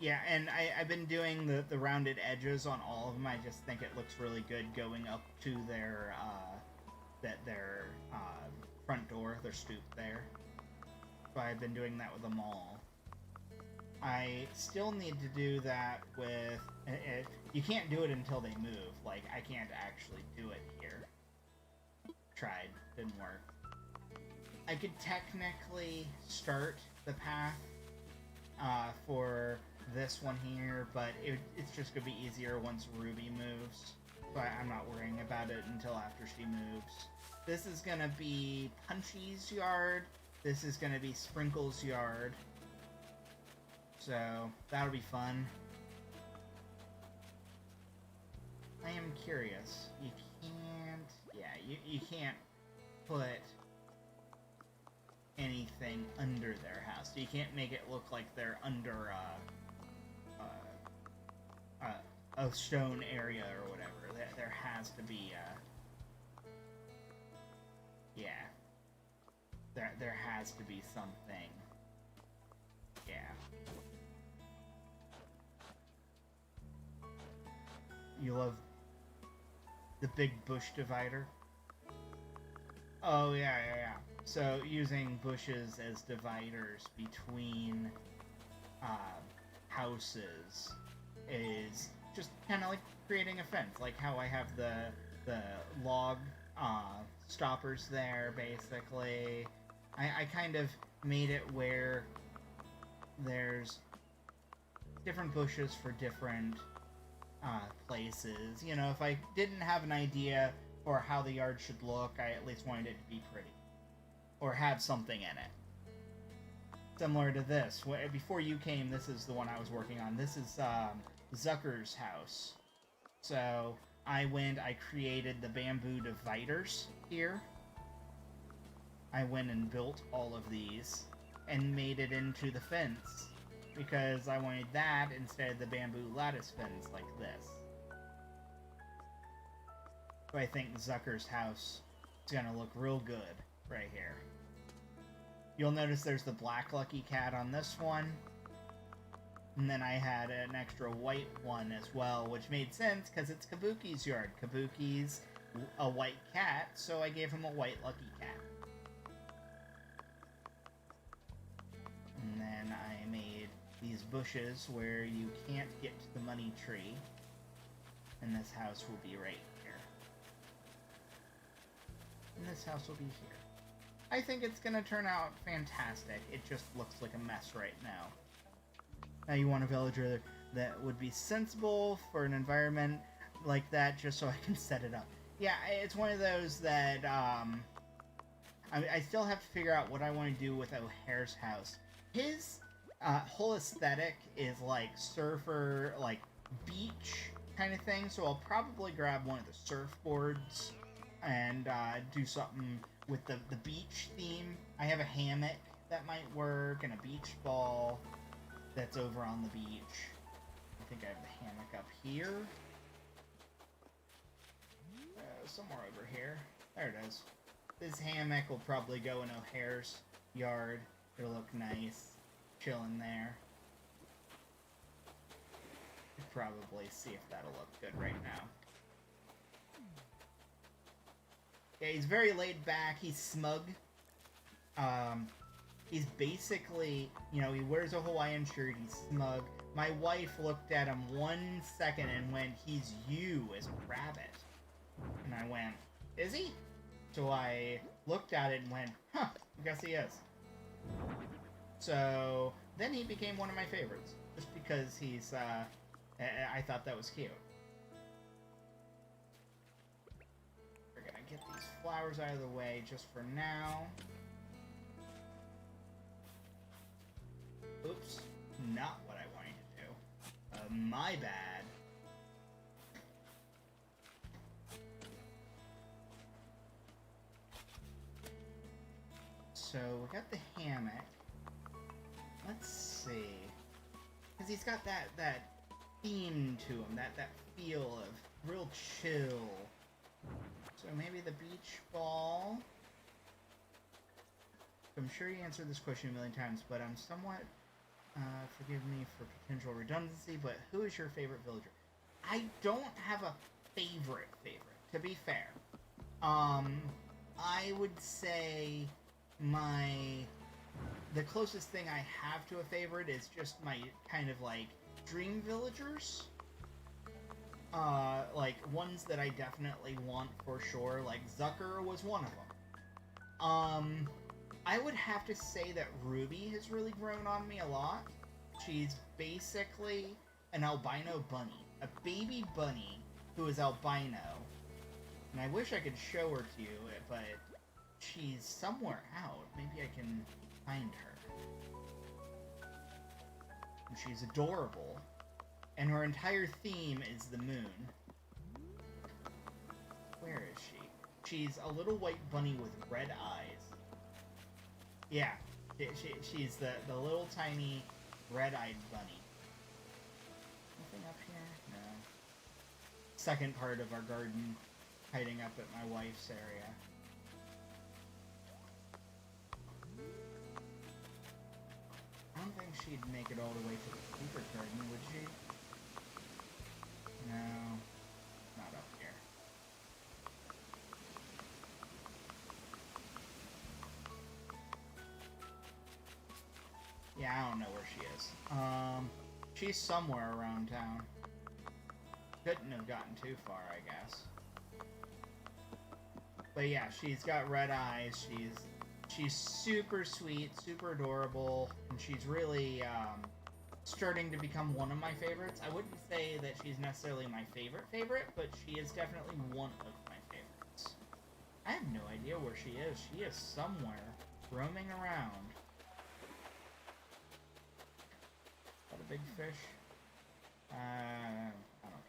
Yeah, and I've been doing the rounded edges on all of them. I just think it looks really good going up to their front door, their stoop there. So I've been doing that with them all. I still need to do that with... you can't do it until they move. Like, I can't actually do it here. Tried. Didn't work. I could technically start the path for this one here, but it's just going to be easier once Ruby moves. So I'm not worrying about it until after she moves. This is going to be Punchy's yard. This is going to be Sprinkle's yard. So that'll be fun. I am curious. You can't... Yeah, you can't put anything under their house. You can't make it look like they're under a stone area or whatever. There has to be yeah. There has to be something. Yeah. You love the big bush divider? Oh, yeah. So, using bushes as dividers between houses is just kind of like creating a fence, like how I have the log stoppers there, basically. I kind of made it where there's different bushes for different places. You know, if I didn't have an idea for how the yard should look, I at least wanted it to be pretty. Or have something in it. Similar to this. Before you came, this is the one I was working on. This is Zucker's house. So, I created the bamboo dividers here. I went and built all of these and made it into the fence. Because I wanted that instead of the bamboo lattice fence like this. So I think Zucker's house is going to look real good right here. You'll notice there's the black lucky cat on this one. And then I had an extra white one as well, which made sense because it's Kabuki's yard. Kabuki's a white cat, so I gave him a white lucky cat. And then I made these bushes where you can't get to the money tree. And this house will be right here. And this house will be here. I think it's going to turn out fantastic. It just looks like a mess right now. Now you want a villager that would be sensible for an environment like that, just so I can set it up. Yeah, it's one of those that, I still have to figure out what I want to do with O'Hare's house. His whole aesthetic is like surfer, like beach kind of thing, so I'll probably grab one of the surfboards and do something with the beach theme. I have a hammock that might work, and a beach ball that's over on the beach. I think I have the hammock up here. Somewhere over here. There it is. This hammock will probably go in O'Hare's yard. It'll look nice. Chilling there. Could probably see if that'll look good right now. Yeah, he's very laid back. He's smug. He's basically, you know, he wears a Hawaiian shirt. He's smug. My wife looked at him 1 second and went, "He's you as a rabbit." And I went, "Is he?" So I looked at it and went, "Huh, I guess he is." So then he became one of my favorites, just because he's, I thought that was cute. We're gonna get these flowers out of the way just for now. Oops, not what I wanted to do. My bad. So So we got the hammock. Let's see. Because he's got that theme to him, that feel of real chill. So maybe the beach ball. I'm sure you answered this question a million times, but I'm somewhat, forgive me for potential redundancy, but who is your favorite villager? I don't have a favorite, to be fair. I would say the closest thing I have to a favorite is just my kind of like dream villagers. Like ones that I definitely want for sure, like Zucker was one of them. I would have to say that Ruby has really grown on me a lot. She's basically an albino bunny. A baby bunny who is albino. And I wish I could show her to you, but she's somewhere out. Maybe I can find her. And she's adorable. And her entire theme is the moon. Where is she? She's a little white bunny with red eyes. Yeah, she's the little tiny red-eyed bunny. Nothing up here? No. Second part of our garden, hiding up at my wife's area. I don't think she'd make it all the way to the secret garden, would she? No, not up here. Yeah, I don't know where she is. She's somewhere around town. Couldn't have gotten too far, I guess. But yeah, she's got red eyes. She's super sweet, super adorable, and she's really starting to become one of my favorites. I wouldn't say that she's necessarily my favorite, but she is definitely one of my favorites. I have no idea where she is. She is somewhere roaming around. Is that a big fish? I don't know.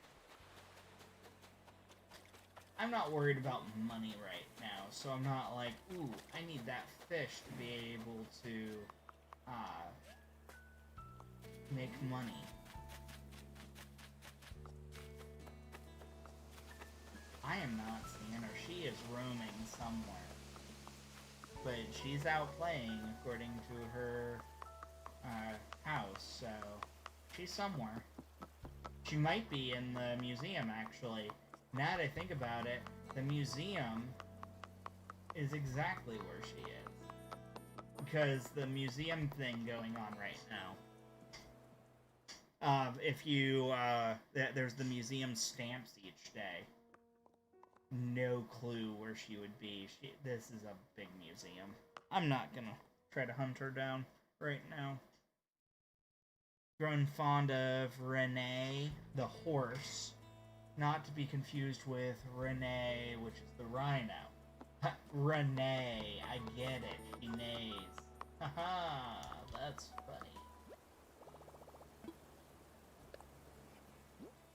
I'm not worried about money right now, so I'm not like, ooh, I need that fish to be able to make money. I am not seeing her. She is roaming somewhere. But she's out playing according to her house, so she's somewhere. She might be in the museum, actually. Now that I think about it, the museum is exactly where she is. Because the museum thing going on right now. If you, there's the museum stamps each day. No clue where she would be. This is a big museum. I'm not gonna try to hunt her down right now. Grown fond of Renee, the horse. Not to be confused with Renee, which is the rhino. Renee, I get it. She neighs. Haha, that's funny.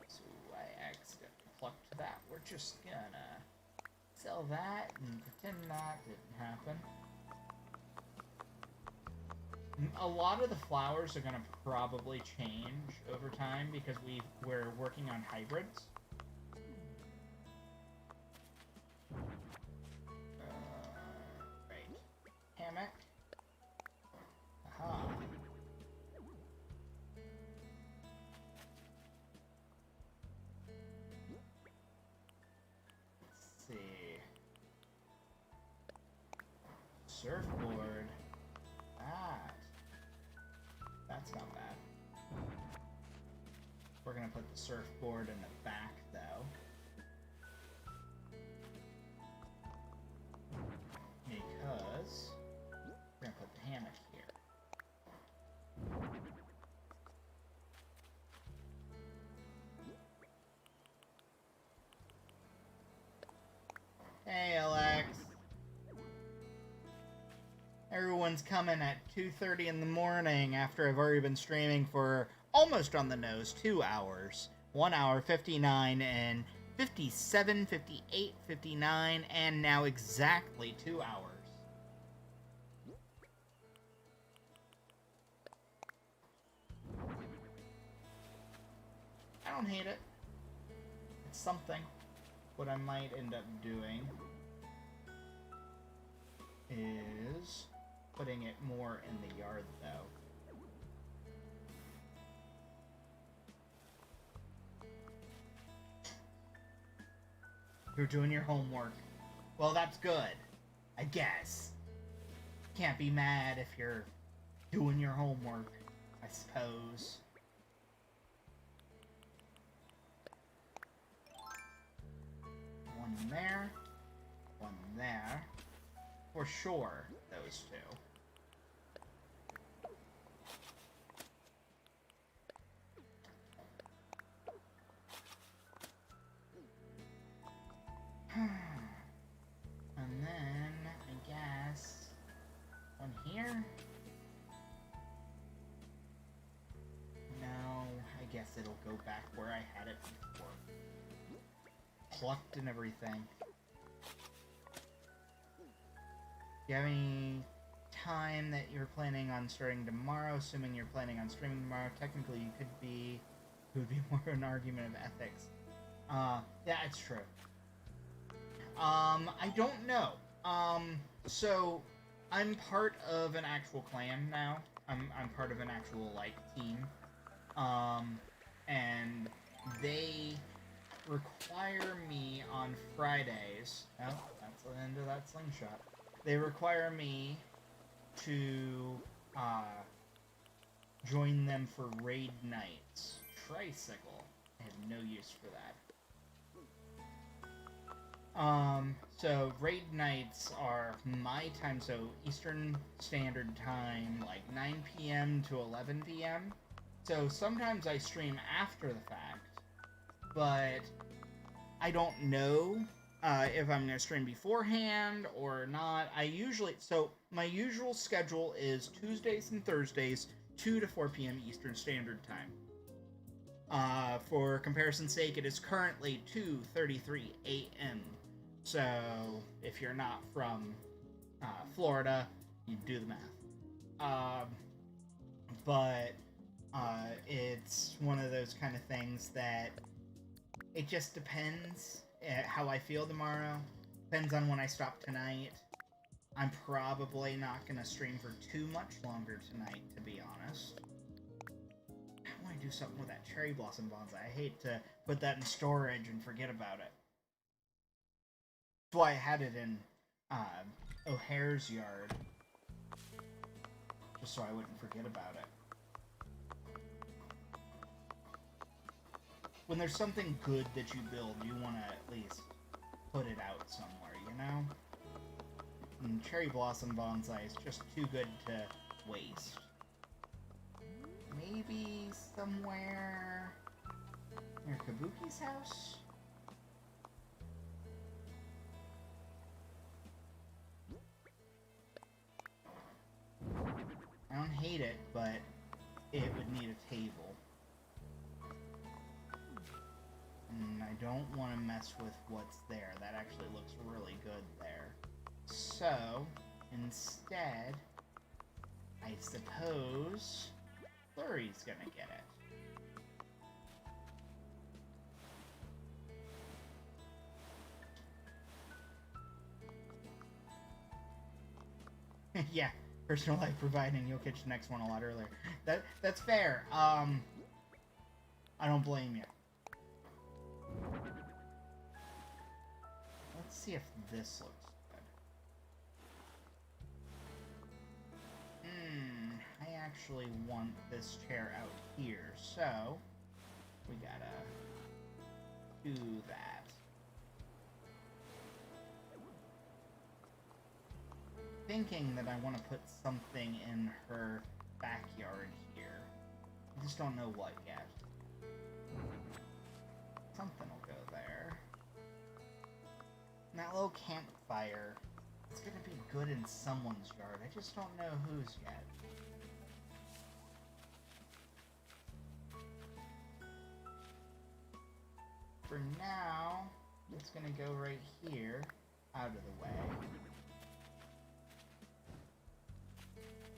So I accidentally plucked that. We're just gonna sell that and pretend that didn't happen. A lot of the flowers are going to probably change over time because we're working on hybrids. Right. Hammock. Aha. Let's see. Surfboard. That's not bad. We're gonna put the surfboard in the back, though. Because we're gonna put the hammock here. Hey, Alex. Everyone's coming at 2:30 in the morning after I've already been streaming for almost on the nose 2 hours. 1 hour, 59, and 57, 58, 59, and now exactly 2 hours. don't hate it. It's something. What I might end up doing is putting it more in the yard, though. You're doing your homework. Well, that's good, I guess. Can't be mad if you're doing your homework, I suppose. One there. One there. For sure, those two. And then, I guess, one here? No, I guess it'll go back where I had it before. Plucked and everything. Do you have any time that you're planning on starting tomorrow? Assuming you're planning on streaming tomorrow, technically you could be... It would be more an argument of ethics. Yeah, it's true. I don't know. So I'm part of an actual clan now. I'm part of an actual, like, team. And they require me on Fridays. Oh, that's the end of that slingshot. They require me to, join them for raid nights. Tricycle. I have no use for that. So raid nights are my time, so Eastern Standard Time, like 9 p.m. to 11 p.m. So sometimes I stream after the fact, but I don't know if I'm going to stream beforehand or not. So my usual schedule is Tuesdays and Thursdays, 2 to 4 p.m. Eastern Standard Time. For comparison's sake, it is currently 2:33 a.m. So, if you're not from Florida, you do the math. But it's one of those kind of things that it just depends how I feel tomorrow. Depends on when I stop tonight. I'm probably not going to stream for too much longer tonight, to be honest. I want to do something with that cherry blossom bonsai. I hate to put that in storage and forget about it. That's why I had it in O'Hare's yard. Just so I wouldn't forget about it. When there's something good that you build, you want to at least put it out somewhere, you know? And cherry blossom bonsai is just too good to waste. Maybe somewhere near Kabuki's house? I don't hate it, but it would need a table. And I don't want to mess with what's there. That actually looks really good there. So, instead, I suppose Flurry's gonna get it. Yeah. Personal life providing, you'll catch the next one a lot earlier. That's fair. I don't blame you. Let's see if this looks good. I actually want this chair out here, so we gotta do that. Thinking that I want to put something in her backyard here. I just don't know what yet. Something will go there. And that little campfire, it's gonna be good in someone's yard. I just don't know whose yet. For now, it's gonna go right here, out of the way.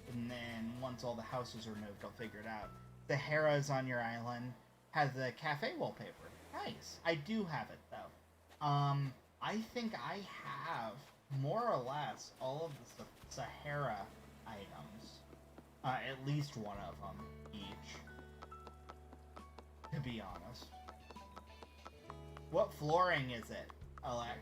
And then, once all the houses are moved, I'll figure it out. The Hera's on your island. has the cafe wallpaper. Nice. I do have it though. I think I have more or less all of the Sahara items. At least one of them each. To be honest. What flooring is it, Alex?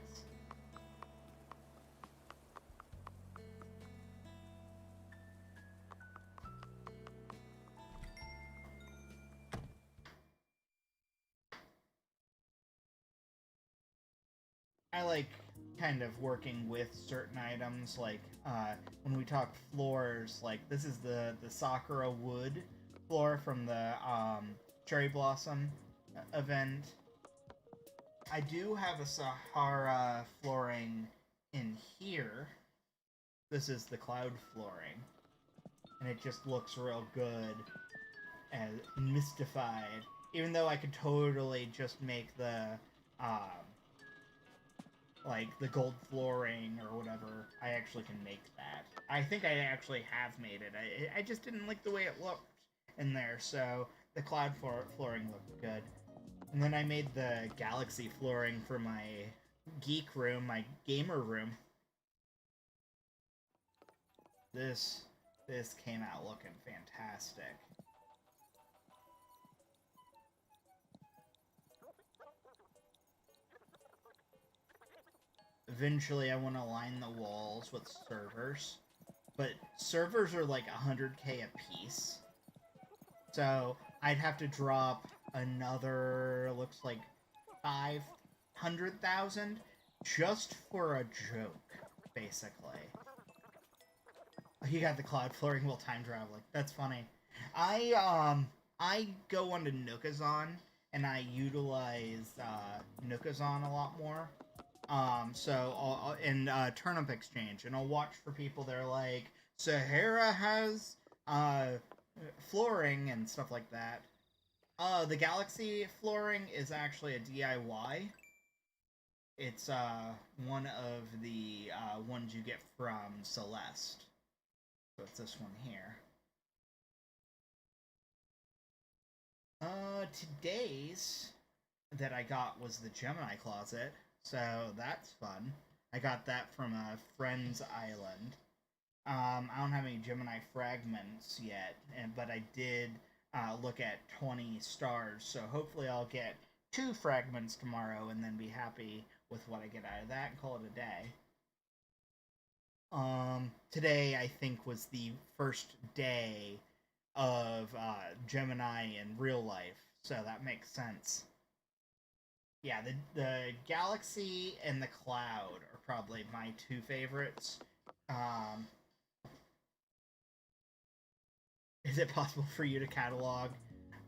I like kind of working with certain items, like when we talk floors, like this is the Sakura wood floor from the Cherry Blossom event. I do have a Sahara flooring in here. This is the cloud flooring, and it just looks real good and mystified. Even though I could totally just make the like the gold flooring or whatever, I actually can make that. I think I actually have made it. I just didn't like the way it looked in there, so the cloud flooring looked good. And then I made the galaxy flooring for my geek room, my gamer room. This came out looking fantastic. Eventually, I want to line the walls with servers, but servers are like 100k a piece, so I'd have to drop another, looks like 500,000 just for a joke, basically. You got the cloud flooring while time traveling. That's funny. I go onto Nookazon and I utilize Nookazon a lot more. So in Turnip Exchange, and I'll watch for people that are like, Sahara has flooring and stuff like that. The Galaxy flooring is actually a DIY. It's one of the ones you get from Celeste. So it's this one here. Today's that I got was the Gemini Closet, so that's fun. I got that from a friend's island. I don't have any Gemini fragments yet, but I did look at 20 stars, so hopefully I'll get 2 fragments tomorrow and then be happy with what I get out of that and call it a day. Today I think was the first day of Gemini in real life, so that makes sense. Yeah, the Galaxy and the Cloud are probably my 2 favorites. Um, is it possible for you to catalog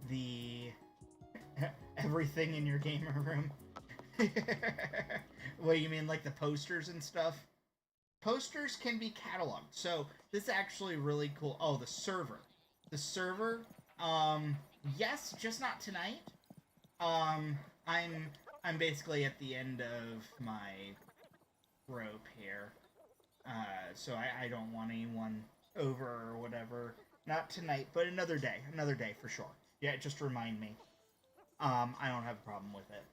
the everything in your gamer room? What, you mean like the posters and stuff? Posters can be cataloged. So this is actually really cool. Oh, the server. The server, yes, just not tonight. Um, I'm basically at the end of my rope here. So I don't want anyone over or whatever. Not tonight, but another day. Another day for sure. Yeah, just remind me. I don't have a problem with it.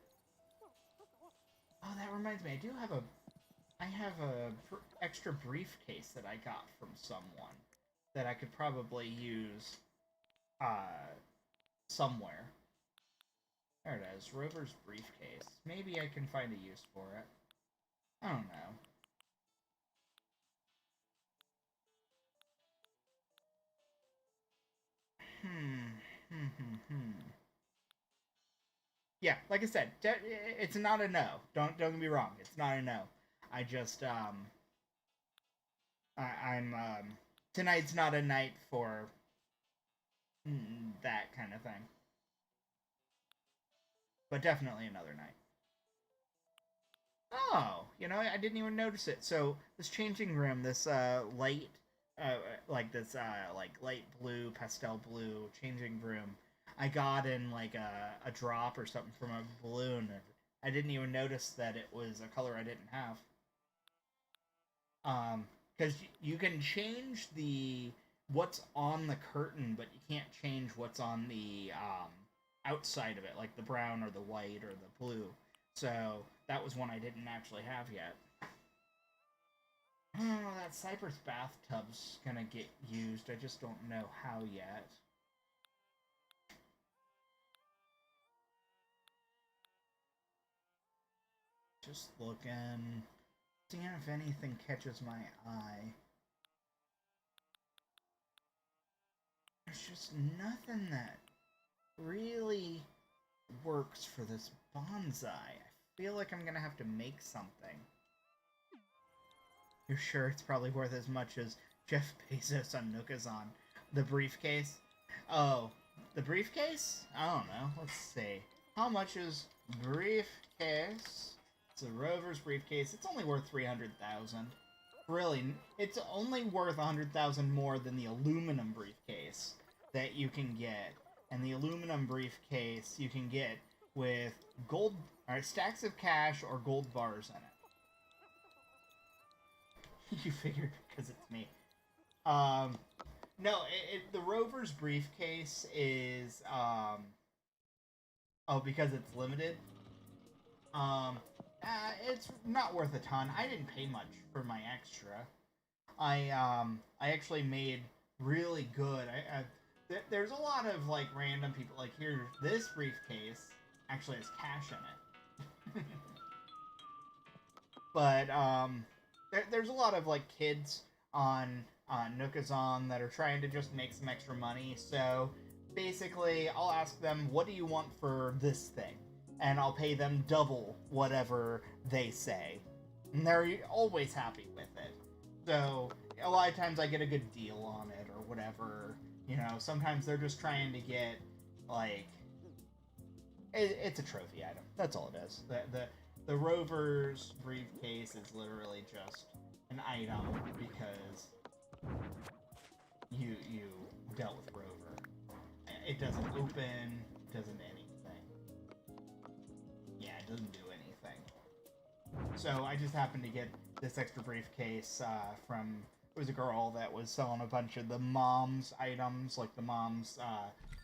Oh, that reminds me. I have a extra briefcase that I got from someone that I could probably use somewhere. There it is, Rover's briefcase. Maybe I can find a use for it. I don't know. Yeah, like I said, it's not a no. Don't get me wrong. It's not a no. I just I'm tonight's not a night for that kind of thing. But definitely another night. Oh, I didn't even notice it. So this changing room, this light, like this like light blue, pastel blue changing room, I got in like a drop or something from a balloon. I didn't even notice that it was a color I didn't have. Because you can change the what's on the curtain, but you can't change what's on the outside of it, like the brown or the white or the blue. So that was one I didn't actually have yet. Oh, that Cypress bathtub's gonna get used. I just don't know how yet. Just looking, seeing if anything catches my eye. There's just nothing that really works for this bonsai. I feel like I'm gonna have to make something. You're sure it's probably worth as much as Jeff Bezos on Nookazon? The briefcase? Oh, the briefcase? I don't know. Let's see. How much is briefcase? It's a Rover's briefcase. It's only worth 300,000. Really, it's only worth 100,000 more than the aluminum briefcase that you can get. And the aluminum briefcase you can get with gold, or stacks of cash or gold bars in it. You figured because it's me. No, the Rover's briefcase is, oh, because it's limited. It's not worth a ton. I didn't pay much for my extra. I actually made really good. There's a lot of, like, random people, like, here, this briefcase actually has cash in it. But, there's a lot of, like, kids on Nookazon that are trying to just make some extra money, so basically, I'll ask them, what do you want for this thing? And I'll pay them double whatever they say. And they're always happy with it. So, a lot of times I get a good deal on it, or whatever. You know, sometimes they're just trying to get, like... It's a trophy item. That's all it is. The Rover's briefcase is literally just an item because you dealt with Rover. It doesn't open, doesn't anything. Yeah, it doesn't do anything. So I just happened to get this extra briefcase from... It was a girl that was selling a bunch of the mom's items, like the mom's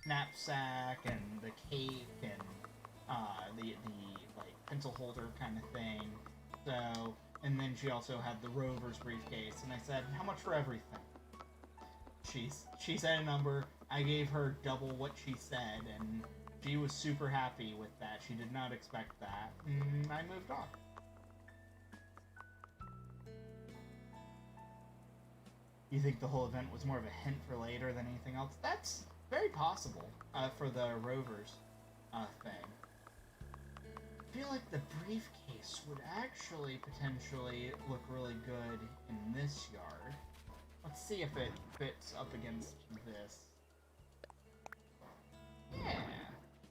knapsack and the cake and the like pencil holder kind of thing. So, and then she also had the Rover's briefcase, and I said, "How much for everything?" She said a number. I gave her double what she said, and she was super happy with that. She did not expect that, and I moved on. You think the whole event was more of a hint for later than anything else? That's very possible for the Rovers thing. I feel like the briefcase would actually potentially look really good in this yard. Let's see if it fits up against this. Yeah,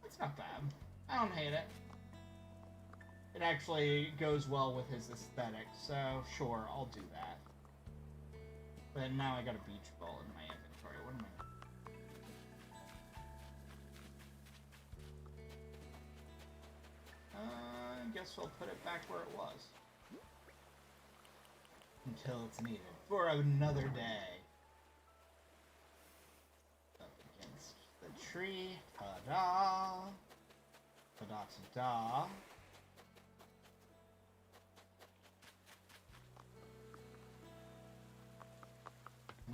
that's not bad. I don't hate it. It actually goes well with his aesthetic, so sure, I'll do that. But now I got a beach ball in my inventory. What am I... I guess I'll put it back where it was. Until it's needed. For another day. Up against the tree. Ta-da! Ta-da-ta-da!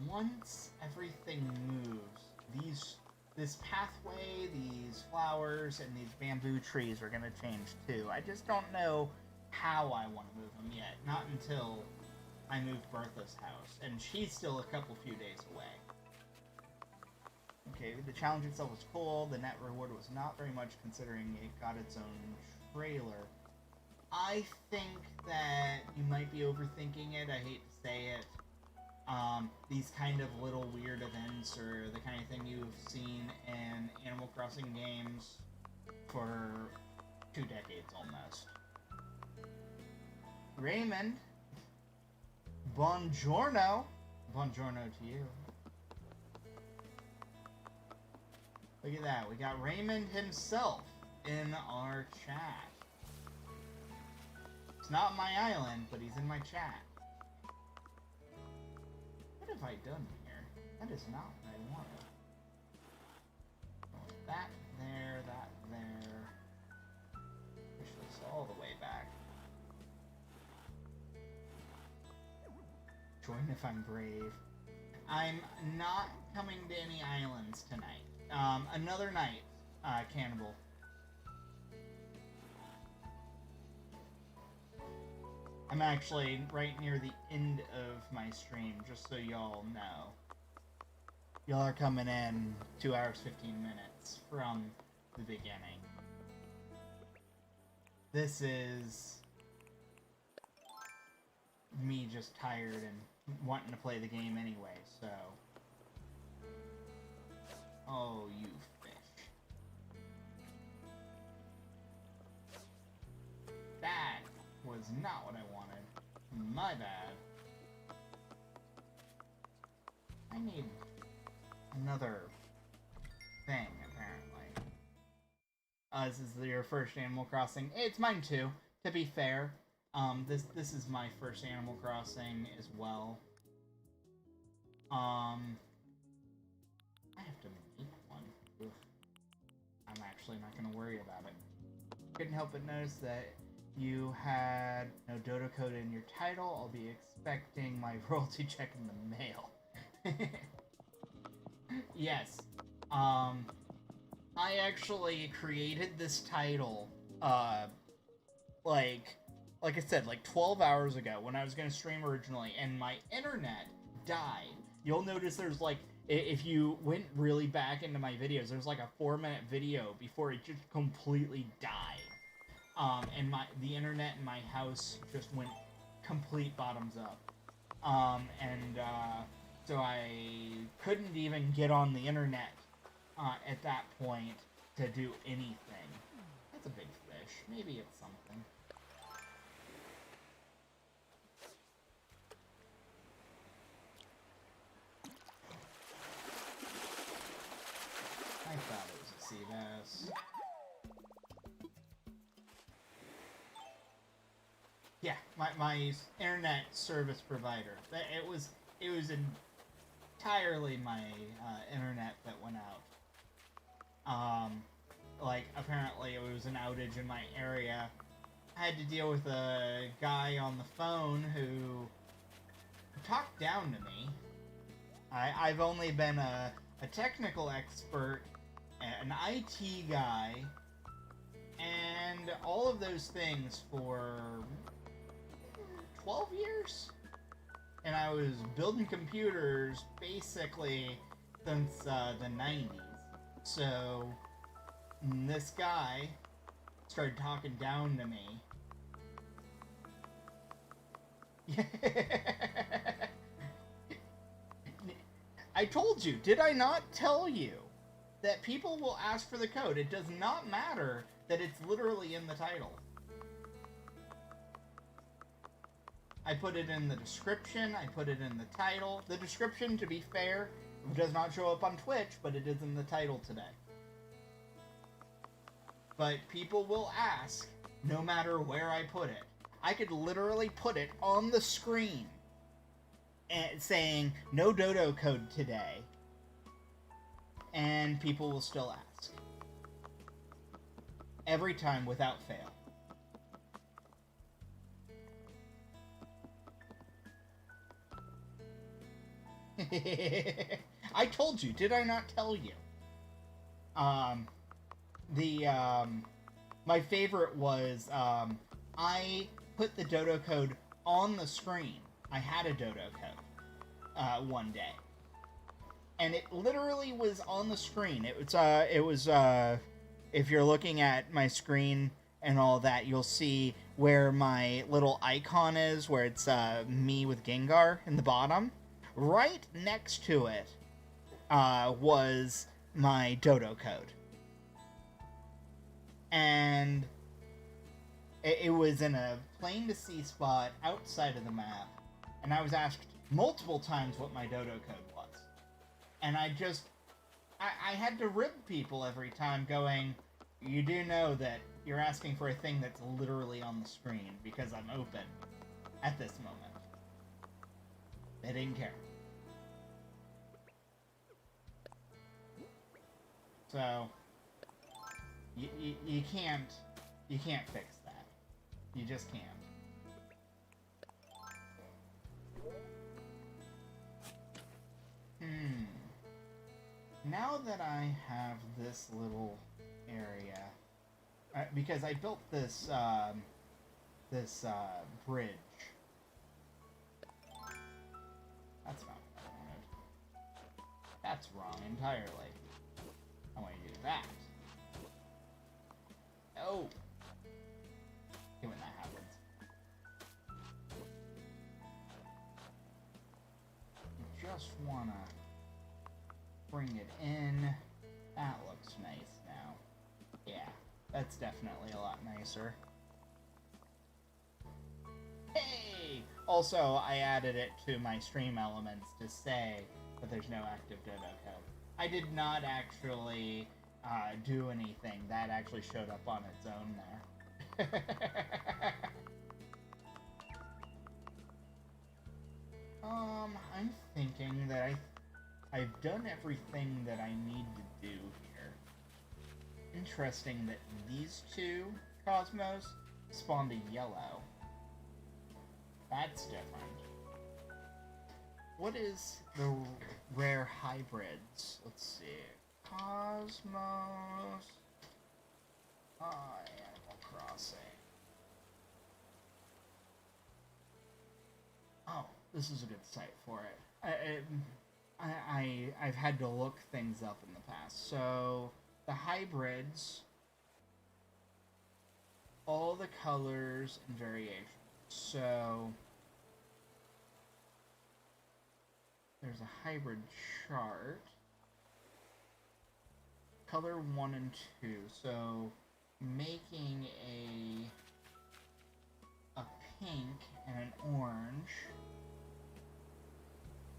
Once everything moves, this pathway, these flowers, and these bamboo trees are going to change too. I just don't know how I want to move them yet. Not until I move Bertha's house, and she's still a few days away. Okay, the challenge itself was cool. The net reward was not very much considering it got its own trailer. I think that you might be overthinking it. I hate to say it. These kind of little weird events are the kind of thing you've seen in Animal Crossing games for 2 decades almost. Raymond, buongiorno. Buongiorno to you. Look at that, we got Raymond himself in our chat. It's not my island, but he's in my chat. What have I done here? That is not what I wanted. That, there, that, all the way back. Join if I'm brave. I'm not coming to any islands tonight. Another night, Cannibal. I'm actually right near the end of my stream, just so y'all know. Y'all are coming in 2 hours, 15 minutes from the beginning. This is me just tired and wanting to play the game anyway, so... Oh, you fish. That was not what I wanted. My bad. I need another thing, apparently. This is your first Animal Crossing. It's mine too, to be fair. This is my first Animal Crossing as well. I have to make one. Oof. I'm actually not going to worry about it. Couldn't help but notice that you had no Dodo code in your title. I'll be expecting my royalty check in the mail. Yes. I actually created this title, like I said, like 12 hours ago when I was going to stream originally, and my internet died. You'll notice there's like, if you went really back into my videos, there's like a 4-minute video before it just completely died. And the internet in my house just went complete bottoms up. So I couldn't even get on the internet at that point to do anything. That's a big fish. Maybe it's something. I thought it was a sea bass. Yeah, my internet service provider. It was entirely my internet that went out. Like, apparently it was an outage in my area. I had to deal with a guy on the phone who talked down to me. I've only been a technical expert, an IT guy, and all of those things for 12 years? And I was building computers basically since the 90s. So this guy started talking down to me. I told you, did I not tell you that people will ask for the code? It does not matter that it's literally in the title. I put it in the description, I put it in the title. The description, to be fair, does not show up on Twitch, but it is in the title today. But people will ask, no matter where I put it. I could literally put it on the screen and saying, no Dodo code today. And people will still ask. Every time without fail. I told you, did I not tell you? My favorite was, I put the Dodo code on the screen. I had a Dodo code, one day. And it literally was on the screen. It was, if you're looking at my screen and all that, you'll see where my little icon is, where it's, me with Gengar in the bottom. Right next to it was my Dodo code. And it was in a plain to see spot outside of the map. And I was asked multiple times what my Dodo code was. And I had to rib people every time going, you do know that you're asking for a thing that's literally on the screen because I'm open at this moment. They didn't care. So, you can't fix that. You just can't. Now that I have this little area, because I built this bridge. That's not what I wanted. That's wrong entirely. I want to do that. Oh! Okay, when that happens. You just wanna bring it in. That looks nice now. Yeah, that's definitely a lot nicer. Hey! Also, I added it to my stream elements to say that there's no active Dodo code. I did not actually do anything. That actually showed up on its own there. I'm thinking that I've done everything that I need to do here. Interesting that these two Cosmos spawned a yellow. That's different. What is the rare hybrids? Let's see. Cosmos. Animal Crossing. Oh, this is a good site for it. I've had to look things up in the past. So, the hybrids, all the colors and variations. So, there's a hybrid chart. Color 1 and 2. So, making a pink and an orange,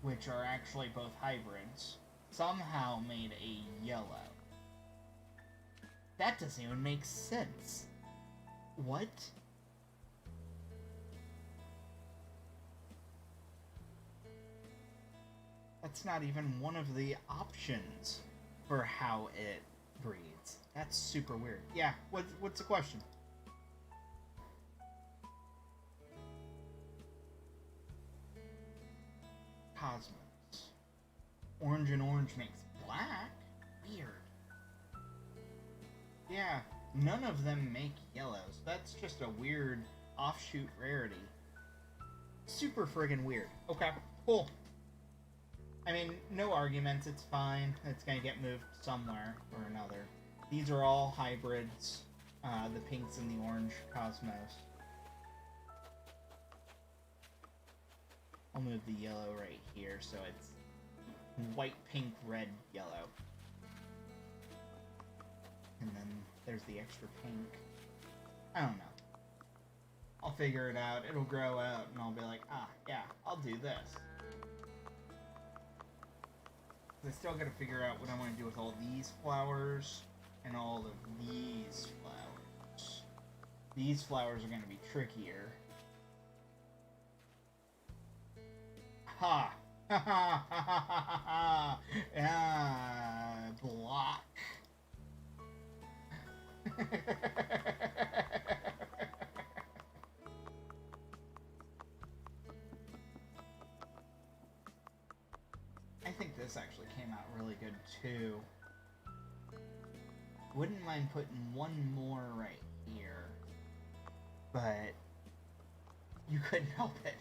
which are actually both hybrids, somehow made a yellow. That doesn't even make sense. What? That's not even one of the options for how it breeds. That's super weird. Yeah, what's the question? Cosmos. Orange and orange makes black? Weird. Yeah, none of them make yellows. That's just a weird offshoot rarity. Super friggin' weird. Okay, cool. I mean, no arguments, it's fine. It's gonna get moved somewhere or another. These are all hybrids. The pinks and the orange Cosmos. I'll move the yellow right here so it's white, pink, red, yellow. And then there's the extra pink. I don't know. I'll figure it out. It'll grow out and I'll be like, ah, yeah, I'll do this. I still gotta figure out what I want to do with all these flowers and all of these flowers. These flowers are gonna be trickier. Ha! Ha ha ha ha ha ha! Block. I think this actually came out really good too. Wouldn't mind putting one more right here, but you couldn't help it.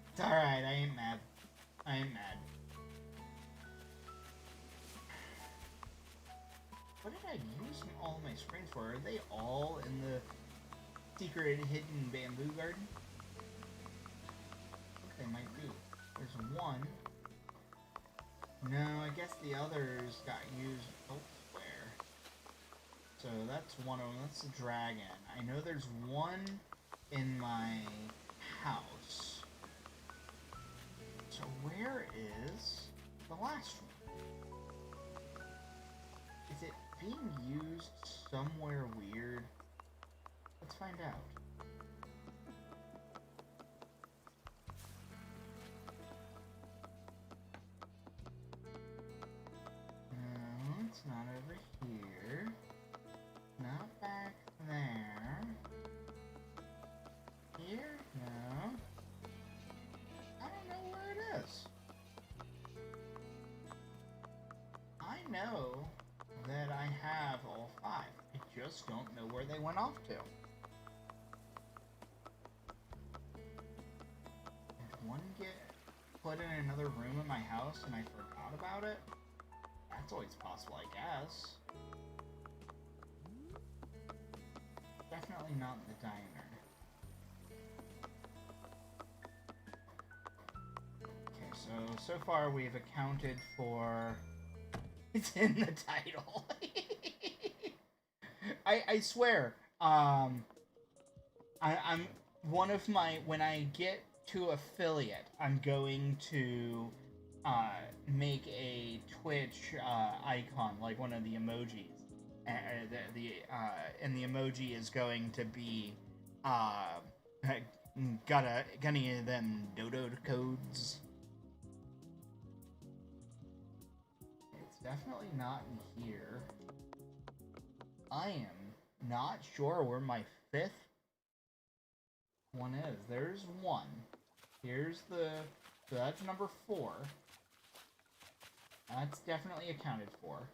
It's alright, I ain't mad. I ain't mad. What did I use all my springs for? Are they all in the secret hidden bamboo garden? I think they might be. There's one. No, I guess the others got used elsewhere. So that's one of them. That's the dragon. I know there's one in my house. So where is the last one? Is it being used somewhere weird? Let's find out. No, it's not over here. Not just don't know where they went off to. Did one get put in another room in my house and I forgot about it? That's always possible, I guess. Definitely not the diner. Okay, so far we've accounted for... It's in the title. I swear, I'm one of my, when I get to affiliate, I'm going to make a Twitch icon, like one of the emojis. And the emoji is going to be gonna get them Dodo codes. It's definitely not in here. I am not sure where my fifth one is. There's one. Here's the... So that's number 4. That's definitely accounted for.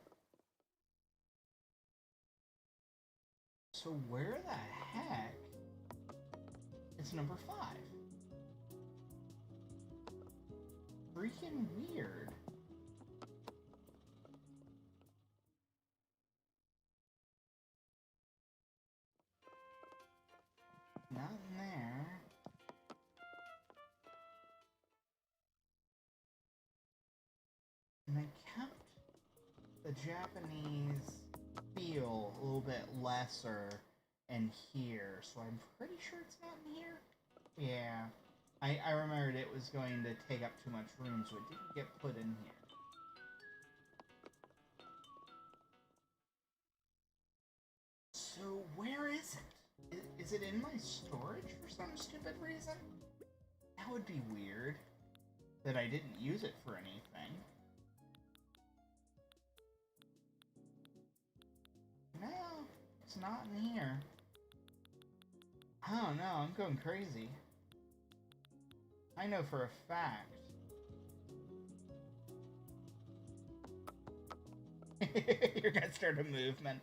So where the heck is number 5? Freaking weird. Not in there. And I kept the Japanese feel a little bit lesser in here, so I'm pretty sure it's not in here. Yeah, I remembered it was going to take up too much room, so it didn't get put in here. So where is it? Is it in my storage for some stupid reason? That would be weird, that I didn't use it for anything. No, it's not in here. I don't know, I'm going crazy. I know for a fact. You're gonna start a movement.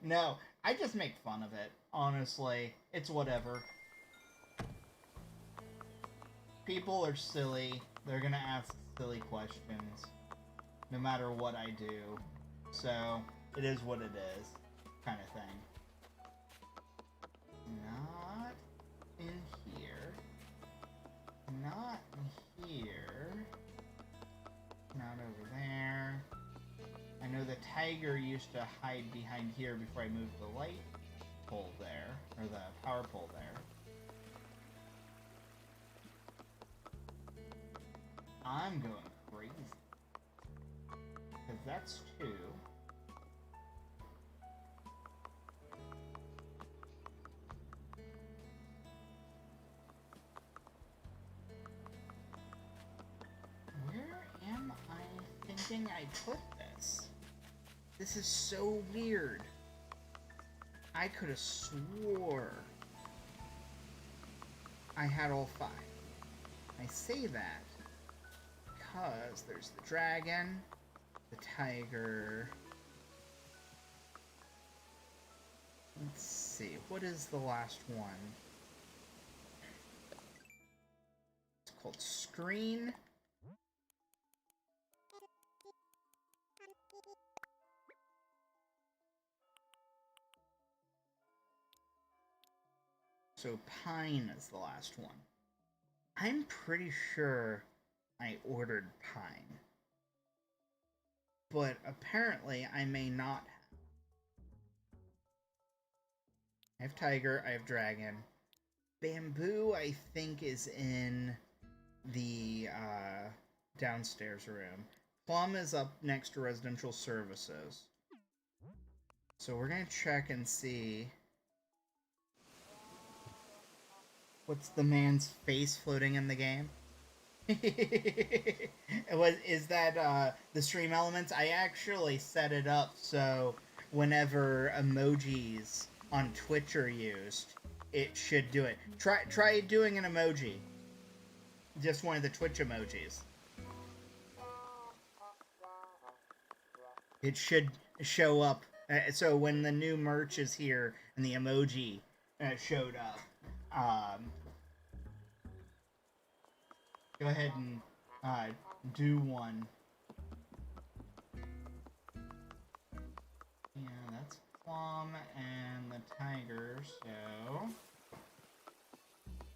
No, I just make fun of it. Honestly, it's whatever. People are silly. They're gonna ask silly questions. No matter what I do. So, it is what it is. Kind of thing. Not in here. Not in here. Not over there. I know the tiger used to hide behind here before I moved the light pole there. Or the power pole there. I'm going crazy. Because that's 2. Where am I thinking I put this? This is so weird. I could have swore I had all 5. I say that because there's the dragon, the tiger. Let's see, what is the last one? It's called Screen. So Pine is the last one. I'm pretty sure I ordered Pine. But apparently I may not have. I have Tiger, I have Dragon. Bamboo, I think, is in the downstairs room. Plum is up next to Residential Services. So we're gonna check and see... What's the man's face floating in the game? Is that the stream elements? I actually set it up so whenever emojis on Twitch are used, it should do it. Try doing an emoji. Just one of the Twitch emojis. It should show up So when the new merch is here and the emoji showed up, go ahead and do one. Yeah, that's Plum and the Tiger, so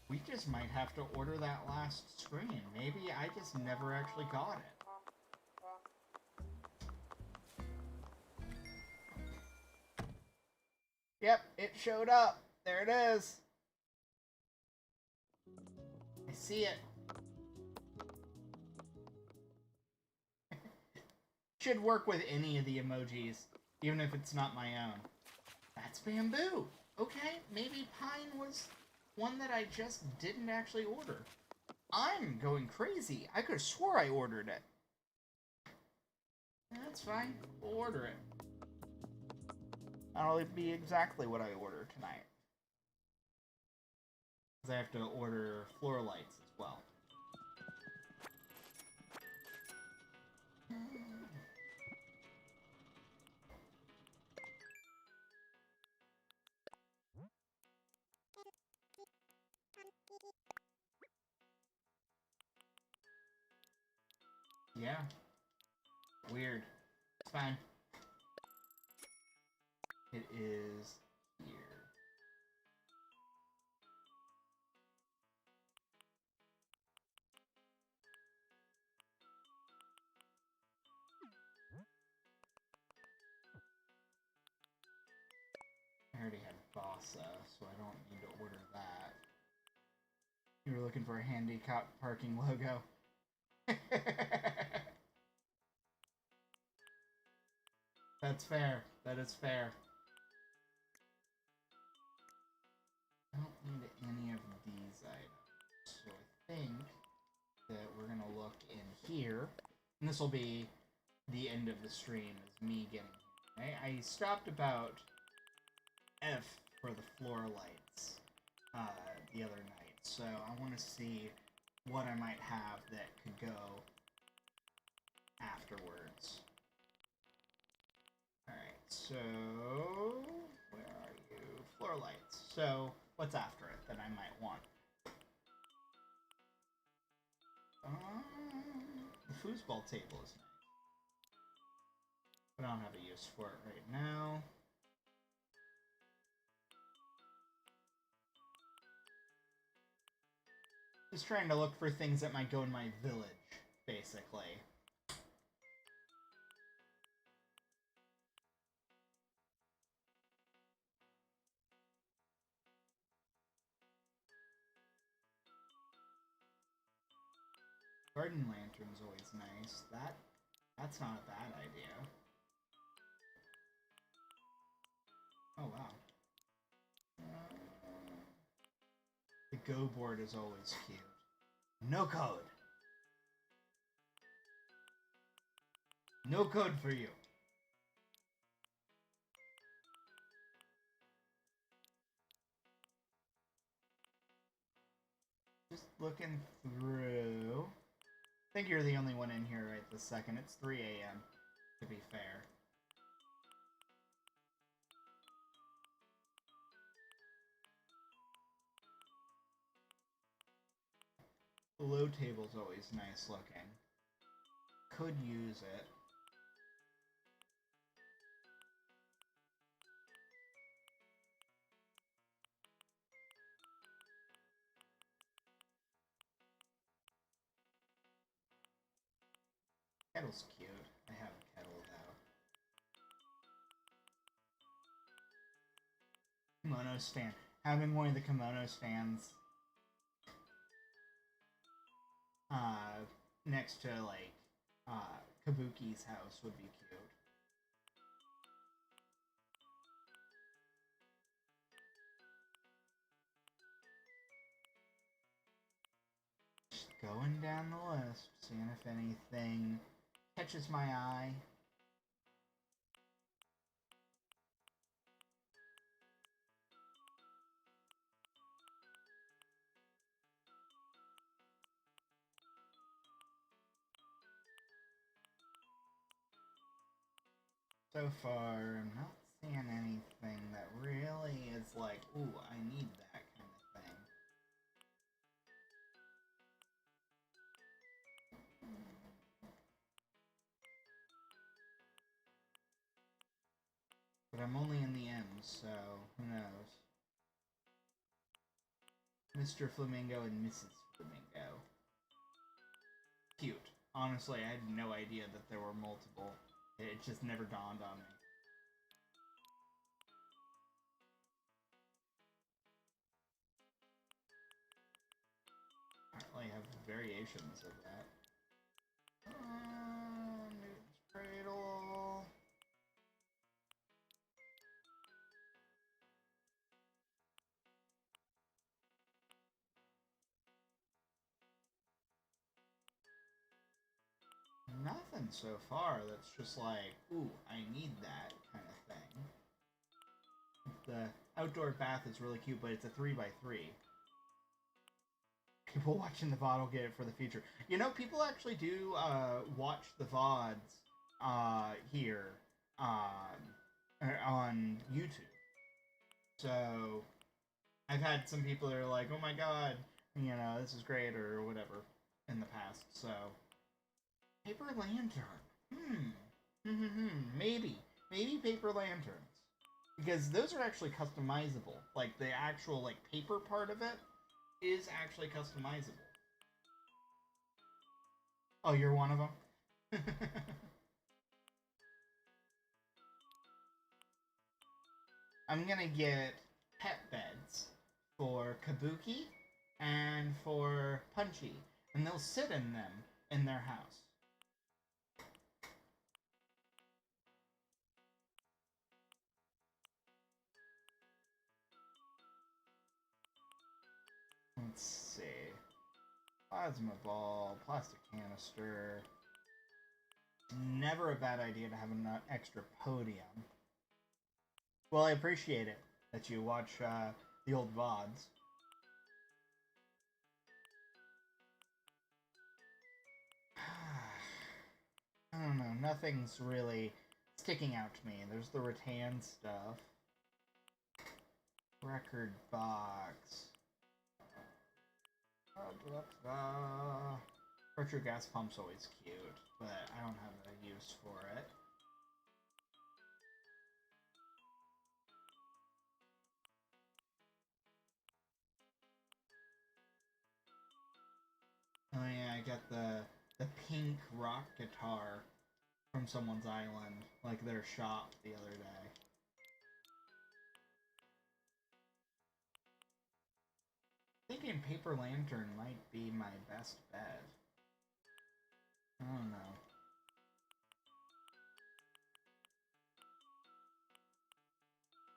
we just might have to order that last screen. Maybe I just never actually got it. Yep, it showed up. There it is. I see it. Should work with any of the emojis, even if it's not my own. That's bamboo. Okay, maybe pine was one that I just didn't actually order. I'm going crazy. I could have swore I ordered it. That's fine. We'll order it. That'll be exactly what I order tonight. Because I have to order floor lights as well. Yeah. Weird. It's fine. It is here. I already had Vasa, so I don't need to order that. You were looking for a handicap parking logo. That's fair. That is fair. I don't need any of these items. So I think that we're going to look in here. And this will be the end of the stream, is me getting here. I stopped about F for the floor lights the other night. So I want to see what I might have that could go afterwards. Alright, so where are you? Floor lights. So what's after it that I might want? The foosball table is nice. But I don't have a use for it right now. Just trying to look for things that might go in my village, basically. Garden lantern's always nice. That's not a bad idea. Oh wow. The Go board is always cute. No code. No code for you. Just looking through. I think you're the only one in here right this second. It's 3 a.m. to be fair. The low table's always nice looking. Could use it. Kettle's cute. I have a kettle though. Kimono stand. Having one of the kimono stands next to like Kabuki's house would be cute. Just going down the list, seeing if anything catches my eye. So far, I'm not seeing anything that really is like, ooh, I need that kind of thing. But I'm only in the end, so who knows? Mr. Flamingo and Mrs. Flamingo. Cute. Honestly, I had no idea that there were multiple. It just never dawned on me. Apparently I have variations of that. Newton's Cradle. Nothing so far that's just like, ooh, I need that kind of thing. The outdoor bath is really cute, but it's a 3x3. People watching the VOD will get it for the future. You know, people actually do watch the VODs here on YouTube. So I've had some people that are like, oh my god, you know, this is great or whatever in the past. So paper lantern. Maybe paper lanterns. Because those are actually customizable. Like the actual like paper part of it is actually customizable. Oh, you're one of them? I'm gonna get pet beds for Kabuki and for Punchy, and they'll sit in them in their house. Let's see. Plasma ball, plastic canister. Never a bad idea to have an extra podium. Well, I appreciate it that you watch the old VODs. I don't know, nothing's really sticking out to me. There's the rattan stuff. Record box. Retro gas pump's always cute, but I don't have a use for it. Oh yeah, I got the pink rock guitar from someone's island, like their shop the other day. Thinking paper lantern might be my best bet. I don't know.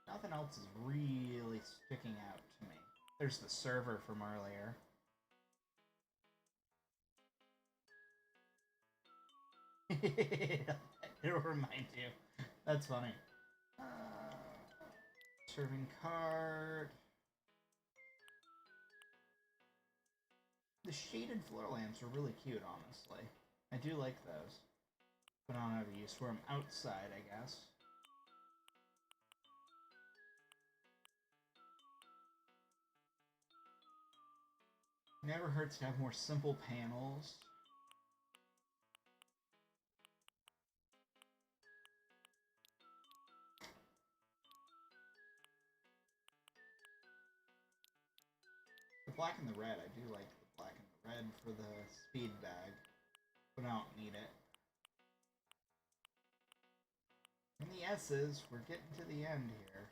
Nothing else is really sticking out to me. There's the server from earlier. It'll remind you. That's funny. Serving card. The shaded floor lamps are really cute, honestly. I do like those. But I don't have a use for them outside, I guess. Never hurts to have more simple panels. The black and the red, I do like the black and the red for the speed bag, but I don't need it. And the S's, we're getting to the end here.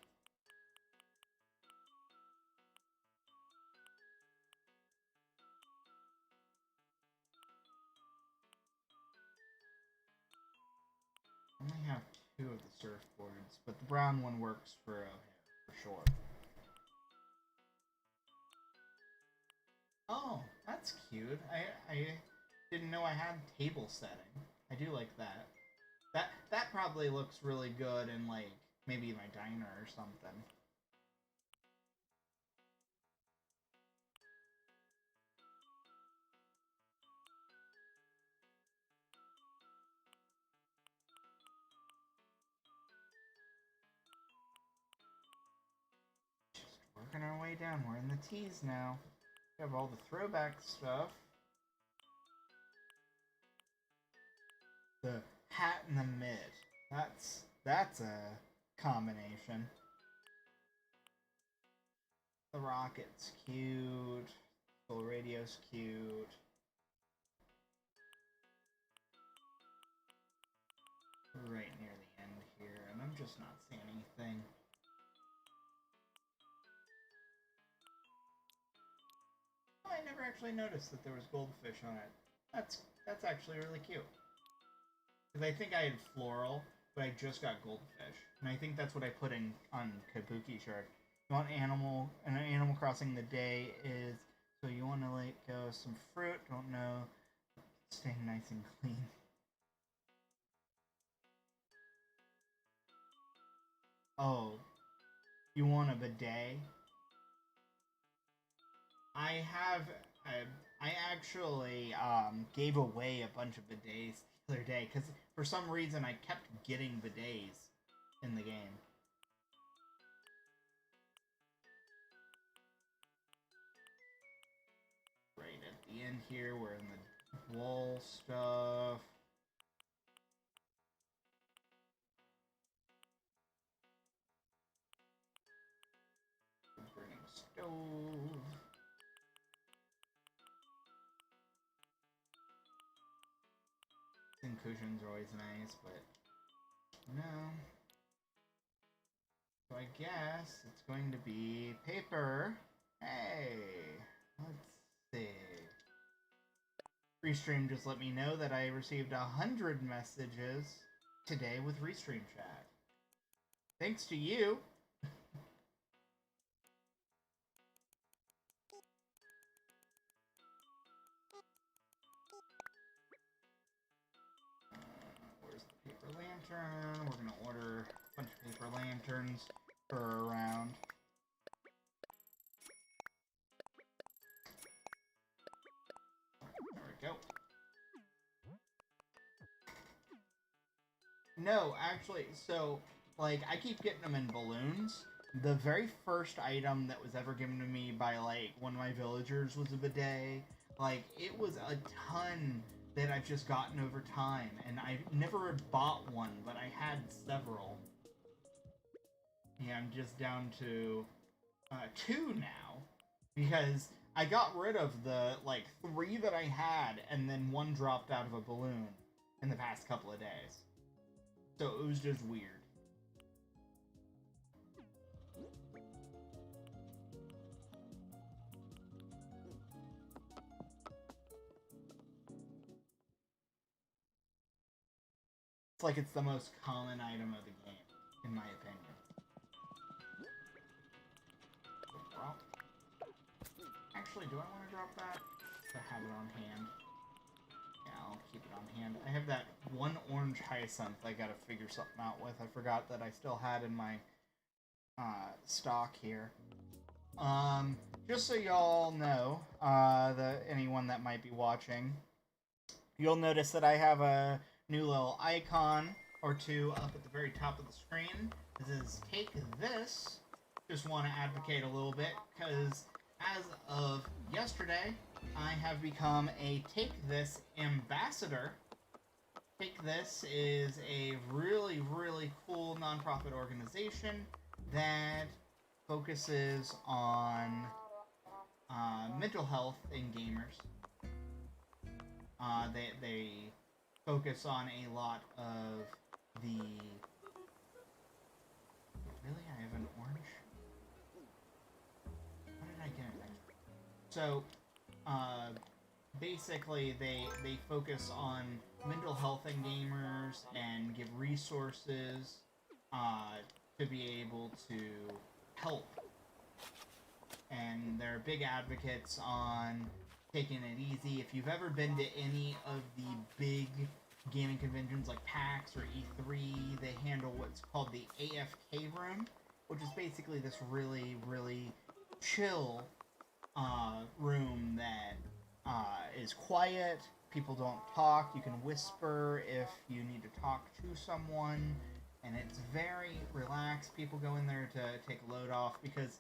I only have 2 of the surfboards, but the brown one works for sure. Oh, that's cute. I didn't know I had table setting. I do like that. That probably looks really good in like maybe my diner or something. way down. We're in the T's now. We have all the throwback stuff. The hat in the mid. That's a combination. The rocket's cute. Full radio's cute. Right near the end here, and I'm just not seeing anything. I never actually noticed that there was goldfish on it. That's actually really cute. Because I think I had floral, but I just got goldfish. And I think that's what I put in on Kabuki shirt. You want an Animal Crossing the day is, so you want to let go some fruit, don't know, staying nice and clean. Oh, you want a bidet? I have, I actually gave away a bunch of bidets the other day, because for some reason I kept getting bidets in the game. Right at the end here, we're in the wall stuff. Burning stove. And cushions are always nice, but no. So I guess it's going to be paper. Hey, let's see. Restream just let me know that I received 100 messages today with Restream chat. Thanks to you. Where's the paper lantern? We're gonna order a bunch of paper lanterns for a round. There we go. No, actually, so, like, I keep getting them in balloons. The very first item that was ever given to me by, like, one of my villagers was a bidet. Like, it was a ton that I've just gotten over time, and I never bought one, but I had several. Yeah, I'm just down to 2 now, because I got rid of the, like, 3 that I had, and then 1 dropped out of a balloon in the past couple of days. So it was just weird. It's like it's the most common item of the game, in my opinion. Well, actually, do I want to drop that? To have it on hand. Yeah, I'll keep it on hand. I have that one orange hyacinth I gotta figure something out with. I forgot that I still had in my stock here. Just so y'all know, anyone that might be watching, you'll notice that I have a new little icon or two up at the very top of the screen. This is Take This. Just want to advocate a little bit, because as of yesterday, I have become a Take This ambassador. Take This is a really, really cool nonprofit organization that focuses on mental health in gamers. They focus on a lot of the... Really? I have an orange? How did I get it? So, basically, they focus on mental health in gamers and give resources to be able to help. And they're big advocates on taking it easy. If you've ever been to any of the big gaming conventions like PAX or E3, they handle what's called the AFK room, which is basically this really, really chill room that is quiet. People don't talk. You can whisper if you need to talk to someone, and it's very relaxed. People go in there to take a load off, because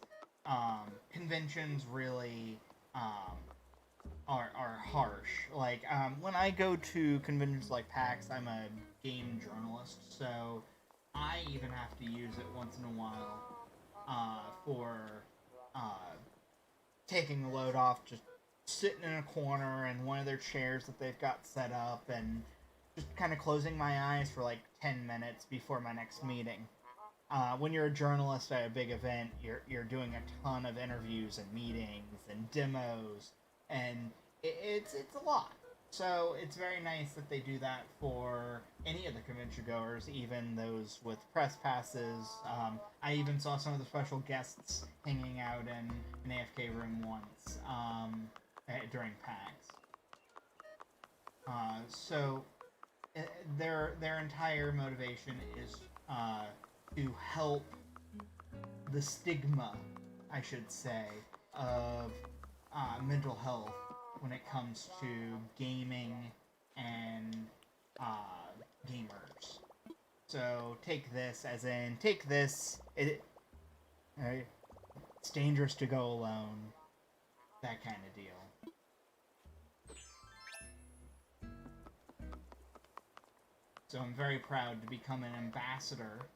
conventions really are harsh. Like when I go to conventions like PAX, I'm a game journalist, so I even have to use it once in a while for uh, taking the load off, just sitting in a corner in one of their chairs that they've got set up, and just kind of closing my eyes for like 10 minutes before my next meeting. When you're a journalist at a big event, you're doing a ton of interviews and meetings and demos, and it's a lot. So it's very nice that they do that for any of the convention goers, even those with press passes. I even saw some of the special guests hanging out in an AFK room once during PAX. So their entire motivation is to help the stigma, I should say, of mental health when it comes to gaming and gamers. So take this as in take this. It's dangerous to go alone. That kind of deal. So I'm very proud to become an ambassador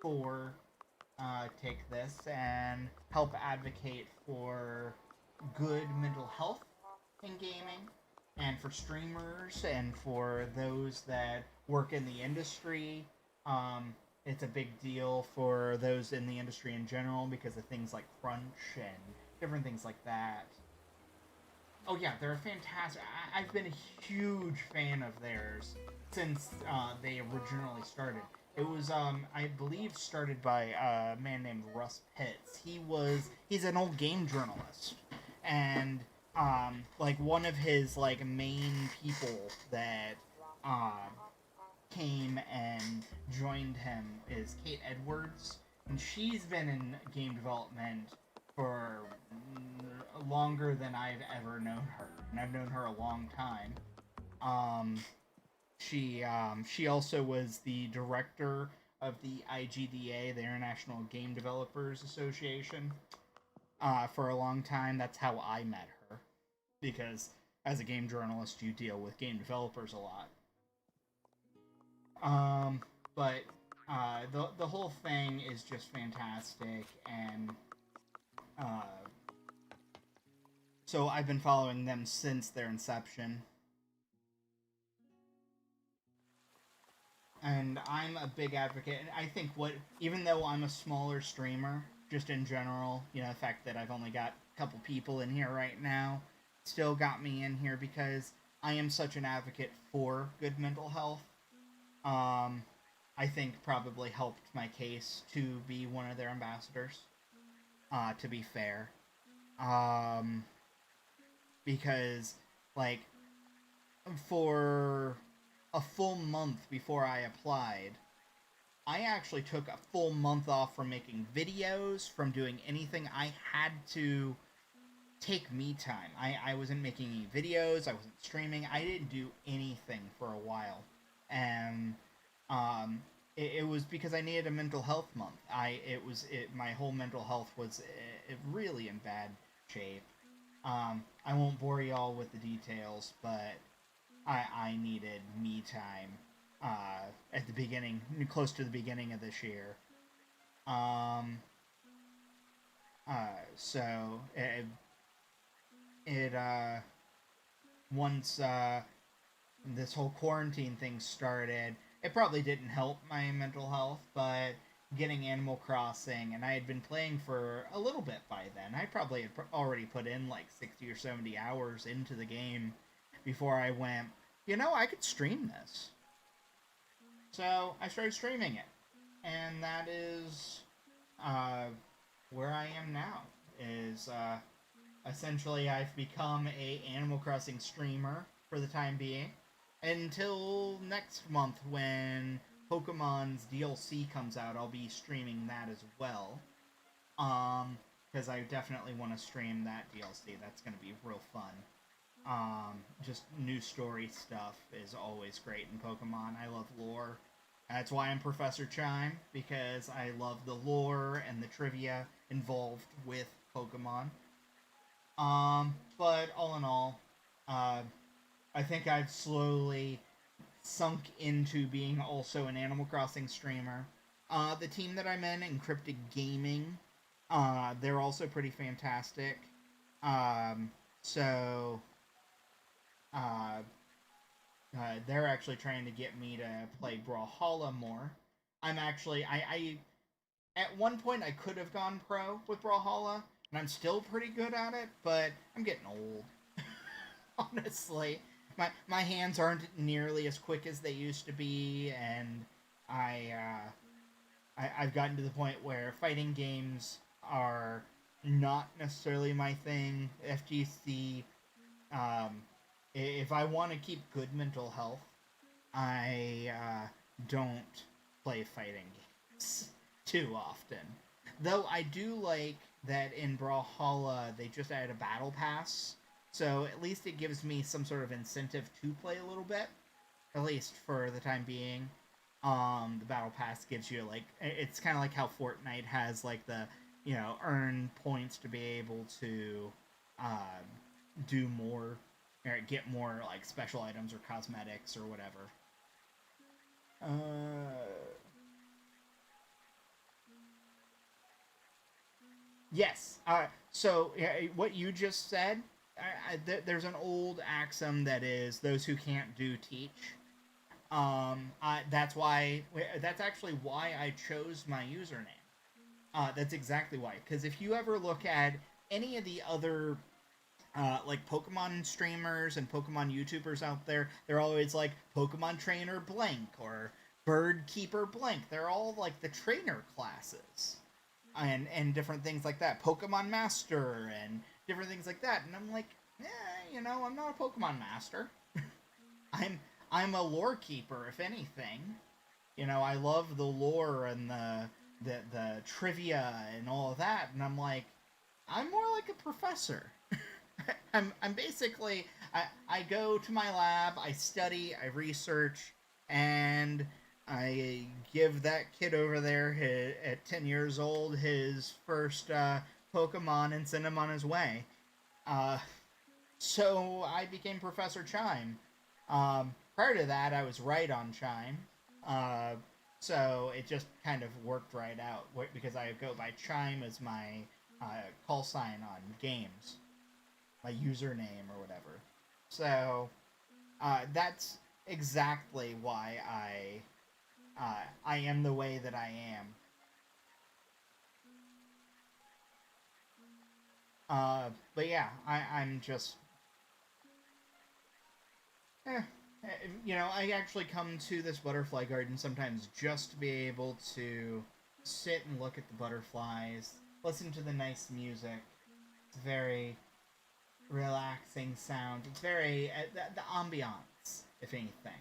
for Take This and help advocate for good mental health in gaming and for streamers and for those that work in the industry. It's a big deal for those in the industry in general because of things like crunch and different things like that. Oh yeah, they're fantastic. I've been a huge fan of theirs since they originally started. It was, I believe, started by a man named Russ Pitts. He's an old game journalist, and like one of his like main people that came and joined him is Kate Edwards, and she's been in game development for longer than I've ever known her, and I've known her a long time. She also was the director of the IGDA, the International Game Developers Association, for a long time. That's how I met her, because as a game journalist, you deal with game developers a lot. But the whole thing is just fantastic, and so I've been following them since their inception. And I'm a big advocate. And I think even though I'm a smaller streamer, just in general, the fact that I've only got a couple people in here right now, still got me in here because I am such an advocate for good mental health. I think probably helped my case to be one of their ambassadors. To be fair, because like for a full month before I applied, I actually took a full month off from making videos, from doing anything. I had to take me time. I wasn't making any videos, I wasn't streaming, I didn't do anything for a while. And it was because I needed a mental health month. My whole mental health was really in bad shape. I won't bore y'all with the details, but I needed me time at the beginning, close to the beginning of this year. So it once this whole quarantine thing started, it probably didn't help my mental health, but getting Animal Crossing, and I had been playing for a little bit by then. I probably had already put in like 60 or 70 hours into the game before I went, I could stream this. So I started streaming it. And that is where I am now. Is essentially I've become a Animal Crossing streamer for the time being. Until next month when Pokemon's DLC comes out, I'll be streaming that as well. Because I definitely want to stream that DLC. That's going to be real fun. Just new story stuff is always great in Pokemon. I love lore. That's why I'm Professor Chime, because I love the lore and the trivia involved with Pokemon. But all in all, uh, I think I've slowly sunk into being also an Animal Crossing streamer. The team that I'm in, Encrypted Gaming, they're also pretty fantastic. Um, so uh, they're actually trying to get me to play Brawlhalla more. I at one point I could have gone pro with Brawlhalla, and I'm still pretty good at it, but I'm getting old. Honestly, my hands aren't nearly as quick as they used to be, and I, I've gotten to the point where fighting games are not necessarily my thing. FGC, if I want to keep good mental health, I don't play fighting games too often. Though I do like that in Brawlhalla they just added a battle pass, so at least it gives me some sort of incentive to play a little bit, at least for the time being. The battle pass gives you like it's kind of like how Fortnite has like the earn points to be able to uh, do more or get more like special items or cosmetics or whatever. Yes. So what you just said, there's an old axiom that is those who can't do teach. That's why. That's actually why I chose my username. That's exactly why. Because if you ever look at any of the other like Pokemon streamers and Pokemon YouTubers out there, they're always like Pokemon Trainer blank or Bird Keeper blank. They're all like the trainer classes and different things like that. Pokemon Master and different things like that. And I'm like, I'm not a Pokemon Master. I'm I'm a lore keeper, if anything. I love the lore and the trivia and all of that, and I'm like, I'm more like a professor. I'm basically I go to my lab, I study, I research, and I give that kid over there at 10 years old his first Pokemon and send him on his way. Uh, so I became Professor Chime. Prior to that, I was right on Chime. Uh, so it just kind of worked right out because I go by Chime as my call sign on games, my username or whatever. So that's exactly why I am the way that I am. But yeah, I'm just eh, I actually come to this butterfly garden sometimes just to be able to sit and look at the butterflies, listen to the nice music. It's very relaxing sound. It's very the ambiance, if anything.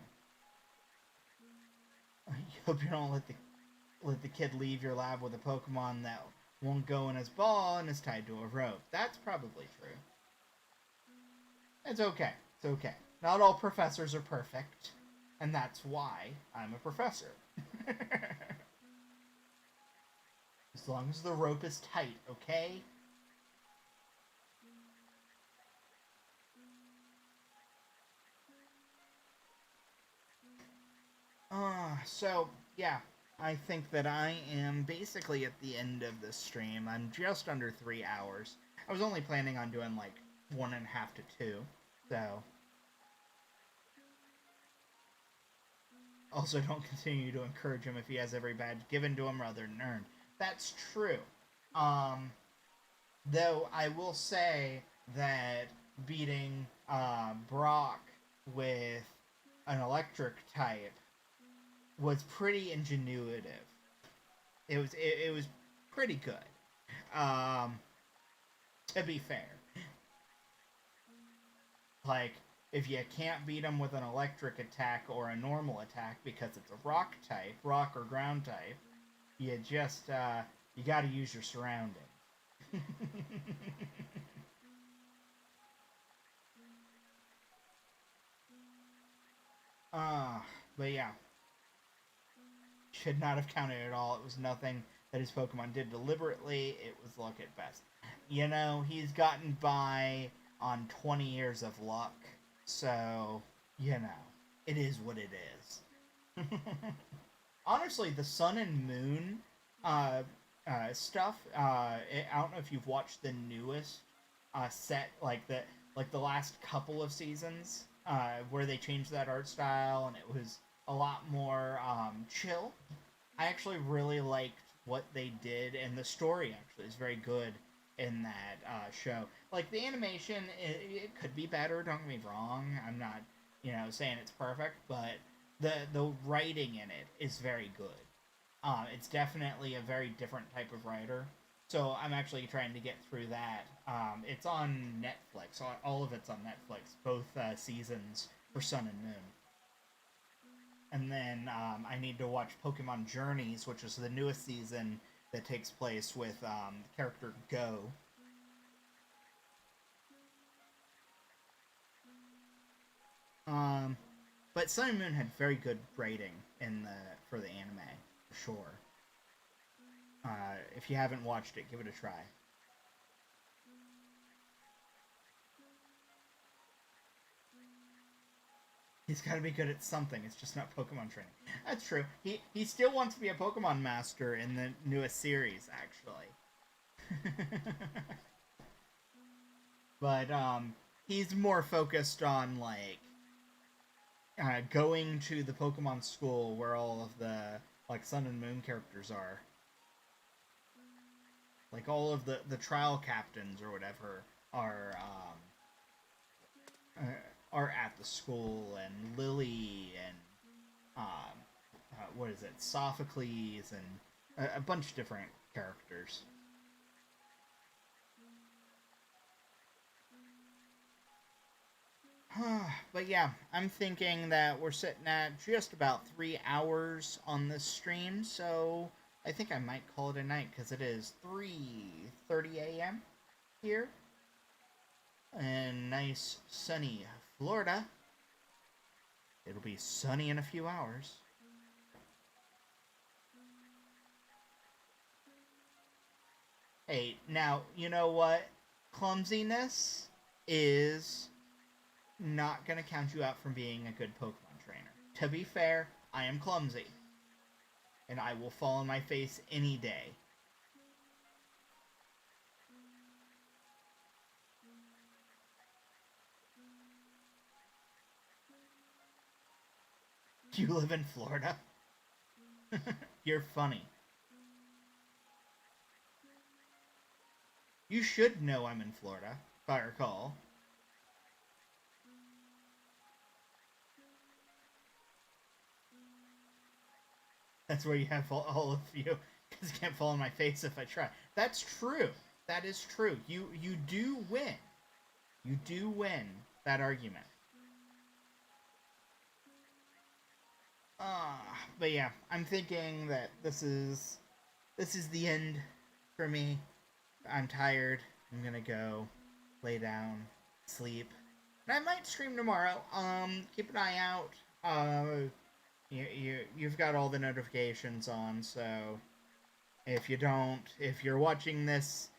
I hope you don't let the kid leave your lab with a Pokemon that won't go in his ball and is tied to a rope. That's probably true. It's okay. It's okay. Not all professors are perfect, and that's why I'm a professor. As long as the rope is tight, okay? So, yeah, I think that I am basically at the end of this stream. I'm just under 3 hours. I was only planning on doing like 1.5 to 2, so. Also, don't continue to encourage him if he has every badge given to him rather than earned. That's true. Um, though I will say that beating Brock with an electric type was pretty ingenuitive. It was pretty good. To be fair, like if you can't beat him with an electric attack or a normal attack because it's a rock type, rock or ground type, you just you got to use your surroundings. uh, but yeah, should not have counted at all. It was nothing that his Pokemon did deliberately, it was luck at best. You know, he's gotten by on 20 years of luck, so, you know, it is what it is. Honestly, the Sun and Moon uh, stuff, I don't know if you've watched the newest set, like the last couple of seasons, where they changed that art style and it was a lot more chill. I actually really liked what they did, and the story actually is very good in that show. Like the animation, it could be better. Don't get me wrong. I'm not, saying it's perfect, but the writing in it is very good. It's definitely a very different type of writer. So I'm actually trying to get through that. It's on Netflix. All of it's on Netflix. Both seasons for Sun and Moon. And then I need to watch Pokemon Journeys, which is the newest season that takes place with the character Go. Um, but Sun and Moon had very good writing in the for the anime, for sure. If you haven't watched it, give it a try. He's got to be good at something. It's just not Pokemon training. That's true. He still wants to be a Pokemon master in the newest series, actually. But he's more focused on going to the Pokemon school where all of the Sun and Moon characters are. Like all of the trial captains or whatever are at the school, and Lily and what is it, Sophocles, and a bunch of different characters. But yeah, I'm thinking that we're sitting at just about 3 hours on this stream, so I think I might call it a night because it is 3:30 a.m. here in nice sunny Florida. It'll be sunny in a few hours. Hey, now, you know what? Clumsiness is not going to count you out from being a good Pokemon trainer. To be fair, I am clumsy. And I will fall on my face any day. You live in Florida? You're funny. You should know I'm in Florida, if I recall. That's where you have all of you, because you can't fall on my face if I try. That's true. That is true. You do win. You do win that argument. But yeah, I'm thinking that this is the end for me. I'm tired. I'm gonna go lay down, sleep, and I might stream tomorrow. Keep an eye out. You've got all the notifications on, so if you're watching this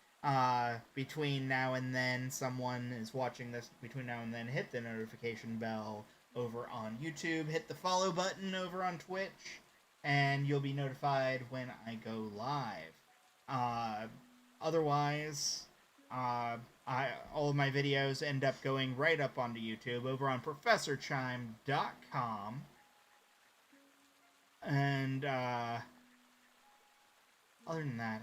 between now and then, someone is watching this between now and then, hit the notification bell over on YouTube, hit the follow button over on Twitch, and you'll be notified when I go live. Otherwise, all of my videos end up going right up onto YouTube over on ProfessorChime.com. And other than that,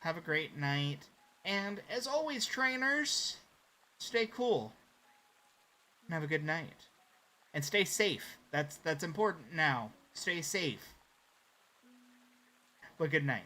have a great night. And as always, trainers, stay cool. And have a good night. And stay safe. That's important now. Stay safe. But good night.